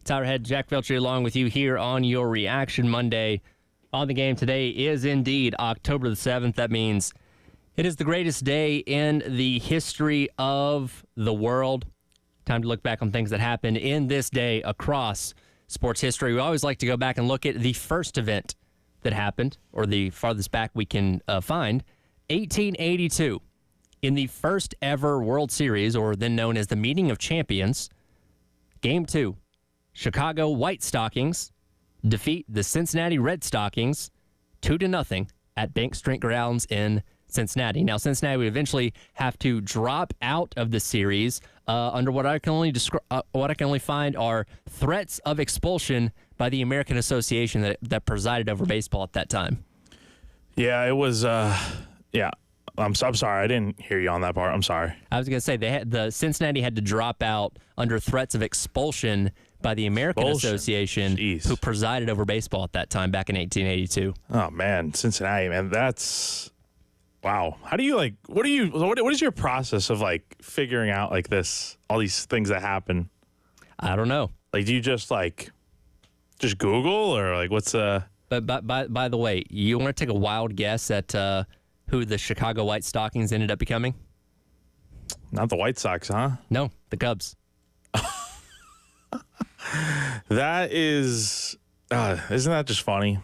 Tyler Head, Jack Felcher along with you here on your Reaction Monday. On the game today is indeed October the 7th. That means it is the greatest day in the history of the world. Time to look back on things that happened in this day across sports history. We always like to go back and look at the first event that happened, or the farthest back we can find. 1882, in the first ever World Series, or then known as the Meeting of Champions, Game 2, Chicago White Stockings defeat the Cincinnati Red Stockings 2-0 at Bank Street Grounds in Cincinnati. Now, Cincinnati would eventually have to drop out of the series under what I can only find are threats of expulsion by the American Association that presided over baseball at that time. Yeah, it was. Yeah, I'm sorry, I didn't hear you on that part. I'm sorry. I was going to say the Cincinnati had to drop out under threats of expulsion by the American Association, who presided over baseball at that time back in 1882. Oh man, Cincinnati, man, that's wow. How do you what is your process of figuring out all these things that happen? I don't know. Do you just Google, or what's But by the way, you want to take a wild guess at who the Chicago White Stockings ended up becoming? Not the White Sox, huh? No, the Cubs. That is, isn't that just funny?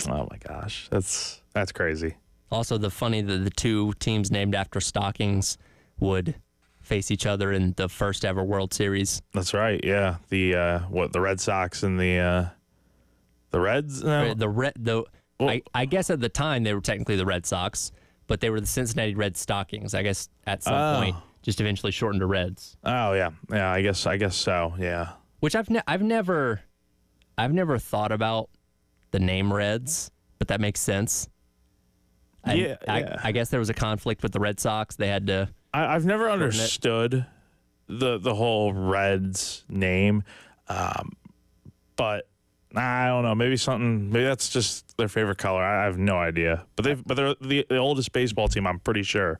Oh my gosh, that's crazy. Also, the two teams named after stockings would face each other in the first ever World Series. That's right. Yeah, the Red Sox and the Reds. No? I guess at the time they were technically the Red Sox, but they were the Cincinnati Red Stockings. I guess at some point, just eventually shortened to Reds. Oh yeah. I guess so. Yeah. Which I've never thought about the name Reds, but that makes sense. I guess there was a conflict with the Red Sox. They had to. I've never understood the whole Reds name, but I don't know. Maybe that's just their favorite color. I have no idea. But they're the oldest baseball team, I'm pretty sure,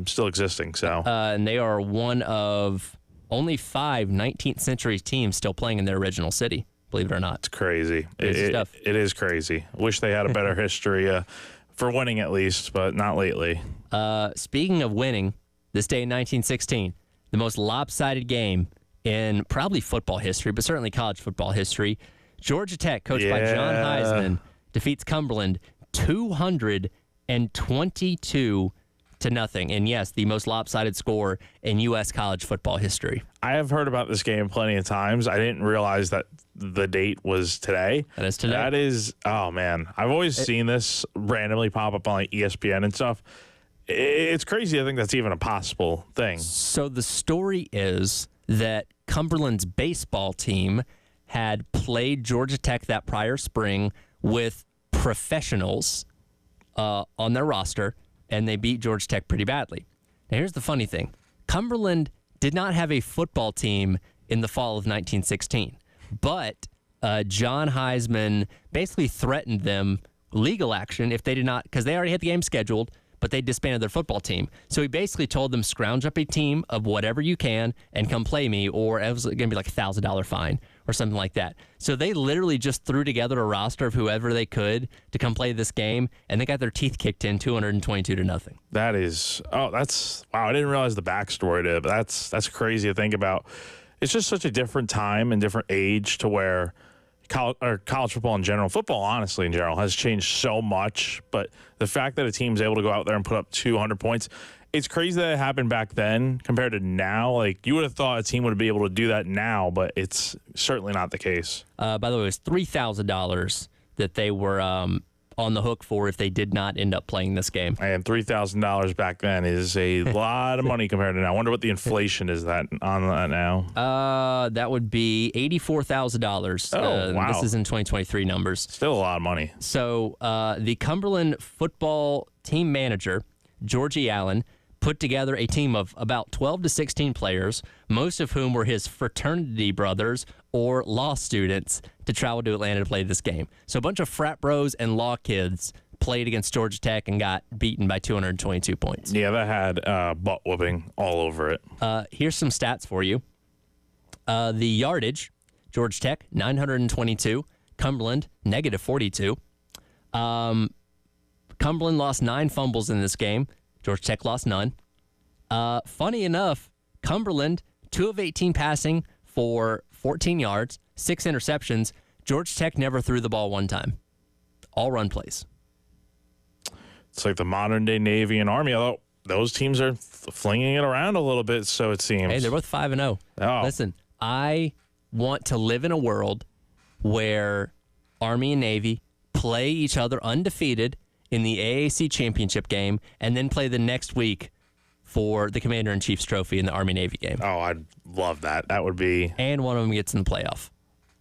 still existing. So and they are one of only 5 19th century teams still playing in their original city. Believe it or not, it's crazy. Stuff. It is crazy. Wish they had a better history for winning at least, but not lately. Speaking of winning, this day in 1916, the most lopsided game in probably football history, but certainly college football history. Georgia Tech, coached by John Heisman, defeats Cumberland 222-0. And yes, the most lopsided score in U.S. college football history. I have heard about this game plenty of times. I didn't realize that the date was today. That is today. That is, oh man. I've always seen this randomly pop up on ESPN and stuff. It's crazy. I think that's even a possible thing. So the story is that Cumberland's baseball team had played Georgia Tech that prior spring with professionals on their roster, and they beat Georgia Tech pretty badly. Now, here's the funny thing. Cumberland did not have a football team in the fall of 1916, but John Heisman basically threatened them legal action if they did not, because they already had the game scheduled, but they disbanded their football team. So he basically told them, scrounge up a team of whatever you can and come play me, or it was going to be like a $1,000 fine or something like that. So they literally just threw together a roster of whoever they could to come play this game, and they got their teeth kicked in 222-0. That is, that's, wow, I didn't realize the backstory to it, but that's crazy to think about. It's just such a different time and different age to where college football in general, football honestly in general, has changed so much. But the fact that a team's able to go out there and put up 200 points, it's crazy that it happened back then compared to now. You would have thought a team would be able to do that now, but it's certainly not the case. By the way, it was $3,000 that they were on the hook for if they did not end up playing this game. And $3,000 back then is a lot of money compared to now. I wonder what the inflation is on that now. That would be $84,000. Oh, wow. This is in 2023 numbers. Still a lot of money. So the Cumberland football team manager, Georgie Allen, put together a team of about 12 to 16 players, most of whom were his fraternity brothers or law students, to travel to Atlanta to play this game. So a bunch of frat bros and law kids played against Georgia Tech and got beaten by 222 points. Yeah, that had butt whooping all over it. Here's some stats for you. The yardage, Georgia Tech, 922. Cumberland, negative 42. Cumberland lost 9 fumbles in this game. Georgia Tech lost none. Funny enough, Cumberland, 2 of 18 passing for 14 yards, 6 interceptions. Georgia Tech never threw the ball one time. All run plays. It's like the modern-day Navy and Army, although those teams are flinging it around a little bit, so it seems. Hey, they're both 5-0. Oh. Listen, I want to live in a world where Army and Navy play each other undefeated in the AAC championship game and then play the next week for the Commander-in-Chief's trophy in the Army-Navy game. Oh, I'd love that. That would be... And one of them gets in the playoff.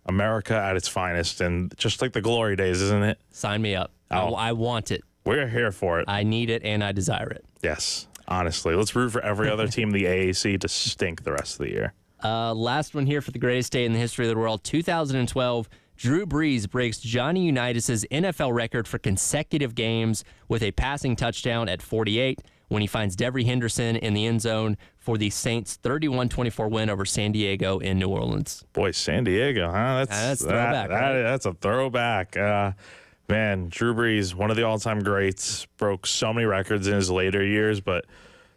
America at its finest, and just like the glory days, isn't it? Sign me up. Oh. I want it. We're here for it. I need it, and I desire it. Yes, honestly. Let's root for every other team in the AAC to stink the rest of the year. Last one here for the greatest day in the history of the world. 2012, Drew Brees breaks Johnny Unitas' NFL record for consecutive games with a passing touchdown at 48 when he finds Devery Henderson in the end zone for the Saints' 31-24 win over San Diego in New Orleans. Boy, San Diego, huh? That's throwback. Right? That's a throwback. Man, Drew Brees, one of the all-time greats, broke so many records in his later years. But,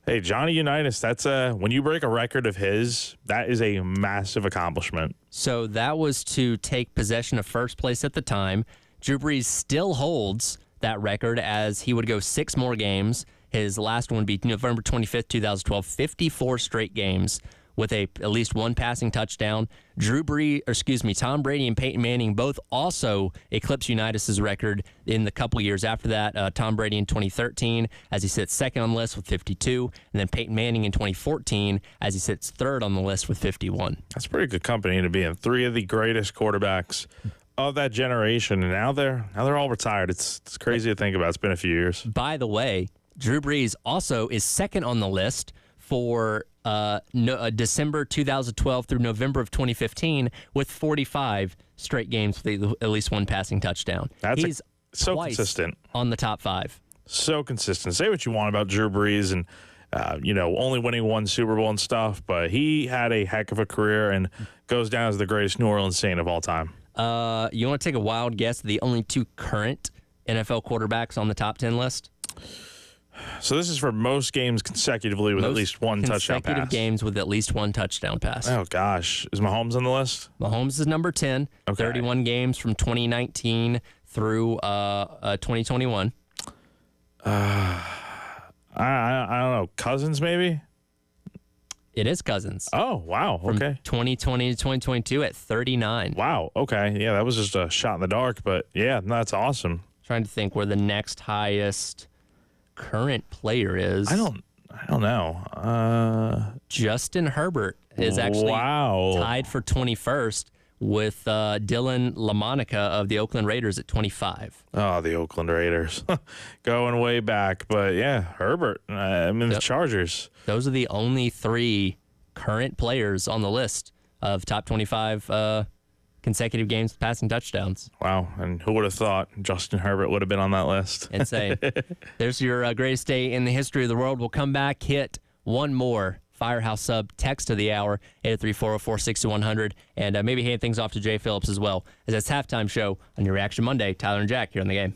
hey, Johnny Unitas, that's when you break a record of his, that is a massive accomplishment. So that was to take possession of first place at the time. Drew Brees still holds that record as he would go 6 more games. His last one would be November 25th, 2012, 54 straight games with at least one passing touchdown. Tom Brady and Peyton Manning both also eclipsed Unitas' record in the couple years after that. Tom Brady in 2013 as he sits second on the list with 52, and then Peyton Manning in 2014 as he sits third on the list with 51. That's pretty good company to be in. 3 of the greatest quarterbacks of that generation, and now they're all retired. It's crazy to think about. It's been a few years. By the way, Drew Brees also is second on the list for December 2012 through November of 2015 with 45 straight games with at least one passing touchdown. He's so twice consistent on the top 5. So consistent. Say what you want about Drew Brees and only winning 1 Super Bowl and stuff, but he had a heck of a career and goes down as the greatest New Orleans Saint of all time. You want to take a wild guess at the only 2 current NFL quarterbacks on the top 10 list? So this is for most games consecutively with at least one touchdown pass. Consecutive games with at least one touchdown pass. Oh, gosh. Is Mahomes on the list? Mahomes is number 10. Okay. 31 games from 2019 through 2021. I don't know. Cousins, maybe? It is Cousins. Oh, wow. From Okay. 2020 to 2022 at 39. Wow. Okay. Yeah, that was just a shot in the dark, but yeah, that's awesome. Trying to think where the next highest current player is. I don't know. Justin Herbert is actually tied for 21st with Dylan LaMonica of the Oakland Raiders at 25. Oh, the Oakland Raiders. Going way back. But yeah, Herbert. The Chargers. Those are the only 3 current players on the list of top 25 consecutive games with passing touchdowns. Wow. And who would have thought Justin Herbert would have been on that list? Insane. There's your greatest day in the history of the world. We'll come back, hit one more Firehouse sub text of the hour, 803-404-6100, and maybe hand things off to Jay Phillips as well, as it's halftime show on your Reaction Monday. Tyler and Jack here on The Game.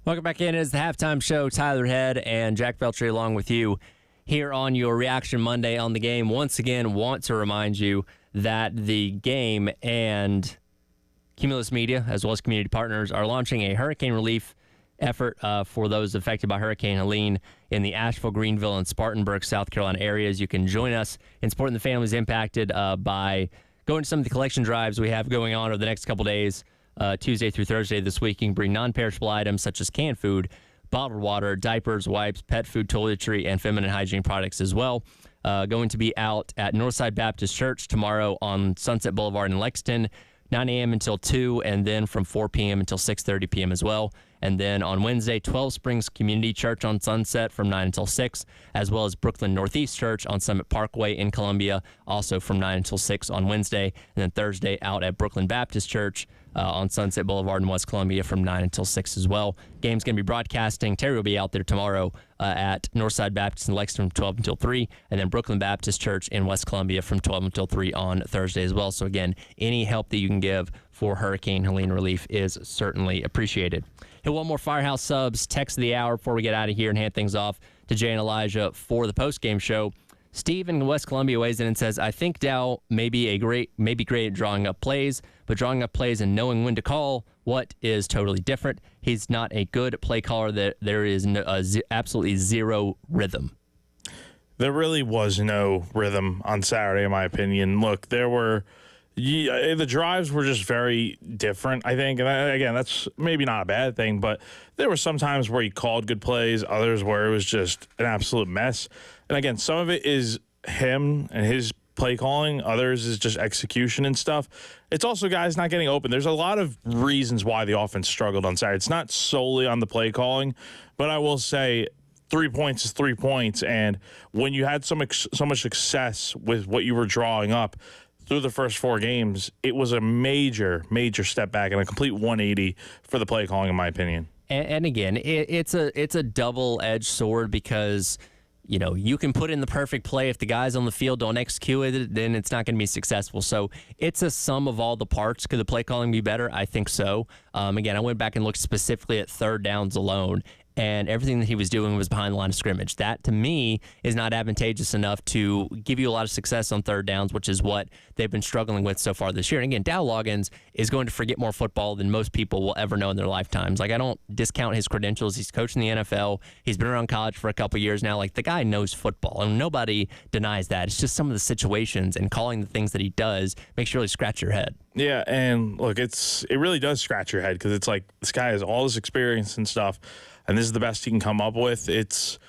Welcome back in. It's the halftime show. Tyler Head and Jack Veltri along with you here on your Reaction Monday on the game. Once again, want to remind you that the game and Cumulus Media, as well as community partners, are launching a hurricane relief effort for those affected by Hurricane Helene in the Asheville, Greenville, and Spartanburg, South Carolina areas. You can join us in supporting the families impacted by going to some of the collection drives we have going on over the next couple days. Tuesday through Thursday this week. You can bring non-perishable items such as canned food, bottled water, diapers, wipes, pet food, toiletry, and feminine hygiene products as well. Going to be out at Northside Baptist Church tomorrow on Sunset Boulevard in Lexington, 9 a.m. until 2, and then from 4 p.m. until 6:30 p.m. as well. And then on Wednesday, 12 Springs Community Church on Sunset from 9 until 6, as well as Brooklyn Northeast Church on Summit Parkway in Columbia, also from 9 until 6 on Wednesday. And then Thursday out at Brooklyn Baptist Church on Sunset Boulevard in West Columbia from 9 until 6 as well. Game's going to be broadcasting. Terry will be out there tomorrow at Northside Baptist in Lexington from 12 until 3, and then Brooklyn Baptist Church in West Columbia from 12 until 3 on Thursday as well. So again, any help that you can give for Hurricane Helene relief is certainly appreciated. Hit one more Firehouse Subs text of the hour before we get out of here and hand things off to Jay and Elijah for the post-game show. Steve in West Columbia weighs in and says, I think Dow may be great at drawing up plays, but drawing up plays and knowing when to call what is totally different. He's not a good play caller. There is absolutely zero rhythm. There really was no rhythm on Saturday, in my opinion. Look, the drives were just very different, I think. And again, that's maybe not a bad thing, but there were some times where he called good plays, others where it was just an absolute mess. And again, some of it is him and his play calling. Others is just execution and stuff. It's also guys not getting open. There's a lot of reasons why the offense struggled on Saturday. It's not solely on the play calling, but I will say 3 points is 3 points. And when you had so much success with what you were drawing up through the first 4 games, it was a major step back and a complete 180 for the play calling, in my opinion. And again, it's a double-edged sword because you can put in the perfect play. If the guys on the field don't execute it, then it's not going to be successful. So it's a sum of all the parts. Could the play calling be better? I think so. Again, I went back and looked specifically at third downs alone, and everything that he was doing was behind the line of scrimmage. That, to me, is not advantageous enough to give you a lot of success on third downs, which is what they've been struggling with so far this year. And again, Dow Loggins is going to forget more football than most people will ever know in their lifetimes. Like, I don't discount his credentials. He's coached in the NFL. He's been around college for a couple years now. Like, the guy knows football, and nobody denies that. It's just some of the situations and calling the things that he does makes you really scratch your head. Yeah, and look, it really does scratch your head because it's like this guy has all this experience and stuff, and this is the best he can come up with. It's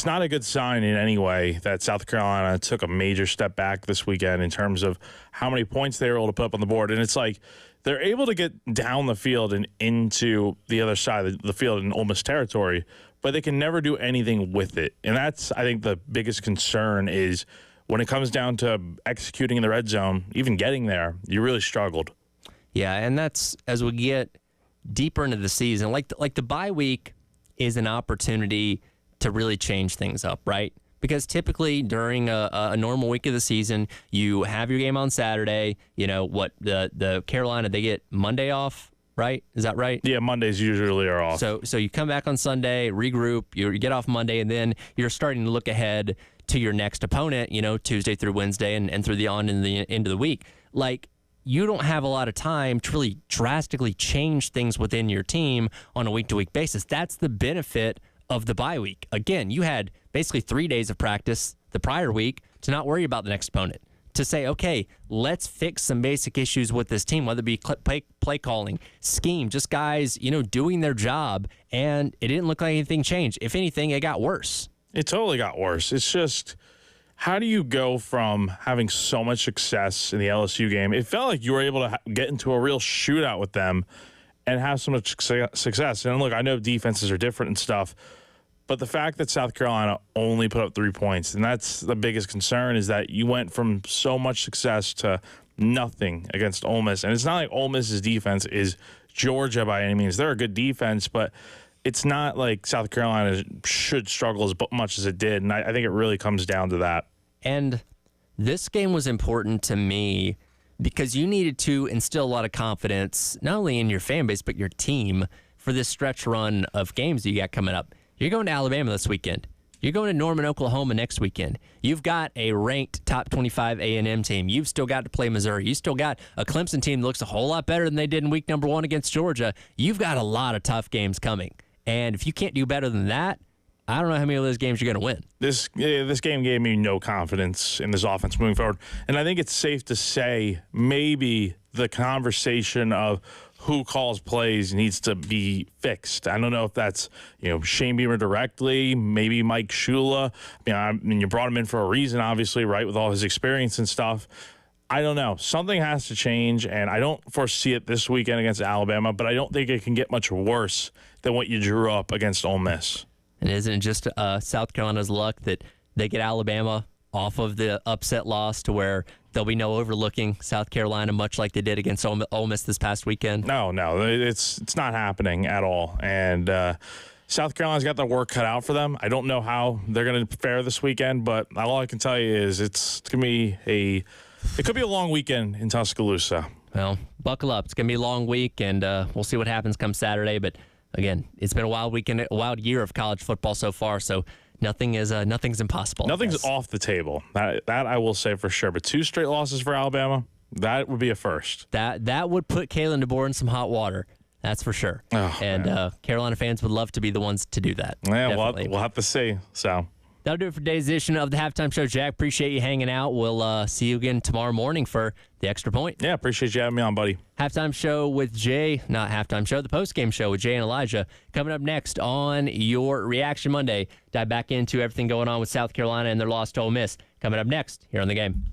not a good sign in any way that South Carolina took a major step back this weekend in terms of how many points they were able to put up on the board. And it's like they're able to get down the field and into the other side of the field in Ole Miss territory, but they can never do anything with it. And that's, I think, the biggest concern is when it comes down to executing in the red zone, even getting there, you really struggled. Yeah, and that's as we get deeper into the season, like the bye week is an opportunity to really change things up, right? Because typically during a normal week of the season, you have your game on Saturday. The Carolina, they get Monday off, right? Is that right? Yeah, Mondays usually are off. So you come back on Sunday, regroup, you get off Monday, and then you're starting to look ahead to your next opponent, Tuesday through Wednesday and through the end of the week. Like, you don't have a lot of time to really drastically change things within your team on a week-to-week basis. That's the benefit of the bye week. Again, you had basically 3 days of practice the prior week to not worry about the next opponent, to say, okay, let's fix some basic issues with this team, whether it be play calling, scheme, just guys, doing their job, and it didn't look like anything changed. If anything, it got worse. It totally got worse. It's just, how do you go from having so much success in the LSU game? It felt like you were able to get into a real shootout with them and have so much success. And look, I know defenses are different and stuff, but the fact that South Carolina only put up 3 points, and that's the biggest concern, is that you went from so much success to nothing against Ole Miss. And it's not like Ole Miss's defense is Georgia by any means. They're a good defense, but it's not like South Carolina should struggle as much as it did. And I think it really comes down to that. And this game was important to me because you needed to instill a lot of confidence, not only in your fan base, but your team for this stretch run of games that you got coming up. You're going to Alabama this weekend. You're going to Norman, Oklahoma next weekend. You've got a ranked top 25 A&M team. You've still got to play Missouri. You still got a Clemson team that looks a whole lot better than they did in week number 1 against Georgia. You've got a lot of tough games coming. And if you can't do better than that, I don't know how many of those games you're going to win. This game gave me no confidence in this offense moving forward. And I think it's safe to say maybe the conversation of who calls plays needs to be fixed. I don't know if that's, Shane Beamer directly, maybe Mike Shula. I mean, you brought him in for a reason, obviously, right, with all his experience and stuff. I don't know. Something has to change, and I don't foresee it this weekend against Alabama, but I don't think it can get much worse than what you drew up against Ole Miss. And isn't it just South Carolina's luck that they get Alabama off of the upset loss to where there'll be no overlooking South Carolina, much like they did against Ole Miss this past weekend? No, it's not happening at all. And South Carolina's got their work cut out for them. I don't know how they're going to fare this weekend, but all I can tell you is it could be a long weekend in Tuscaloosa. Well, buckle up. It's going to be a long week, and we'll see what happens come Saturday. But again, it's been a wild weekend, a wild year of college football so far. So nothing's impossible. Nothing's off the table. That I will say for sure. But 2 straight losses for Alabama, that would be a first. That would put Kalen DeBoer in some hot water. That's for sure. Oh, and Carolina fans would love to be the ones to do that. Yeah, we'll have to see. So that'll do it for today's edition of the Halftime Show. Jack, appreciate you hanging out. We'll see you again tomorrow morning for the Extra Point. Yeah, appreciate you having me on, buddy. Halftime Show with Jay, not Halftime Show, the postgame show with Jay and Elijah. Coming up next on your Reaction Monday. Dive back into everything going on with South Carolina and their loss to Ole Miss. Coming up next here on The Game.